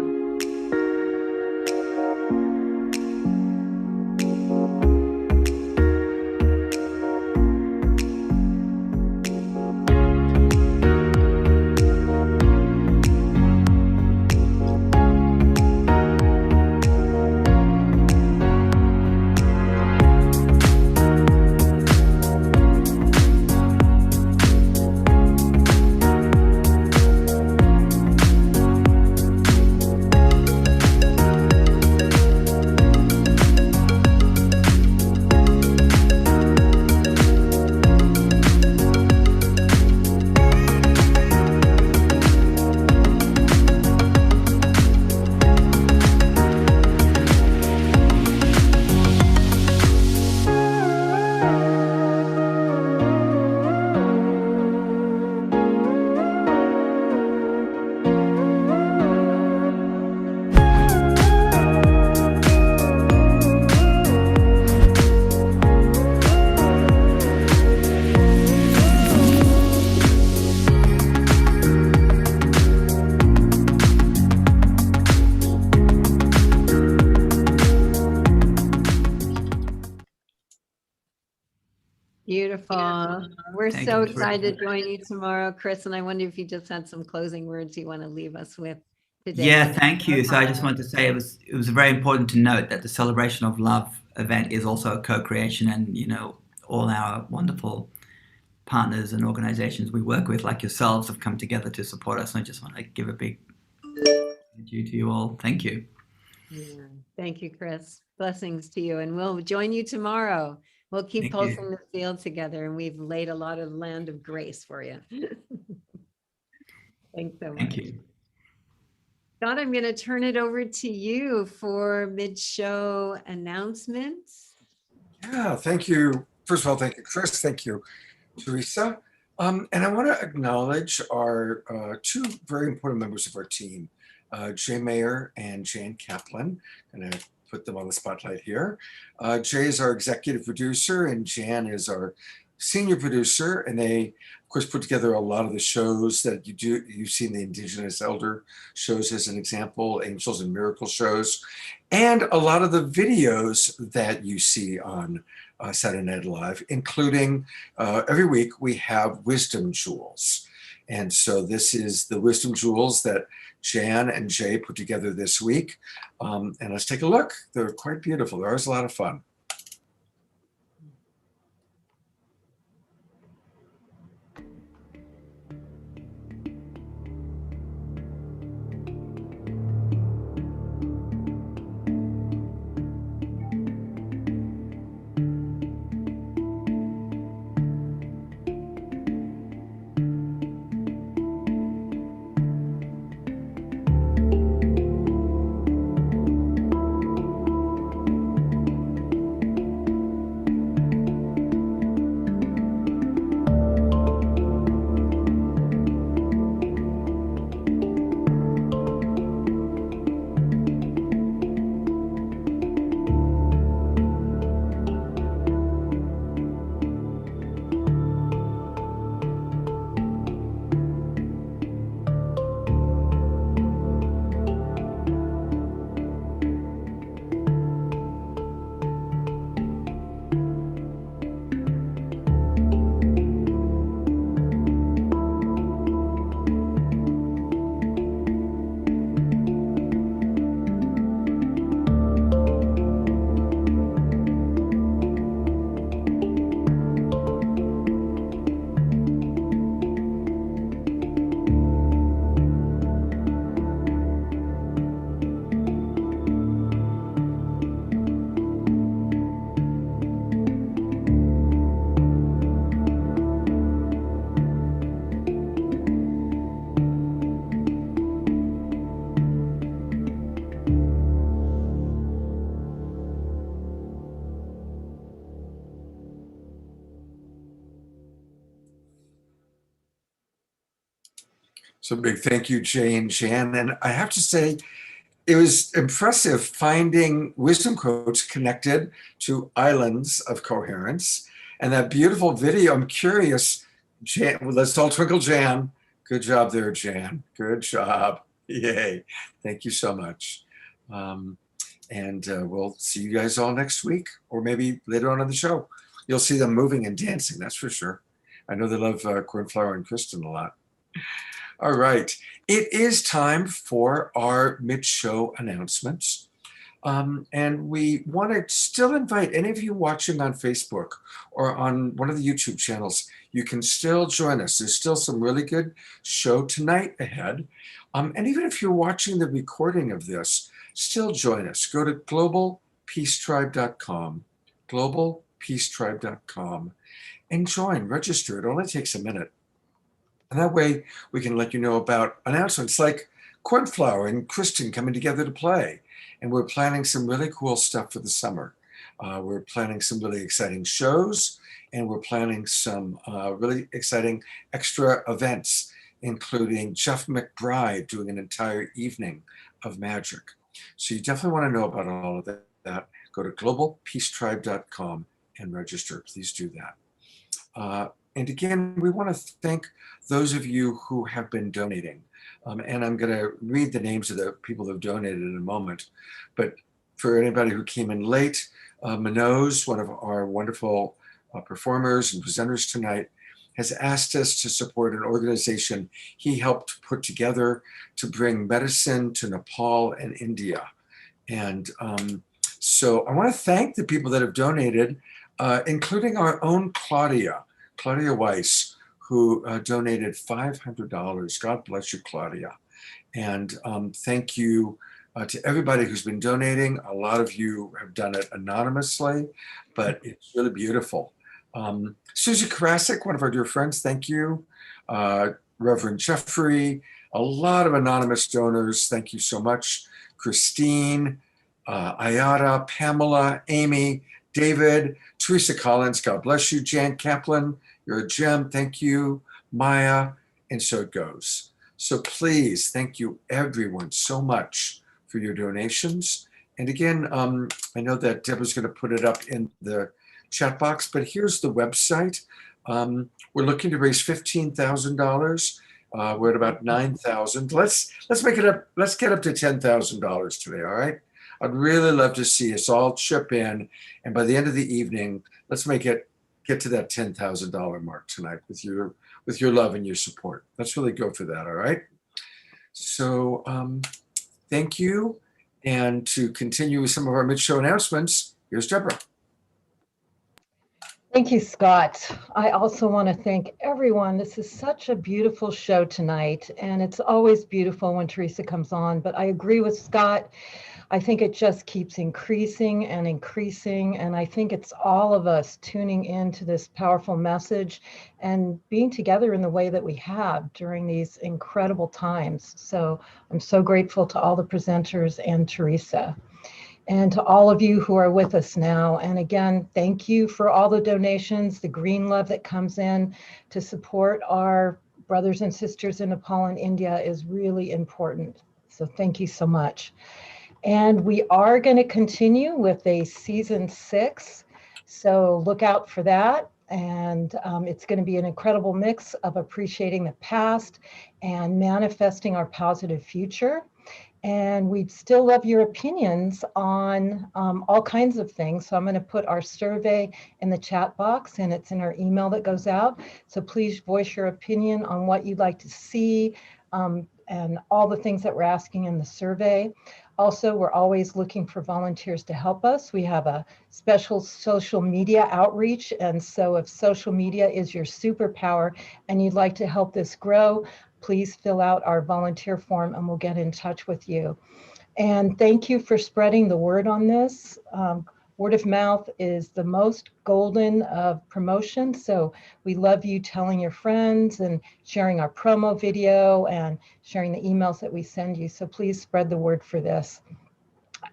Beautiful. We're Thank so you. excited to join you tomorrow, Chris. And I wonder if you just had some closing words you want to leave us with today. Yeah, thank you. So I just want to say it was very important to note that the Celebration of Love event is also a co-creation, and all our wonderful partners and organizations we work with, like yourselves, have come together to support us. And I just want to give a big thank you to you all. Thank you. Yeah. Thank you, Chris. Blessings to you. And we'll join you tomorrow. We'll keep Thank pulsing you. the field together, and we've laid a lot of land of grace for you. Thanks so much. Thank you. Scott, I'm going to turn it over to you for mid-show announcements. Yeah, thank you. First of all, thank you, Chris. Thank you, Teresa. And I want to acknowledge our two very important members of our team, Jay Mayer and Jan Kaplan. And I put them on the spotlight here. Jay is our executive producer, and Jan is our senior producer. And they, of course, put together a lot of the shows that you've seen, the Indigenous Elder shows as an example, Angels and Miracle shows, and a lot of the videos that you see on Saturday Night Live, including every week we have Wisdom Jewels. And so this is the Wisdom Jewels that Jan and Jay put together this week. And let's take a look. They're quite beautiful. They're always a lot of fun. So big thank you, Jay and Jan. And I have to say, it was impressive finding wisdom quotes connected to islands of coherence. And that beautiful video, I'm curious, Jan, well, let's all twinkle Jan. Good job there, Jan. Good job. Yay. Thank you so much. And we'll see you guys all next week, or maybe later on in the show. You'll see them moving and dancing, that's for sure. I know they love Cornflower and Kristen a lot. All right, it is time for our mid-show announcements. And we want to still invite any of you watching on Facebook or on one of the YouTube channels, you can still join us. There's still some really good show tonight ahead. And even if you're watching the recording of this, still join us. Go to globalpeacetribe.com, globalpeacetribe.com, and join, register. It only takes a minute. And that way we can let you know about announcements like Cornflower and Kristen coming together to play. And we're planning some really cool stuff for the summer. We're planning some really exciting shows, and we're planning some really exciting extra events, including Jeff McBride doing an entire evening of magic. So you definitely want to know about all of that. Go to globalpeacetribe.com and register. Please do that. And again, we want to thank those of you who have been donating. And I'm going to read the names of the people who have donated in a moment. But for anybody who came in late, Manoz, one of our wonderful performers and presenters tonight, has asked us to support an organization he helped put together to bring medicine to Nepal and India. And so I want to thank the people that have donated, including our own Claudia Weiss, who donated $500. God bless you, Claudia. And thank you to everybody who's been donating. A lot of you have done it anonymously, but it's really beautiful. Susie Karasik, one of our dear friends, thank you. Reverend Jeffrey, a lot of anonymous donors, thank you so much. Christine, Ayada, Pamela, Amy, David, Teresa Collins, God bless you. Jan Kaplan, you're a gem, thank you. Maya, and so it goes. So please, thank you everyone so much for your donations. And again, I know that Deborah's going to put it up in the chat box, but here's the website. We're looking to raise $15,000. We're at about 9,000. Let's make it up. Let's get up to $10,000 today. All right. I'd really love to see us all chip in, and by the end of the evening, let's get to that $10,000 mark tonight with your love and your support. Let's really go for that. All right. So thank you. And to continue with some of our mid-show announcements, here's Deborah. Thank you, Scott. I also want to thank everyone. This is such a beautiful show tonight, and it's always beautiful when Teresa comes on, but I agree with Scott. I think it just keeps increasing and increasing, and I think it's all of us tuning into this powerful message and being together in the way that we have during these incredible times. So I'm so grateful to all the presenters and Teresa. And to all of you who are with us now. And again, thank you for all the donations, the green love that comes in to support our brothers and sisters in Nepal and India is really important. So thank you so much. And we are going to continue with a season 6. So look out for that. And it's going to be an incredible mix of appreciating the past and manifesting our positive future. And we'd still love your opinions on all kinds of things. So I'm going to put our survey in the chat box, and it's in our email that goes out. So please voice your opinion on what you'd like to see and all the things that we're asking in the survey. Also, we're always looking for volunteers to help us. We have a special social media outreach. And so if social media is your superpower and you'd like to help this grow, please fill out our volunteer form and we'll get in touch with you. And thank you for spreading the word on this. Word of mouth is the most golden of promotion. So we love you telling your friends and sharing our promo video and sharing the emails that we send you. So please spread the word for this.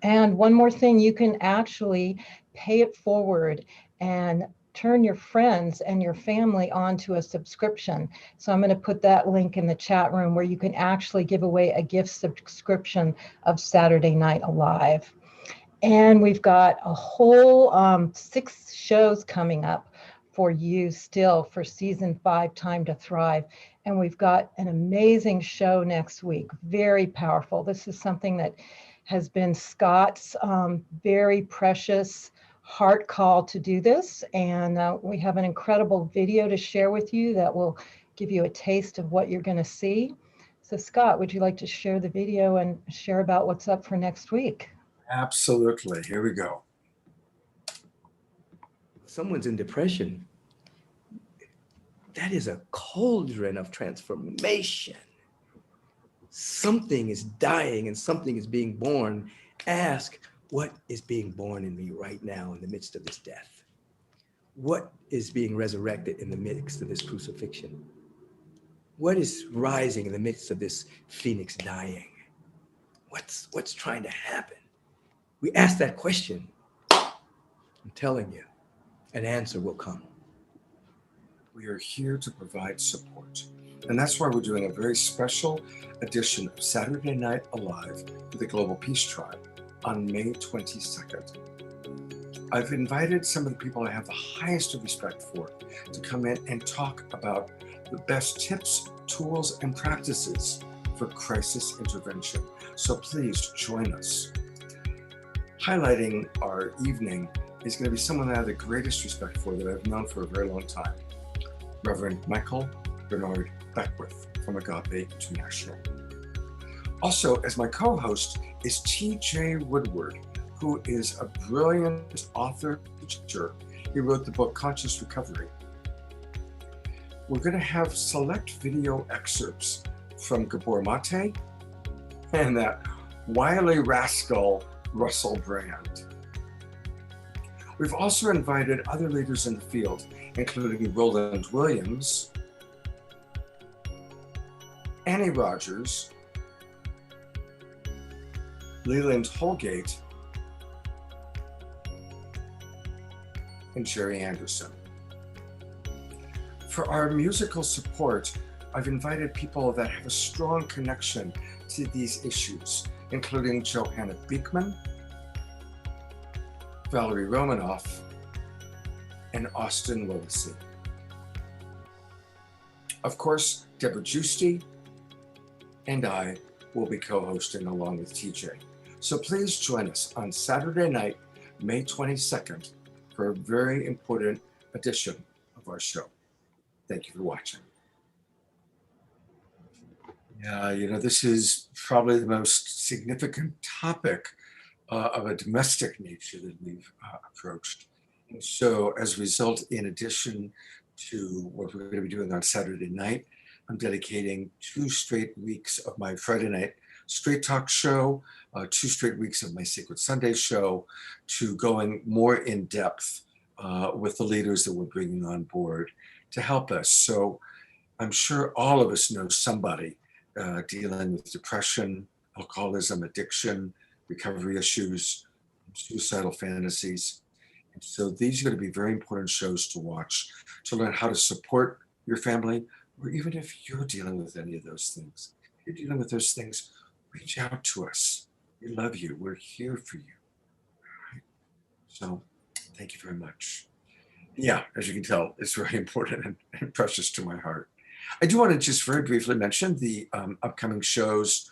And one more thing, you can actually pay it forward and turn your friends and your family onto a subscription. So I'm going to put that link in the chat room where you can actually give away a gift subscription of Saturday Night Alive. And we've got a whole 6 shows coming up for you still for season 5, Time to Thrive. And we've got an amazing show next week, very powerful. This is something that has been Scott's very precious heart call to do this. And we have an incredible video to share with you that will give you a taste of what you're going to see. So Scott, would you like to share the video and share about what's up for next week? Absolutely. Here we go. Someone's in depression. That is a cauldron of transformation. Something is dying and something is being born. Ask, what is being born in me right now in the midst of this death? What is being resurrected in the midst of this crucifixion? What is rising in the midst of this phoenix dying? What's trying to happen? We ask that question. I'm telling you, an answer will come. We are here to provide support. And that's why we're doing a very special edition of Saturday Night Alive with the Global Peace Tribe on May 22nd. I've invited some of the people I have the highest of respect for to come in and talk about the best tips, tools, and practices for crisis intervention. So please join us. Highlighting our evening, is going to be someone I have the greatest respect for that I've known for a very long time, Reverend Michael Bernard Beckwith from Agape International. Also, as my co-host is T.J. Woodward, who is a brilliant author, teacher. He wrote the book Conscious Recovery. We're going to have select video excerpts from Gabor Mate and that wily rascal Russell Brand. We've also invited other leaders in the field, including Roland Williams, Annie Rogers, Leland Holgate, and Jerry Anderson. For our musical support, I've invited people that have a strong connection to these issues, including Johanna Beekman, Valerie Romanoff, and Austin Lillesey. Of course, Deborah Giusti and I will be co-hosting along with TJ. So please join us on Saturday night, May 22nd, for a very important edition of our show. Thank you for watching. Yeah, you know, this is probably the most significant topic of a domestic nature that we've approached. And so as a result, in addition to what we're going to be doing on Saturday night, I'm dedicating 2 straight weeks of my Friday night Straight Talk show, 2 straight weeks of my Sacred Sunday show, to going more in depth with the leaders that we're bringing on board to help us. So I'm sure all of us know somebody dealing with depression, alcoholism, addiction, recovery issues, suicidal fantasies. And so these are going to be very important shows to watch to learn how to support your family, or even if you're dealing with any of those things. If you're dealing with those things, reach out to us. We love you. We're here for you. All right. So thank you very much. Yeah, as you can tell, it's very important and precious to my heart. I do want to just very briefly mention the upcoming shows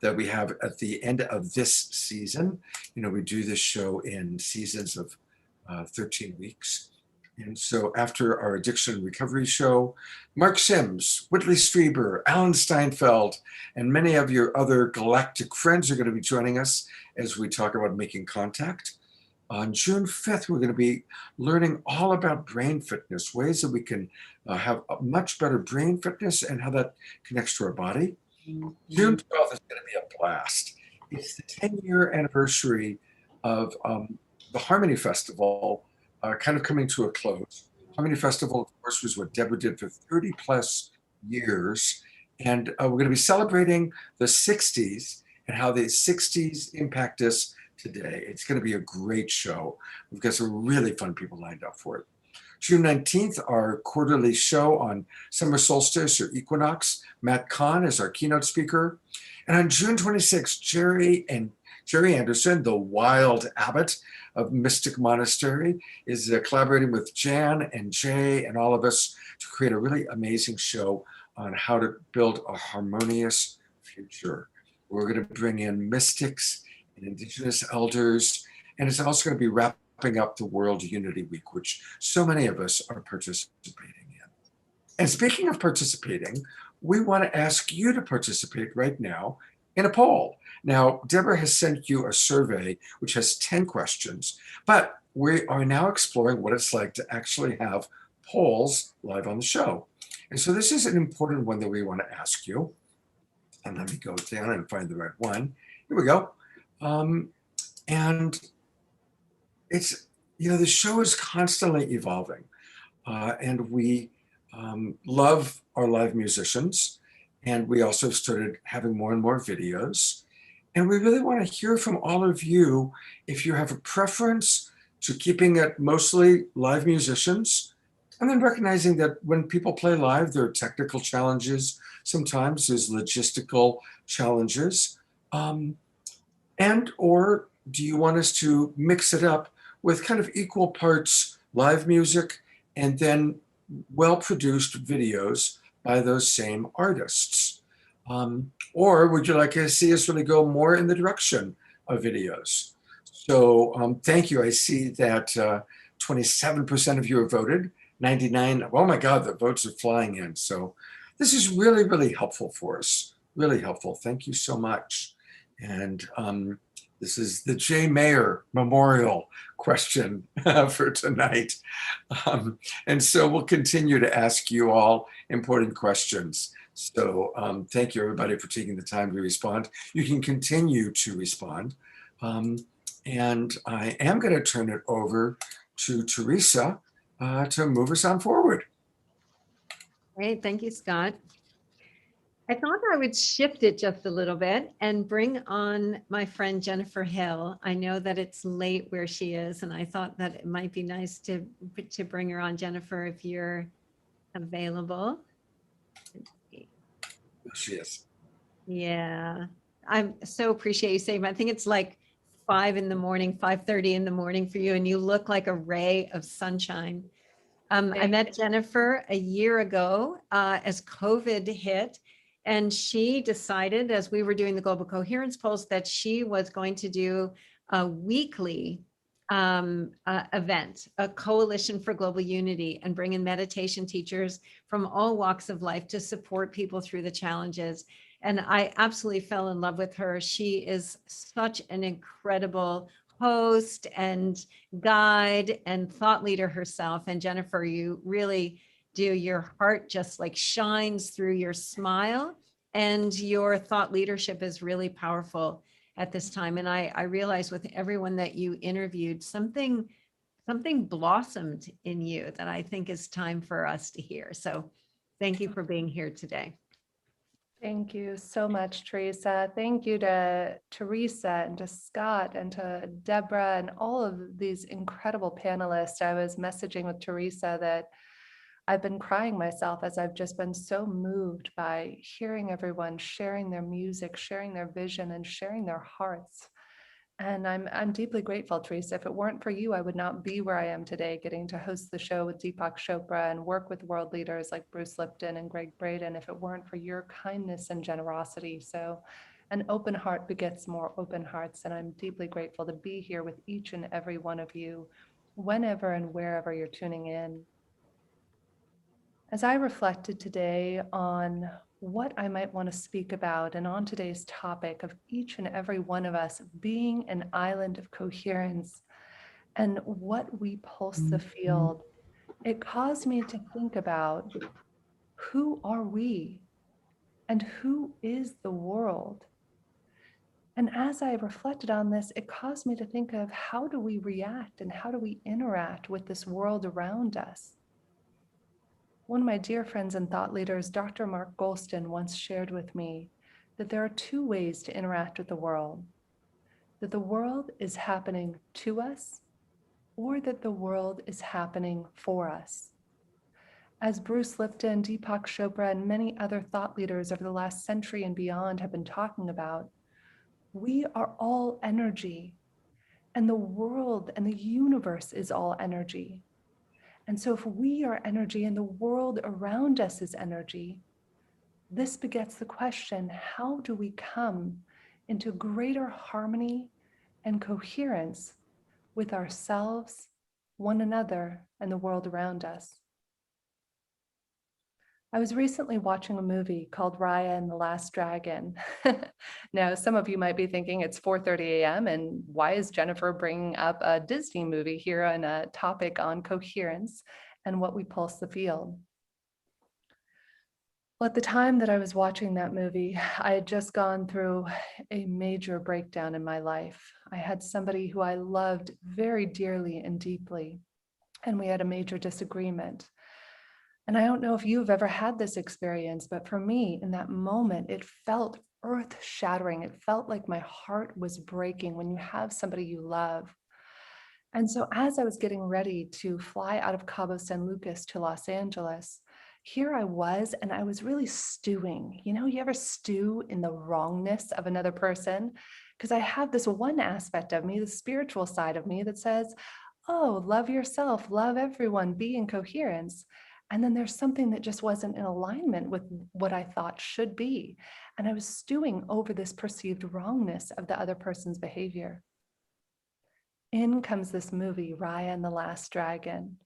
that we have at the end of this season. You know, we do this show in seasons of 13 weeks. And so after our addiction and recovery show, Mark Sims, Whitley Streiber, Alan Steinfeld, and many of your other galactic friends are going to be joining us as we talk about making contact. On June 5th, we're going to be learning all about brain fitness, ways that we can have a much better brain fitness and how that connects to our body. June 12th is going to be a blast. It's the 10-year anniversary of the Harmony Festival kind of coming to a close. Harmony Festival, of course, was what Deborah did for 30 plus years. And we're going to be celebrating the 60s and how the 60s impact us today. It's going to be a great show. We've got some really fun people lined up for it. June 19th, our quarterly show on summer solstice or equinox. Matt Kahn is our keynote speaker. And on June 26th, Jerry Anderson, the wild abbot of Mystic Monastery, is collaborating with Jan and Jay and all of us to create a really amazing show on how to build a harmonious future. We're going to bring in mystics and indigenous elders, and it's also going to be wrapping up the World Unity Week, which so many of us are participating in. And speaking of participating, we want to ask you to participate right now in a poll. Now, Deborah has sent you a survey which has 10 questions, but we are now exploring what it's like to actually have polls live on the show. And so this is an important one that we want to ask you. And let me go down and find the right one. Here we go. And it's, you know, the show is constantly evolving. And we love our live musicians. And we also started having more and more videos. And we really want to hear from all of you if you have a preference to keeping it mostly live musicians, and then recognizing that when people play live, there are technical challenges. Sometimes there's logistical challenges. And or do you want us to mix it up with kind of equal parts live music and then well-produced videos by those same artists? Or would you like to see us really go more in the direction of videos? So thank you. I see that 27% of you have voted, 99. Oh my God, the votes are flying in. So this is really, really helpful for us. Really helpful. Thank you so much. And this is the J. Mayer Memorial question for tonight. And so we'll continue to ask you all important questions. So thank you everybody for taking the time to respond. You can continue to respond. And I am going to turn it over to Teresa to move us on forward. Great, thank you, Scott. I thought I would shift it just a little bit and bring on my friend Jennifer Hill. I know that it's late where she is, and I thought that it might be nice to bring her on. Jennifer, if you're available. She is. Yeah, I'm so appreciate you saying. I think it's like 5 in the morning, 5:30 in the morning for you, and you look like a ray of sunshine. I met Jennifer a year ago as COVID hit, and she decided, as we were doing the Global Coherence Pulse, that she was going to do a weekly event, a coalition for global unity, and bring in meditation teachers from all walks of life to support people through the challenges. And I absolutely fell in love with her. She is such an incredible host and guide and thought leader herself. And Jennifer, you really do. Your heart just like shines through your smile, and your thought leadership is really powerful at this time. And I realize with everyone that you interviewed, something blossomed in you that I think is time for us to hear. So thank you for being here today. Thank you so much, Teresa. Thank you to Teresa and to Scott and to Deborah and all of these incredible panelists. I was messaging with Teresa that I've been crying myself as I've just been so moved by hearing everyone sharing their music, sharing their vision, and sharing their hearts. And I'm deeply grateful, Teresa. If it weren't for you, I would not be where I am today, getting to host the show with Deepak Chopra and work with world leaders like Bruce Lipton and Greg Braden, if it weren't for your kindness and generosity. So an open heart begets more open hearts. And I'm deeply grateful to be here with each and every one of you, whenever and wherever you're tuning in. As I reflected today on what I might want to speak about, and on today's topic of each and every one of us being an island of coherence and what we pulse the field, it caused me to think about who are we and who is the world? And as I reflected on this, it caused me to think of how do we react and how do we interact with this world around us? One of my dear friends and thought leaders, Dr. Mark Golston, once shared with me that there are two ways to interact with the world: that the world is happening to us, or that the world is happening for us. As Bruce Lipton, Deepak Chopra, and many other thought leaders over the last century and beyond have been talking about, we are all energy, and the world and the universe is all energy. And so if we are energy and the world around us is energy, this begets the question, how do we come into greater harmony and coherence with ourselves, one another, and the world around us? I was recently watching a movie called Raya and the Last Dragon. Now, some of you might be thinking it's 4:30 a.m. and why is Jennifer bringing up a Disney movie here on a topic on coherence and what we pulse the field? Well, at the time that I was watching that movie, I had just gone through a major breakdown in my life. I had somebody who I loved very dearly and deeply, and we had a major disagreement. And I don't know if you've ever had this experience, but for me, in that moment, it felt earth-shattering. It felt like my heart was breaking when you have somebody you love. And so as I was getting ready to fly out of Cabo San Lucas to Los Angeles, here I was, and I was really stewing. You know, you ever stew in the wrongness of another person? Because I have this one aspect of me, the spiritual side of me, that says, oh, love yourself, love everyone, be in coherence. And then there's something that just wasn't in alignment with what I thought should be. And I was stewing over this perceived wrongness of the other person's behavior. in comes this movie, Raya and the Last Dragon.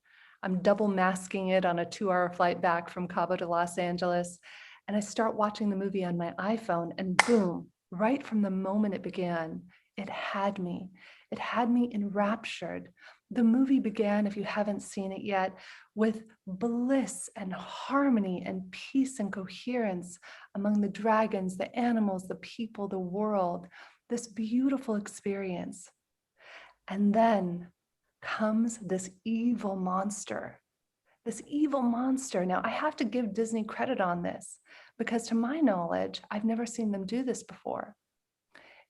I'm double masking it on a 2-hour flight back from Cabo to Los Angeles. And I start watching the movie on my iPhone, and boom, right from the moment it began, it had me. It had me enraptured. The movie began, if you haven't seen it yet, with bliss and harmony and peace and coherence among the dragons, the animals, the people, the world, this beautiful experience. And then comes this evil monster. This evil monster. Now, I have to give Disney credit on this because to my knowledge, I've never seen them do this before.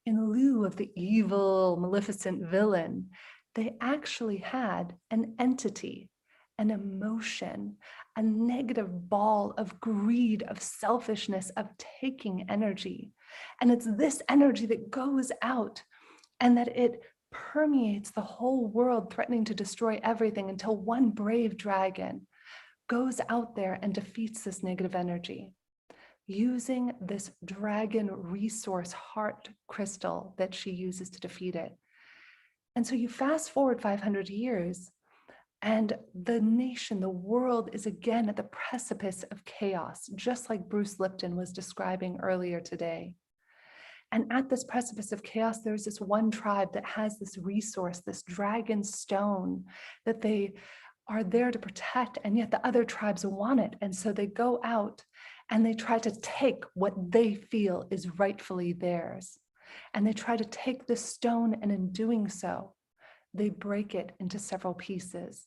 In lieu of the evil, maleficent villain, they actually had an entity, an emotion, a negative ball of greed, of selfishness, of taking energy. And it's this energy that goes out and that it permeates the whole world, threatening to destroy everything until one brave dragon goes out there and defeats this negative energy using this dragon resource heart crystal that she uses to defeat it. And so you fast forward 500 years and the nation, the world is again at the precipice of chaos, just like Bruce Lipton was describing earlier today. And at this precipice of chaos, there's this one tribe that has this resource, this dragon stone that they are there to protect, and yet the other tribes want it. And so they go out and they try to take what they feel is rightfully theirs. And they try to take this stone, and in doing so, they break it into several pieces.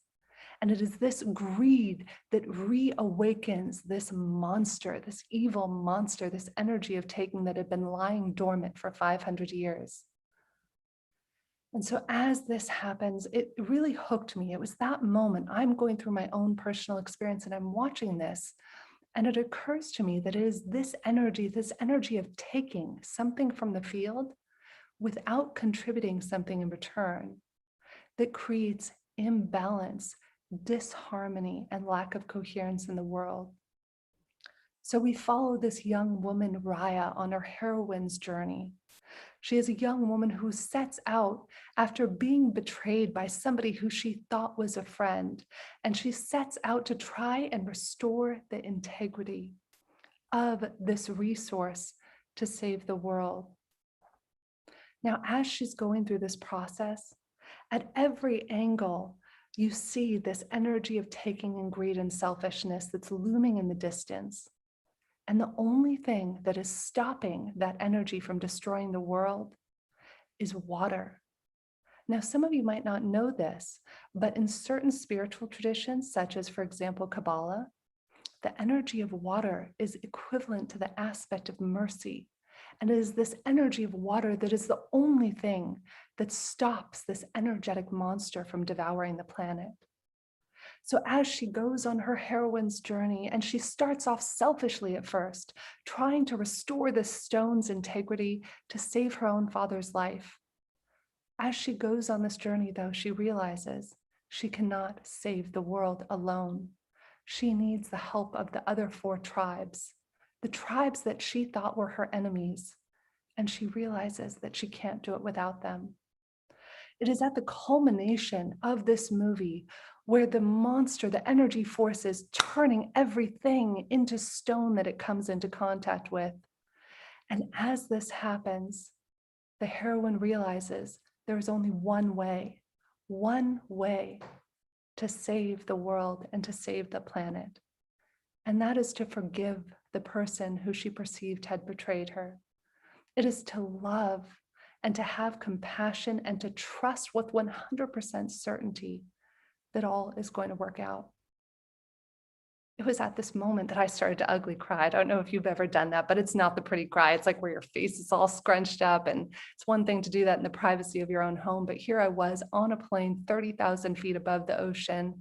And it is this greed that reawakens this monster, this evil monster, this energy of taking that had been lying dormant for 500 years. And so as this happens, it really hooked me. It was that moment. I'm going through my own personal experience and I'm watching this. And it occurs to me that it is this energy of taking something from the field without contributing something in return that creates imbalance, disharmony, and lack of coherence in the world. So we follow this young woman, Raya, on her heroine's journey. She is a young woman who sets out after being betrayed by somebody who she thought was a friend, and she sets out to try and restore the integrity of this resource to save the world. Now, as she's going through this process, at every angle, you see this energy of taking and greed and selfishness that's looming in the distance. And the only thing that is stopping that energy from destroying the world is water. Now, some of you might not know this, but in certain spiritual traditions, such as, for example, Kabbalah, the energy of water is equivalent to the aspect of mercy. And it is this energy of water that is the only thing that stops this energetic monster from devouring the planet. So as she goes on her heroine's journey, and she starts off selfishly at first, trying to restore this stone's integrity to save her own father's life. As she goes on this journey, though, she realizes she cannot save the world alone. She needs the help of the other 4 tribes, the tribes that she thought were her enemies, and she realizes that she can't do it without them. It is at the culmination of this movie where the monster, the energy force, is turning everything into stone that it comes into contact with. And as this happens, the heroine realizes there is only one way to save the world and to save the planet. And that is to forgive the person who she perceived had betrayed her. It is to love and to have compassion and to trust with 100% certainty that all is going to work out. It was at this moment that I started to ugly cry. I don't know if you've ever done that, but it's not the pretty cry. It's like where your face is all scrunched up, and it's one thing to do that in the privacy of your own home. But here I was on a plane 30,000 feet above the ocean,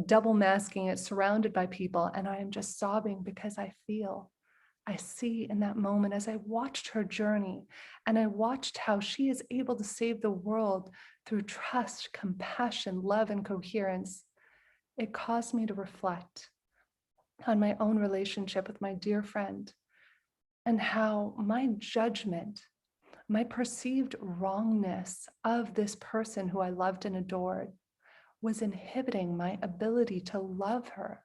double masking it, surrounded by people, and I am just sobbing because I see in that moment, as I watched her journey and I watched how she is able to save the world through trust, compassion, love, and coherence, it caused me to reflect on my own relationship with my dear friend and how my judgment My perceived wrongness of this person who I loved and adored was inhibiting my ability to love her,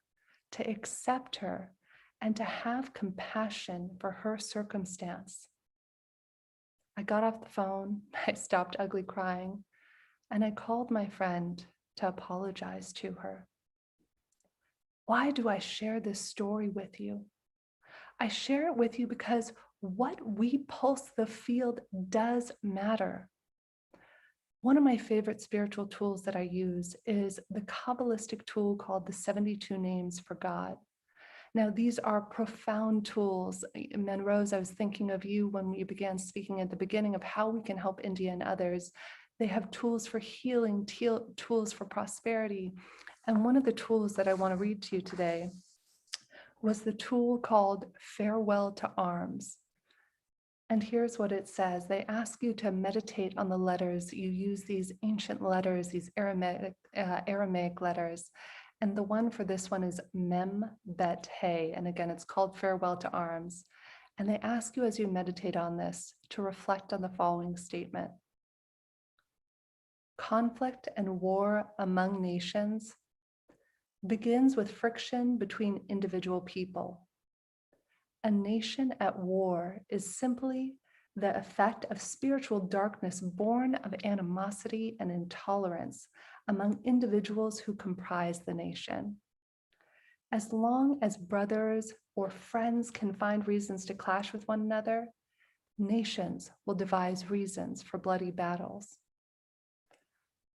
to accept her, and to have compassion for her circumstance. I got off the phone, I stopped ugly crying, and I called my friend to apologize to her. Why do I share this story with you? I share it with you because what we pulse the field does matter. One of my favorite spiritual tools that I use is the Kabbalistic tool called the 72 Names for God. Now, these are profound tools. Monrose, I was thinking of you when we began speaking at the beginning of how we can help India and others. They have tools for healing, tools for prosperity. And one of the tools that I want to read to you today was the tool called Farewell to Arms. And here's what it says. They ask you to meditate on the letters. You use these ancient letters, these Aramaic letters. And the one for this one is Mem Bet He. And again, it's called Farewell to Arms. And they ask you as you meditate on this to reflect on the following statement. Conflict and war among nations begins with friction between individual people. A nation at war is simply the effect of spiritual darkness born of animosity and intolerance among individuals who comprise the nation. As long as brothers or friends can find reasons to clash with one another, nations will devise reasons for bloody battles.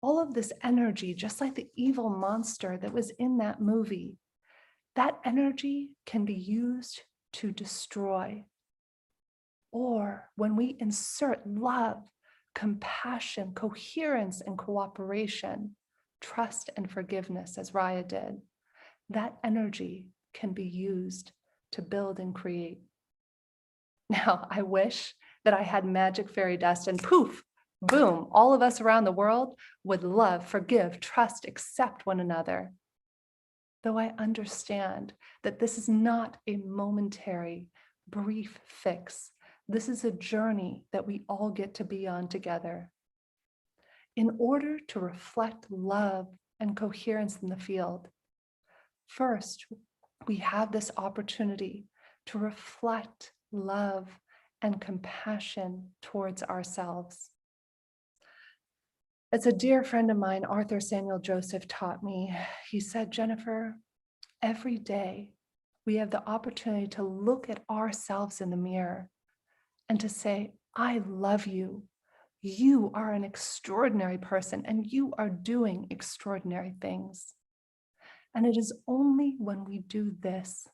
All of this energy, just like the evil monster that was in that movie, that energy can be used to destroy. Or when we insert love, compassion, coherence, and cooperation, trust and forgiveness, as Raya did, that energy can be used to build and create. Now, I wish that I had magic fairy dust and poof, boom, all of us around the world would love, forgive, trust, accept one another. Though I understand that this is not a momentary, brief fix. This is a journey that we all get to be on together. In order to reflect love and coherence in the field, first, we have this opportunity to reflect love and compassion towards ourselves. As a dear friend of mine, Arthur Samuel Joseph, taught me, he said, Jennifer, every day we have the opportunity to look at ourselves in the mirror and to say, I love you. You are an extraordinary person and you are doing extraordinary things. And it is only when we do this,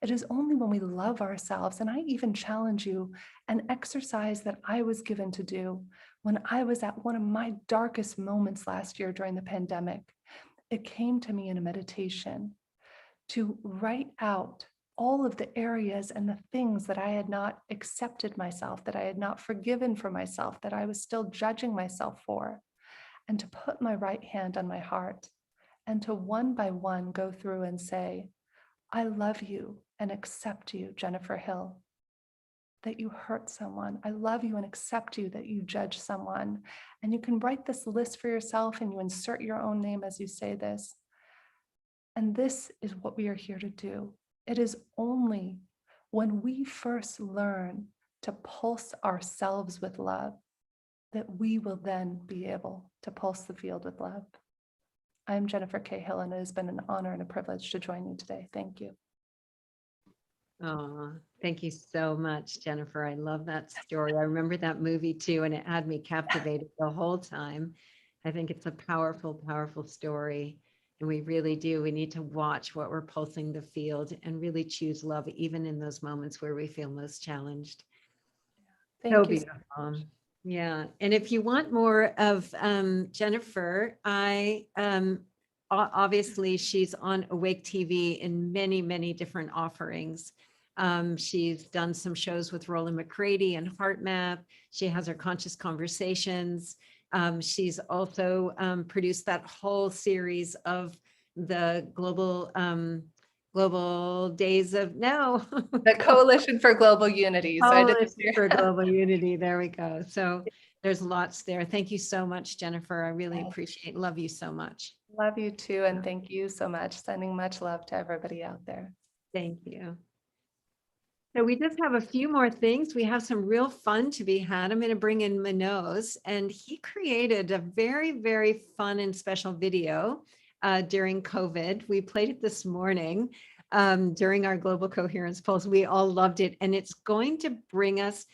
it is only when we love ourselves, and I even challenge you, an exercise that I was given to do when I was at one of my darkest moments last year during the pandemic. It came to me in a meditation to write out all of the areas and the things that I had not accepted myself, that I had not forgiven for myself, that I was still judging myself for, and to put my right hand on my heart and to one by one go through and say, I love you and accept you, Jennifer Hill, that you hurt someone. I love you and accept you that you judge someone. And you can write this list for yourself and you insert your own name as you say this. And this is what we are here to do. It is only when we first learn to pulse ourselves with love that we will then be able to pulse the field with love. I'm Jennifer K. Hill, and it has been an honor and a privilege to join you today. Thank you. Oh, thank you so much, Jennifer. I love that story. I remember that movie too, and it had me captivated the whole time. I think it's a powerful, powerful story. And we really do. We need to watch what we're pulsing the field and really choose love, even in those moments where we feel most challenged. Thank So you. beautiful. Yeah. And if you want more of Jennifer, obviously she's on Awake TV in many, many different offerings. She's done some shows with Roland McCready and HeartMath. She has her Conscious Conversations. She's also produced that whole series of the global Global Days of, no. The Coalition for Global Unity. So I did this Coalition for Global Unity. There we go. So there's lots there. Thank you so much, Jennifer. I really appreciate, love you so much. Love you too. And thank you so much. Sending much love to everybody out there. Thank you. So we just have a few more things. We have some real fun to be had. I'm going to bring in Manoj, and he created a very, very fun and special video during COVID. We played it this morning during our Global Coherence Pulse. We all loved it, and it's going to bring us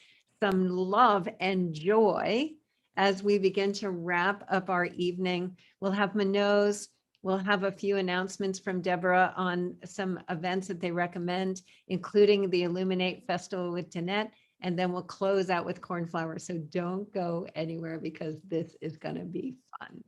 some love and joy as we begin to wrap up our evening. We'll have Manoj. We'll have a few announcements from Deborah on some events that they recommend, including the Illuminate Festival with Danette, and then we'll close out with Cornflower. So don't go anywhere because this is going to be fun.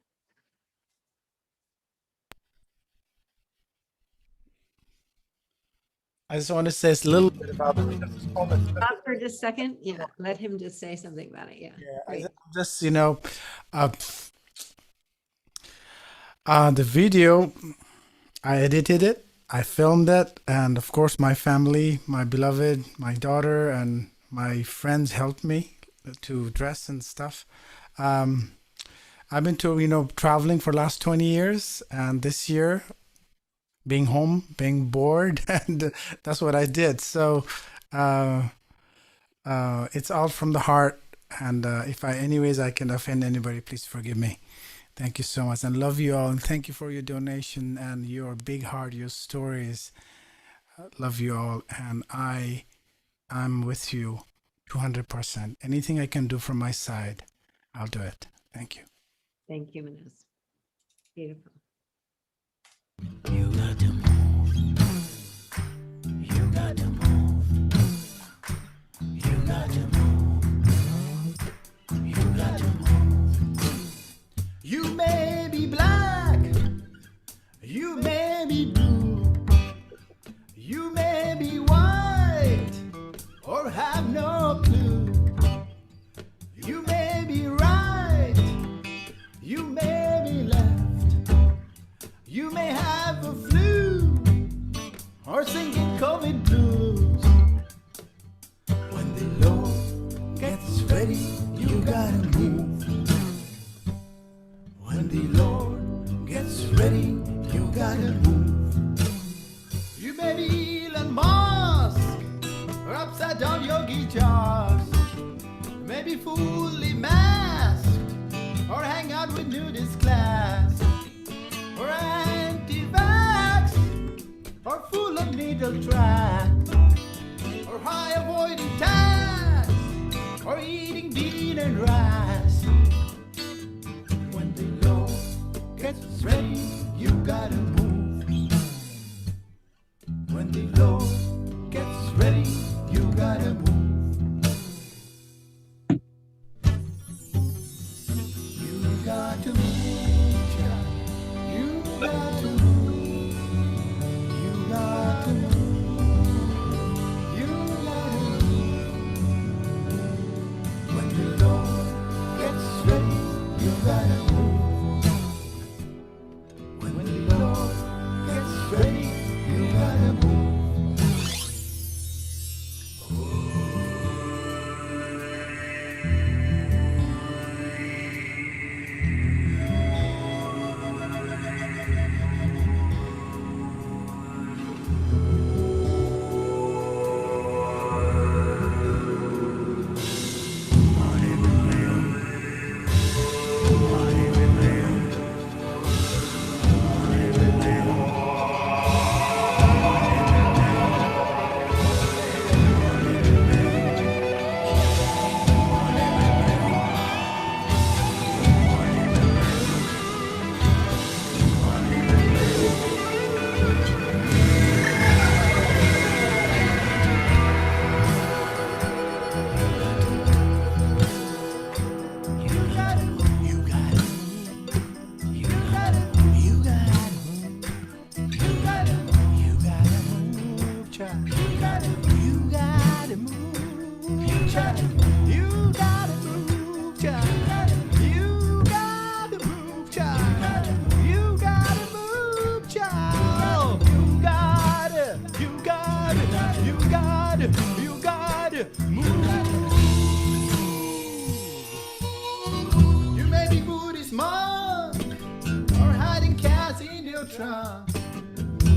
I just want to say a little bit about the performance. Stop for just a second. Yeah, let him just say something about it. Yeah. Just, the video, I edited it, I filmed it, and of course my family, my beloved, my daughter, and my friends helped me to dress and stuff. I've been traveling for the last 20 years, and this year, being home, being bored, and that's what I did. So it's all from the heart, and if I can offend anybody, please forgive me. Thank you so much, and love you all, and thank you for your donation and your big heart, your stories. Love you all, and I'm with you 200%. Anything I can do from my side, I'll do it. Thank you. Thank you, Manoj. Beautiful. You got to move. You got to move. You got to move. You got to move. You may be black. You may be blue. You may be white or have no clue. You may be right. You may be left. You may have a flu or singing COVID blues. When the Lord gets ready, you gotta move. When the Lord gets ready, you gotta move. You may be Elon Musk or upside down yogi jars. You may be fully masked or hang out with nudist class. Or anti-vax, or full of needle track, or high avoiding tax, or eating bean and rice. When the Lord gets ready, you gotta move. When the Lord gets ready, you gotta move. You got to move. You got to move. You got to move. You got to move. When the Lord gets ready, you gotta move. When the Lord gets ready, you gotta move. trunk,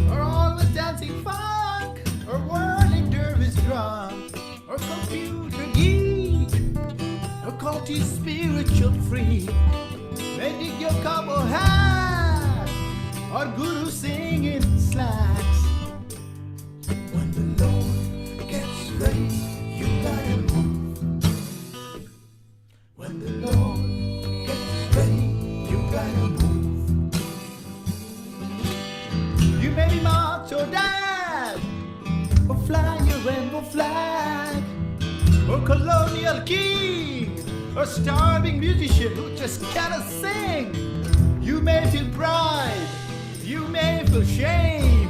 or always dancing funk, or whirling dervish drunk, or computer geek, or culty spiritual freak, mending your cowboy hat, or guru singing slacks. When the Lord gets ready, you gotta move. When the Lord gets ready, you gotta move. You may be march or dad, or fly your rainbow flag, or colonial king, or starving musician who just cannot sing. You may feel pride, you may feel shame,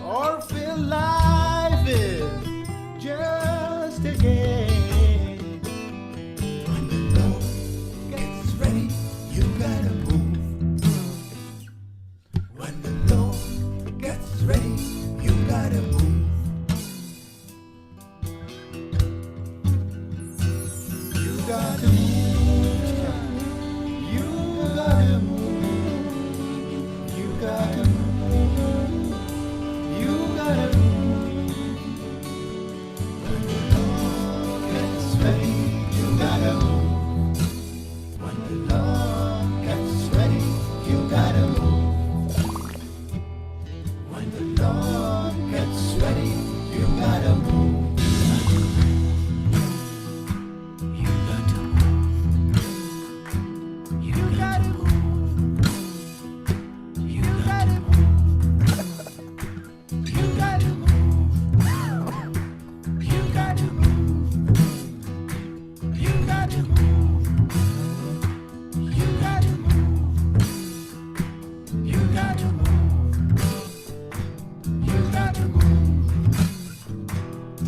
or feel life is just a game. When the Lord gets ready, you gotta move. When the Lord gets ready, you gotta move. You gotta move. You gotta move. You gotta move. You gotta move. When the Lord gets ready, you gotta move. When the Lord gets ready, you gotta move. When the Lord gets ready, you gotta move. You gotta move. You gotta move. You gotta move. You gotta move. You gotta move. You gotta move. You gotta move. You gotta move. You gotta move.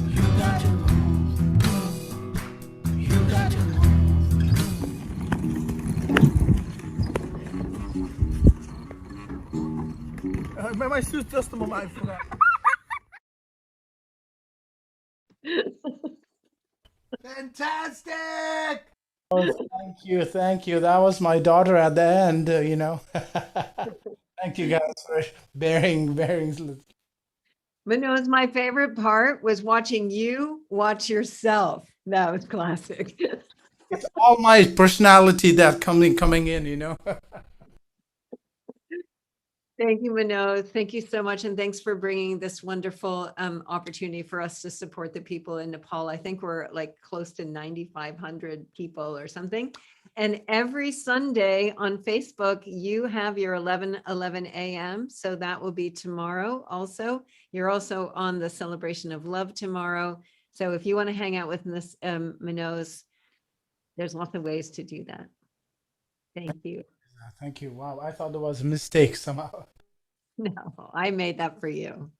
You gotta move. You gotta move. My shoes just a moment, I forgot. Fantastic! Oh, thank you. That was my daughter at the end, Thank you guys for bearing. Manoj, my favorite part was watching you watch yourself. That was classic. It's all my personality that coming in. Thank you, Manoj. Thank you so much. And thanks for bringing this wonderful opportunity for us to support the people in Nepal. I think we're like close to 9,500 people or something. And every Sunday on Facebook, you have your 11:11 a.m. So that will be tomorrow also. You're also on the celebration of love tomorrow. So if you want to hang out with this Manoj, there's lots of ways to do that. Thank you. Thank you. Wow, I thought there was a mistake somehow. No, I made that for you.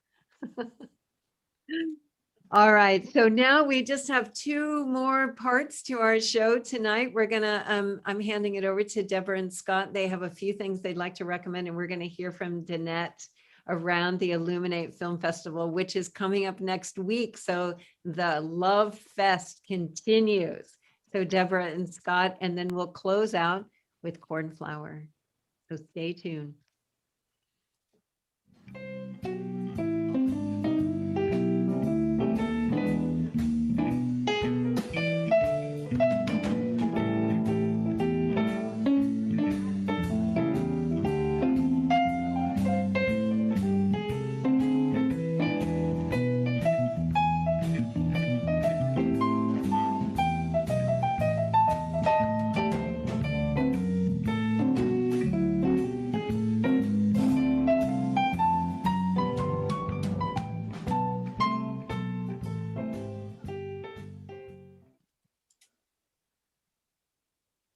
All right, so now we just have two more parts to our show tonight. We're gonna, I'm handing it over to Deborah and Scott. They have a few things they'd like to recommend, and we're gonna hear from Danette around the Illuminate Film Festival, which is coming up next week. So the Love Fest continues. So Deborah and Scott, and then we'll close out with Cornflower. So stay tuned.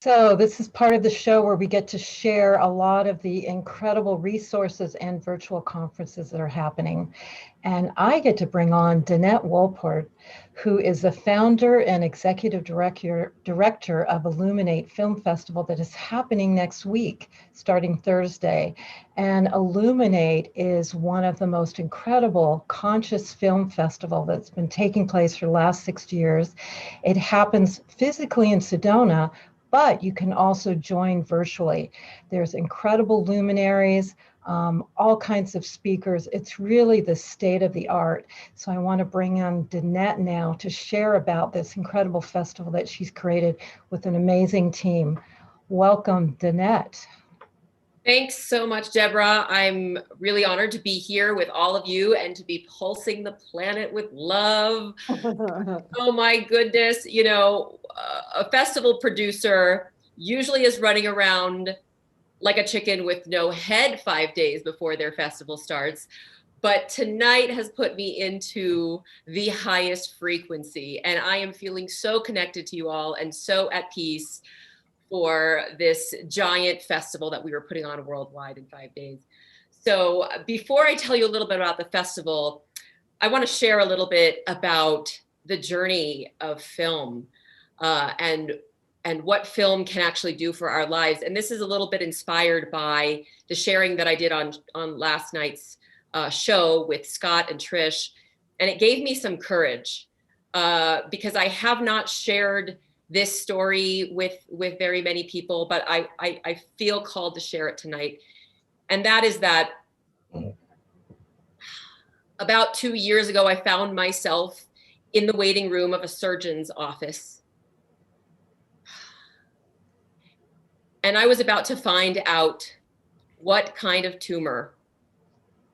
So this is part of the show where we get to share a lot of the incredible resources and virtual conferences that are happening. And I get to bring on Danette Wolpert, who is the founder and executive director of Illuminate Film Festival that is happening next week, starting Thursday. And Illuminate is one of the most incredible conscious film festival that's been taking place for the last 6 years. It happens physically in Sedona, but you can also join virtually. There's incredible luminaries, all kinds of speakers. It's really the state of the art. So I want to bring on Danette now to share about this incredible festival that she's created with an amazing team. Welcome, Danette. Thanks so much, Deborah. I'm really honored to be here with all of you and to be pulsing the planet with love. Oh my goodness. You know, a festival producer usually is running around like a chicken with no head 5 days before their festival starts. But tonight has put me into the highest frequency, and I am feeling so connected to you all and so at peace for this giant festival that we were putting on worldwide in 5 days. So before I tell you a little bit about the festival, I want to share a little bit about the journey of film and what film can actually do for our lives. And this is a little bit inspired by the sharing that I did on last night's show with Scott and Trish. And it gave me some courage because I have not shared this story with very many people, but I feel called to share it tonight. And that is that about 2 years ago, I found myself in the waiting room of a surgeon's office. And I was about to find out what kind of tumor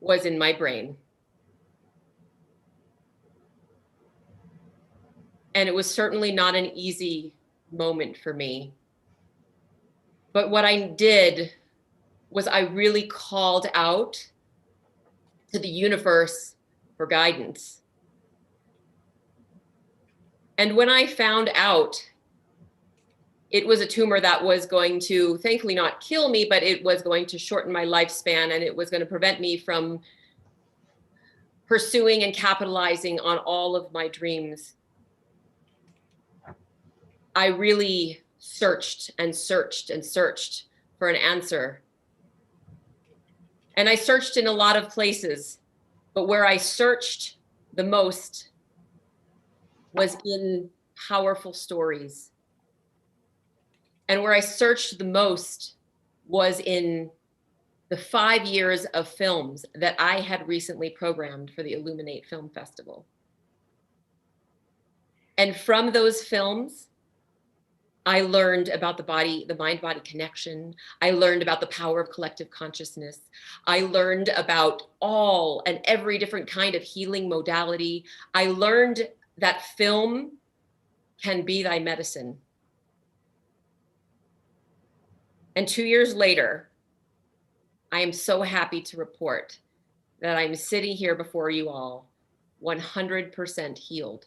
was in my brain. And it was certainly not an easy moment for me. But what I did was I really called out to the universe for guidance. And when I found out it was a tumor that was going to, thankfully not kill me, but it was going to shorten my lifespan, and it was going to prevent me from pursuing and capitalizing on all of my dreams, I really searched and searched and searched for an answer. And I searched in a lot of places, but where I searched the most was in powerful stories. And where I searched the most was in the 5 years of films that I had recently programmed for the Illuminate Film Festival. And from those films, I learned about the mind-body connection. I learned about the power of collective consciousness. I learned about all and every different kind of healing modality. I learned that film can be thy medicine. And 2 years later, I am so happy to report that I'm sitting here before you all 100% healed.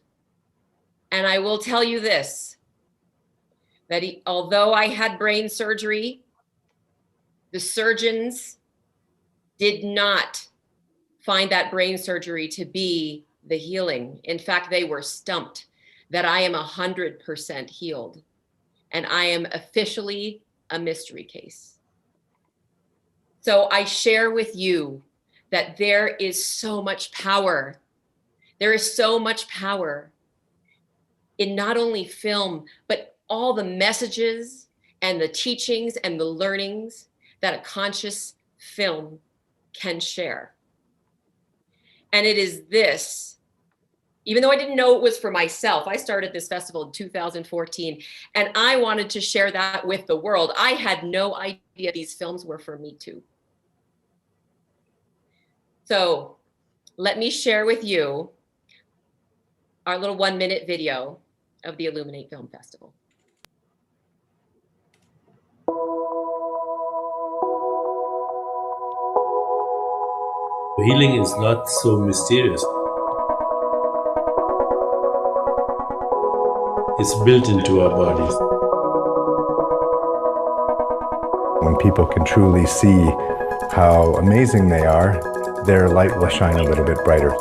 And I will tell you this, that although I had brain surgery, the surgeons did not find that brain surgery to be the healing. In fact, they were stumped that I am 100% healed, and I am officially a mystery case. So I share with you that there is so much power. There is so much power in not only film, but all the messages and the teachings and the learnings that a conscious film can share. And it is this, even though I didn't know it was for myself, I started this festival in 2014, and I wanted to share that with the world. I had no idea these films were for me too. So let me share with you our little 1-minute video of the Illuminate Film Festival. Healing is not so mysterious. It's built into our bodies. When people can truly see how amazing they are, their light will shine a little bit brighter.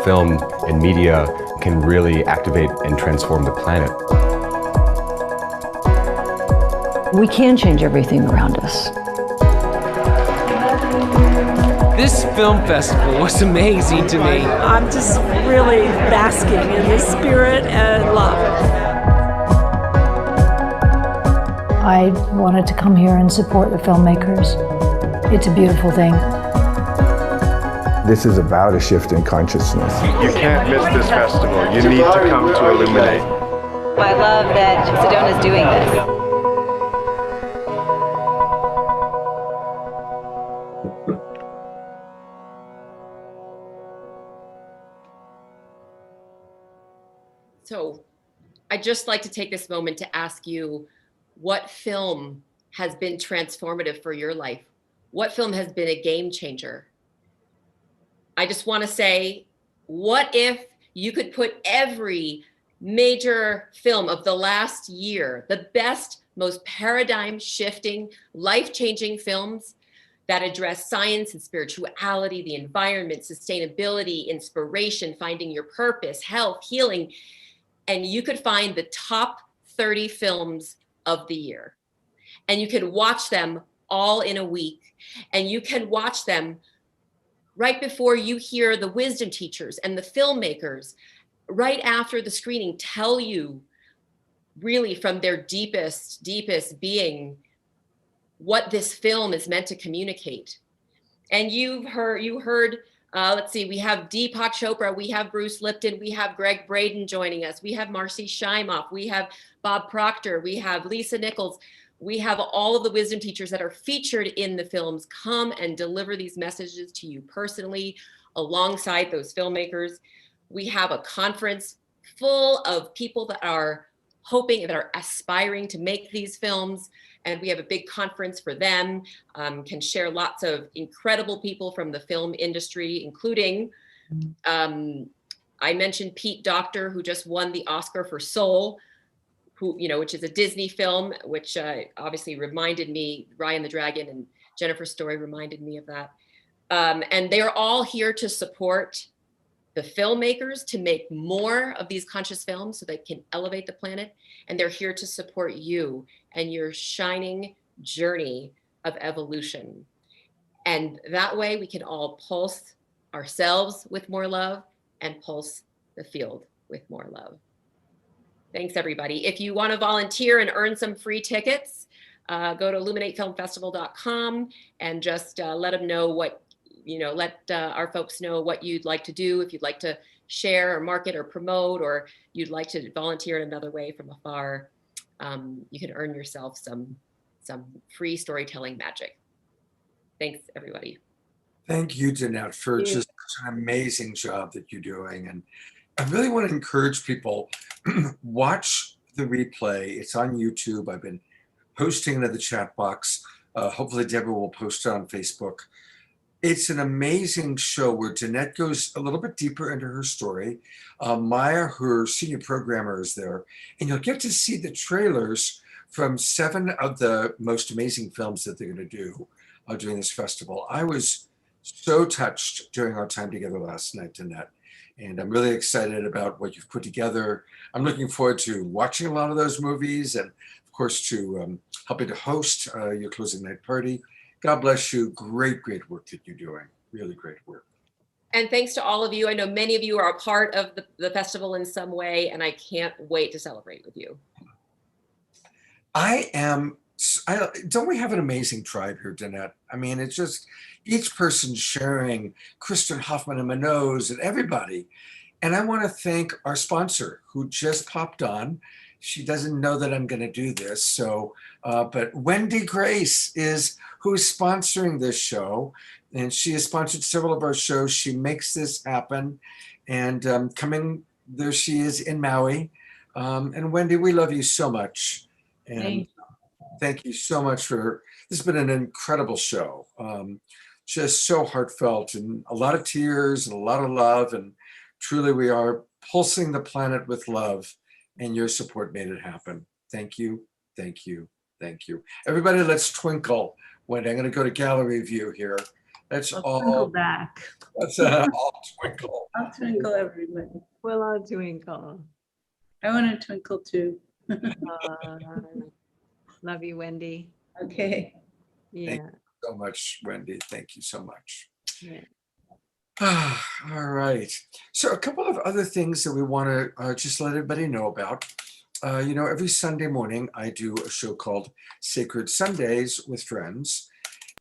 Film and media can really activate and transform the planet. We can change everything around us. This film festival was amazing to me. I'm just really basking in the spirit and love. I wanted to come here and support the filmmakers. It's a beautiful thing. This is about a shift in consciousness. You can't miss this festival. You need to come to Illuminate. I love that Sedona is doing this. So I'd just like to take this moment to ask you, what film has been transformative for your life? What film has been a game changer? I just want to say, what if you could put every major film of the last year, the best, most paradigm shifting, life-changing films that address science and spirituality, the environment, sustainability, inspiration, finding your purpose, health, healing, and you could find the top 30 films of the year. And you can watch them all in a week. And you can watch them right before you hear the wisdom teachers and the filmmakers right after the screening tell you really from their deepest being what this film is meant to communicate. And you heard let's see, we have Deepak Chopra, we have Bruce Lipton, we have Greg Braden joining us, we have Marcy Shimoff, we have Bob Proctor, we have Lisa Nichols, we have all of the wisdom teachers that are featured in the films come and deliver these messages to you personally alongside those filmmakers. We have a conference full of people that are hoping, that are aspiring to make these films. And we have a big conference for them, can share lots of incredible people from the film industry, including, I mentioned Pete Docter, who just won the Oscar for Soul, which is a Disney film, which obviously reminded me, Ryan the Dragon and Jennifer Story reminded me of that. And they're all here to support the filmmakers to make more of these conscious films so they can elevate the planet. And they're here to support you and your shining journey of evolution. And that way we can all pulse ourselves with more love and pulse the field with more love. Thanks, everybody. If you want to volunteer and earn some free tickets, go to illuminatefilmfestival.com and just let them know what, let our folks know what you'd like to do. If you'd like to share or market or promote, or you'd like to volunteer in another way from afar, you can earn yourself some free storytelling magic. Thanks, everybody. Thank you, Danette, for just an amazing job that you're doing. And I really want to encourage people, watch the replay. It's on YouTube. I've been posting it in the chat box. Hopefully Deborah will post it on Facebook. It's an amazing show where Danette goes a little bit deeper into her story. Maya, her senior programmer, is there. And you'll get to see the trailers from 7 of the most amazing films that they're going to do during this festival. I was so touched during our time together last night, Danette. And I'm really excited about what you've put together. I'm looking forward to watching a lot of those movies and, of course, to helping to host your closing night party. God bless you. Great work that you're doing. Really great work. And thanks to all of you. I know many of you are a part of the festival in some way, and I can't wait to celebrate with you. Don't we have an amazing tribe here, Danette? I mean, it's just each person sharing, Kristen Hoffman and Manoz and everybody. And I want to thank our sponsor who just popped on. She doesn't know that I'm going to do this. So, but Wendy Grace is who's sponsoring this show. And she has sponsored several of our shows. She makes this happen. And there she is in Maui. And Wendy, we love you so much. And thank you so much this has been an incredible show. Just so heartfelt and a lot of tears and a lot of love. And truly we are pulsing the planet with love, and your support made it happen. Thank you, thank you, thank you. Everybody, let's twinkle. Wendy, I'm going to go to gallery view here. Let's all twinkle back. Let's all twinkle. I'll twinkle, everybody. We'll all twinkle. I want to twinkle too. Love you, Wendy. Okay. Yeah. Thank you so much, Wendy. Thank you so much. Yeah. All right. So a couple of other things that we want to just let everybody know about. every Sunday morning I do a show called Sacred Sundays with Friends.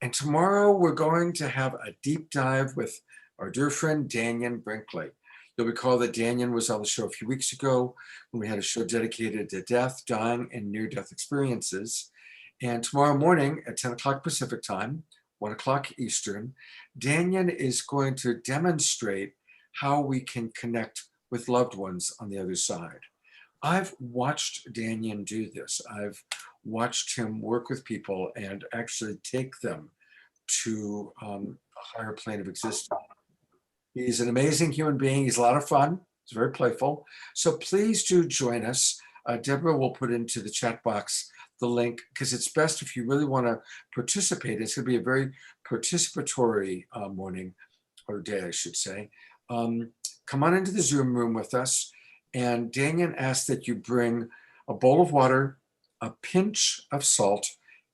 And tomorrow we're going to have a deep dive with our dear friend, Danyan Brinkley. You'll recall that Danyan was on the show a few weeks ago when we had a show dedicated to death, dying, and near-death experiences. And tomorrow morning at 10 o'clock Pacific time, 1 o'clock Eastern, Danyan is going to demonstrate how we can connect with loved ones on the other side. I've watched Danyan do this. I've watched him work with people and actually take them to a higher plane of existence. He's an amazing human being. He's a lot of fun. He's very playful. So please do join us. Deborah will put into the chat box the link, because it's best if you really want to participate. It's going to be a very participatory morning, or day, I should say. Come on into the Zoom room with us. And Danyan asked that you bring a bowl of water, a pinch of salt,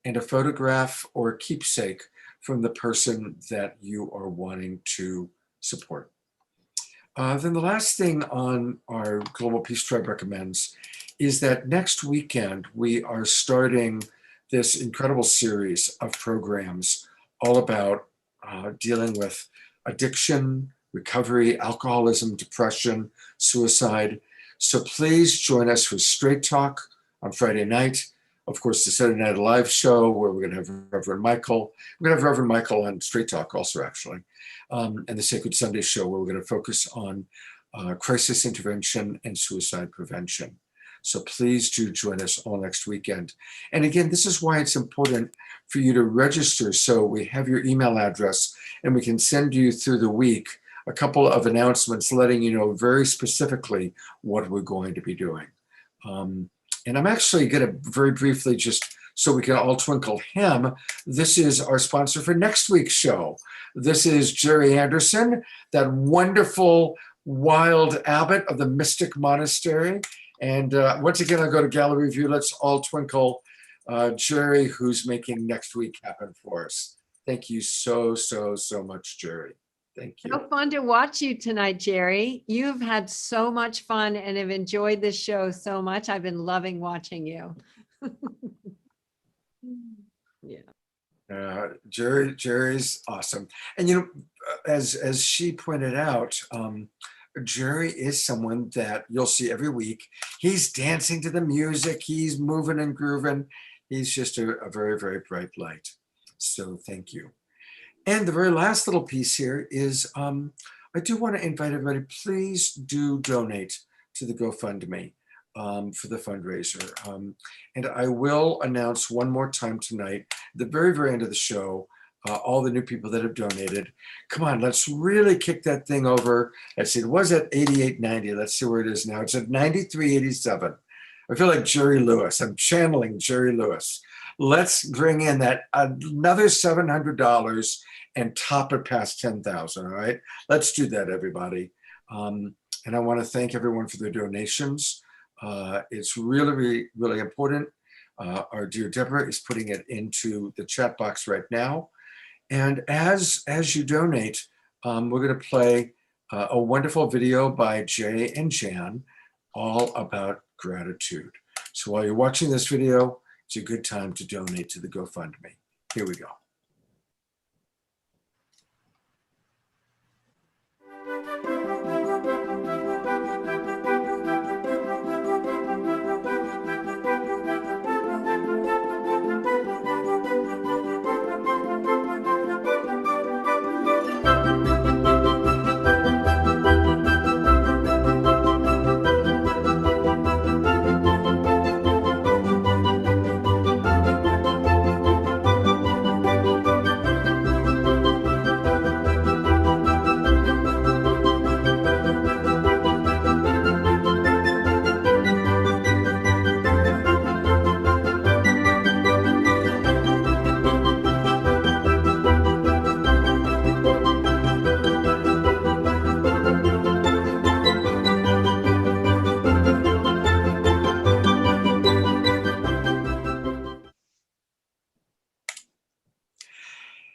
and a photograph or keepsake from the person that you are wanting to support. Then the last thing on our Global Peace Tribe Recommends is that next weekend we are starting this incredible series of programs all about dealing with addiction, recovery, alcoholism, depression, suicide. So please join us for Straight Talk on Friday night. Of course, the Saturday Night Live show where we're going to have Reverend Michael. We're going to have Reverend Michael on Straight Talk also, actually. And the Sacred Sunday show where we're going to focus on crisis intervention and suicide prevention. So please do join us all next weekend. And again, this is why it's important for you to register, so we have your email address and we can send you through the week a couple of announcements letting you know very specifically what we're going to be doing. And I'm actually going to very briefly, just so we can all twinkle him, this is our sponsor for next week's show. This is Jerry Anderson, that wonderful wild abbot of the Mystic Monastery. And once again, I'll go to gallery view. Let's all twinkle Jerry, who's making next week happen for us. Thank you so, so, so much, Jerry. Thank you. So fun to watch you tonight, Jerry. You've had so much fun and have enjoyed this show so much. I've been loving watching you. Yeah. Jerry's awesome. And as she pointed out, Jerry is someone that you'll see every week. He's dancing to the music. He's moving and grooving. He's just a very, very bright light. So thank you. And the very last little piece here is I do want to invite everybody, please do donate to the GoFundMe for the fundraiser. And I will announce one more time tonight, at the very, very end of the show, all the new people that have donated. Come on, let's really kick that thing over. Let's see, it was at 88.90. Let's see where it is now. It's at 93.87. I feel like Jerry Lewis. I'm channeling Jerry Lewis. Let's bring in that another $700 and top it past 10,000. All right, let's do that, everybody. And I want to thank everyone for their donations. It's really, really, really important. Our dear Deborah is putting it into the chat box right now. And as you donate, we're going to play a wonderful video by Jay and Jan, all about gratitude. So while you're watching this video, it's a good time to donate to the GoFundMe. Here we go.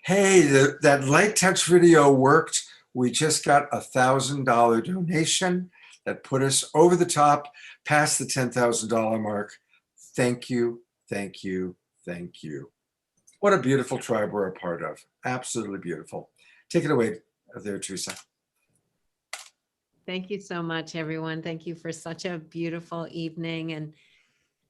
Hey, that light touch video worked. We just got a $1,000 donation. that put us over the top, past the $10,000 mark. Thank you, thank you, thank you. What a beautiful tribe we're a part of. Absolutely beautiful. Take it away there, Teresa. Thank you so much, everyone. Thank you for such a beautiful evening. And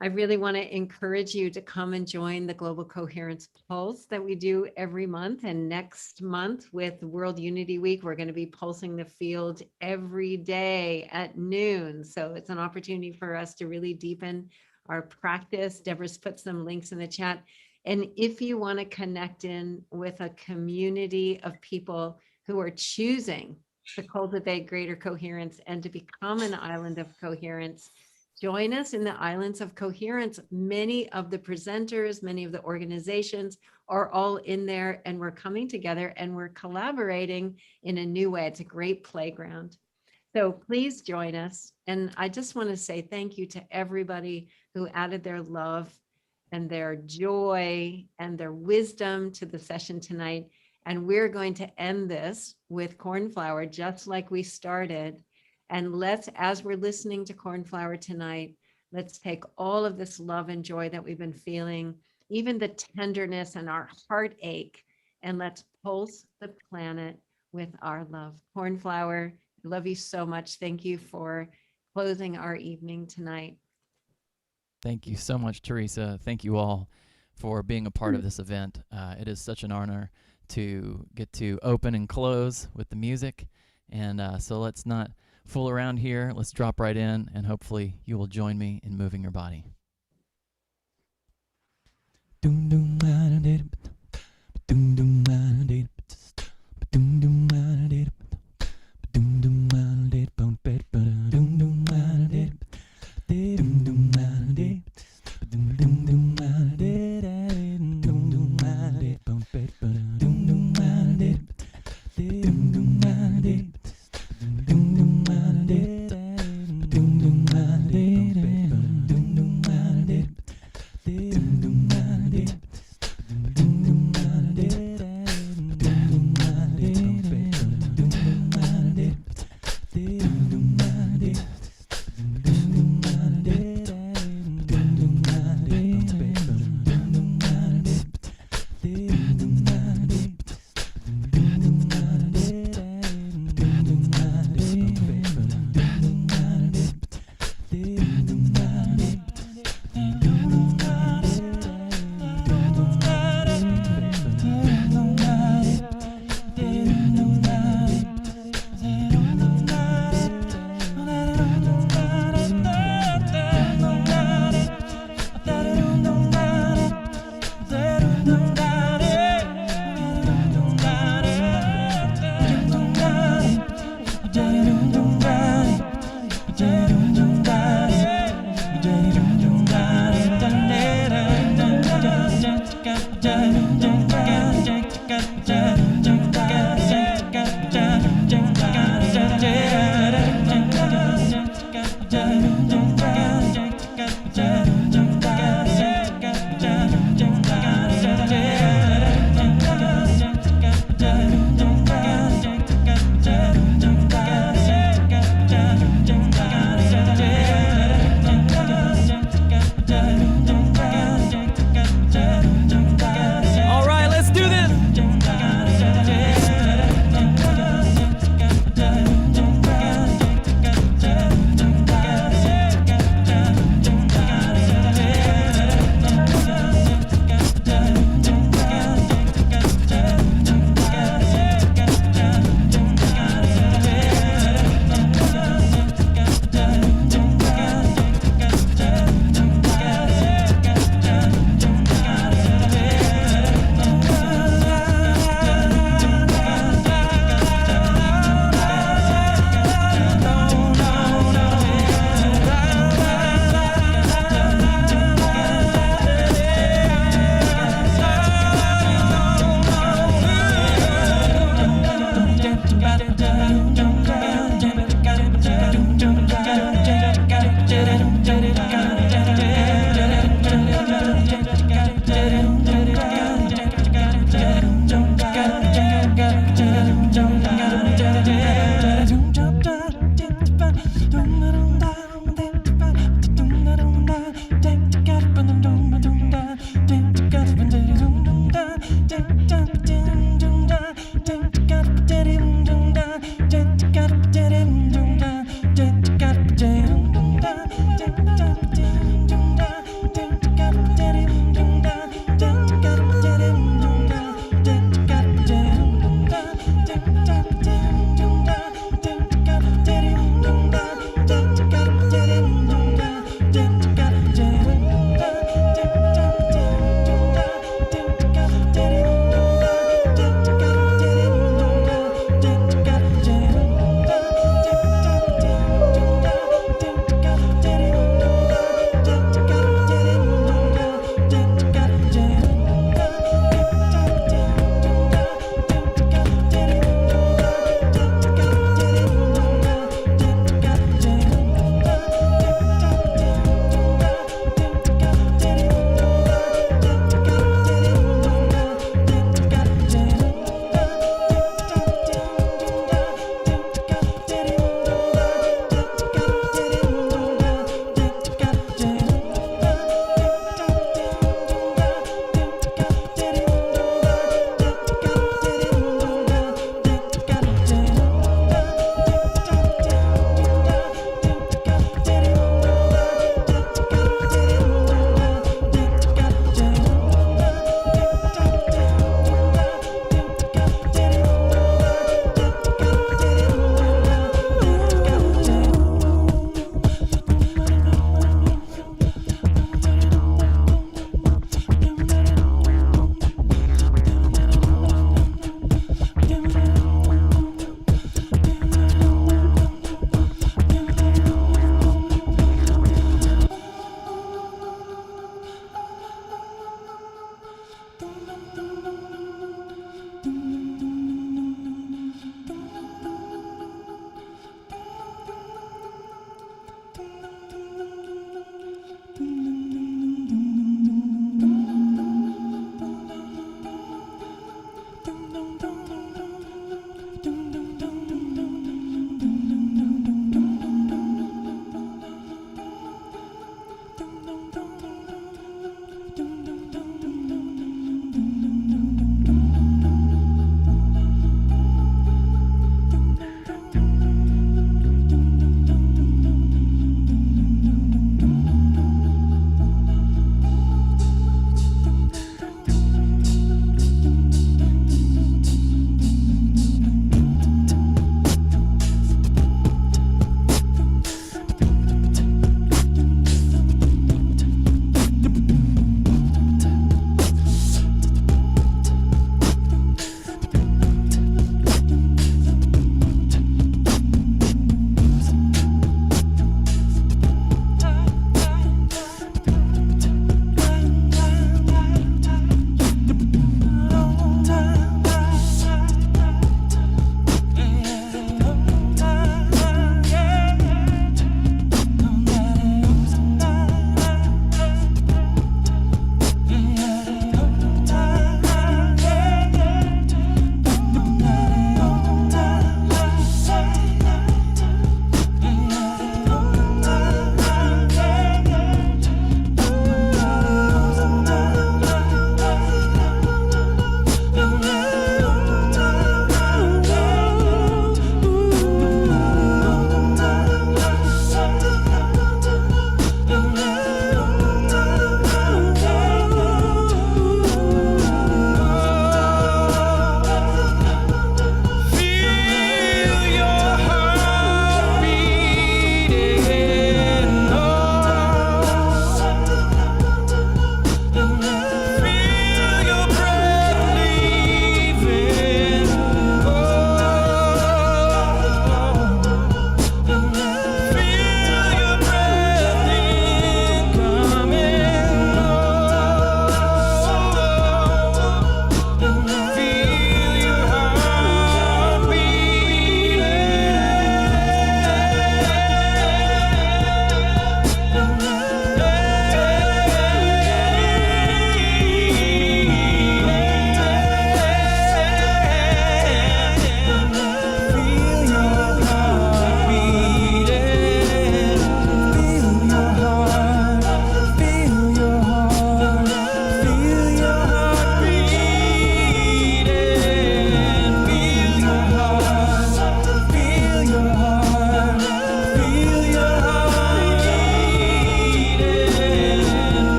I really want to encourage you to come and join the Global Coherence Pulse that we do every month. And next month with World Unity Week, we're going to be pulsing the field every day at noon. So it's an opportunity for us to really deepen our practice. Deborah's put some links in the chat. And if you want to connect in with a community of people who are choosing to cultivate greater coherence and to become an island of coherence, join us in the Islands of Coherence. Many of the presenters, many of the organizations are all in there, and we're coming together and we're collaborating in a new way. It's a great playground. So please join us. And I just want to say thank you to everybody who added their love and their joy and their wisdom to the session tonight. And we're going to end this with Cornflower, just like we started. And let's, as we're listening to Cornflower tonight, let's take all of this love and joy that we've been feeling, even the tenderness and our heartache, and let's pulse the planet with our love. Cornflower, I love you so much. Thank you for closing our evening tonight. Thank you so much, Teresa. Thank you all for being a part of this event. It is such an honor to get to open and close with the music. And so let's not fool around here. Let's drop right in, and hopefully you will join me in moving your body.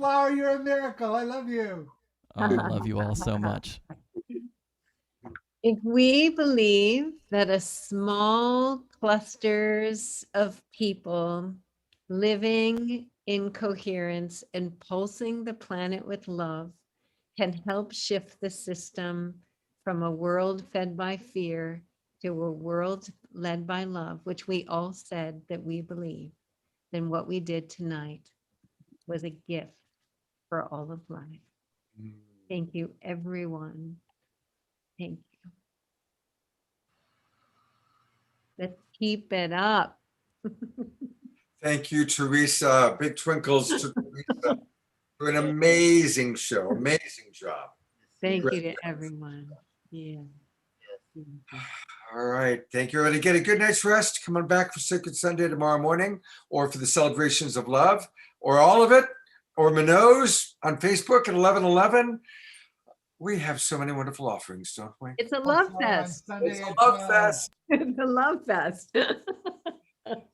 Flower, you're a miracle. I love you. Oh, I love you all so much. If we believe that a small clusters of people living in coherence and pulsing the planet with love can help shift the system from a world fed by fear to a world led by love, which we all said that we believe, then what we did tonight was a gift for all of life. Thank you, everyone. Thank you. Let's keep it up. Thank you, Teresa. Big twinkles to Teresa. For an amazing show. Amazing job. Thank you Great. to everyone. Yeah. All right. Thank you, everybody. Get a good night's rest. Come on back for Sacred Sunday tomorrow morning, or for the celebrations of love, or all of it, or Minot's on Facebook at 11:11. We have so many wonderful offerings, don't we? It's a love fest. It's a love fest. It's a love fest. And,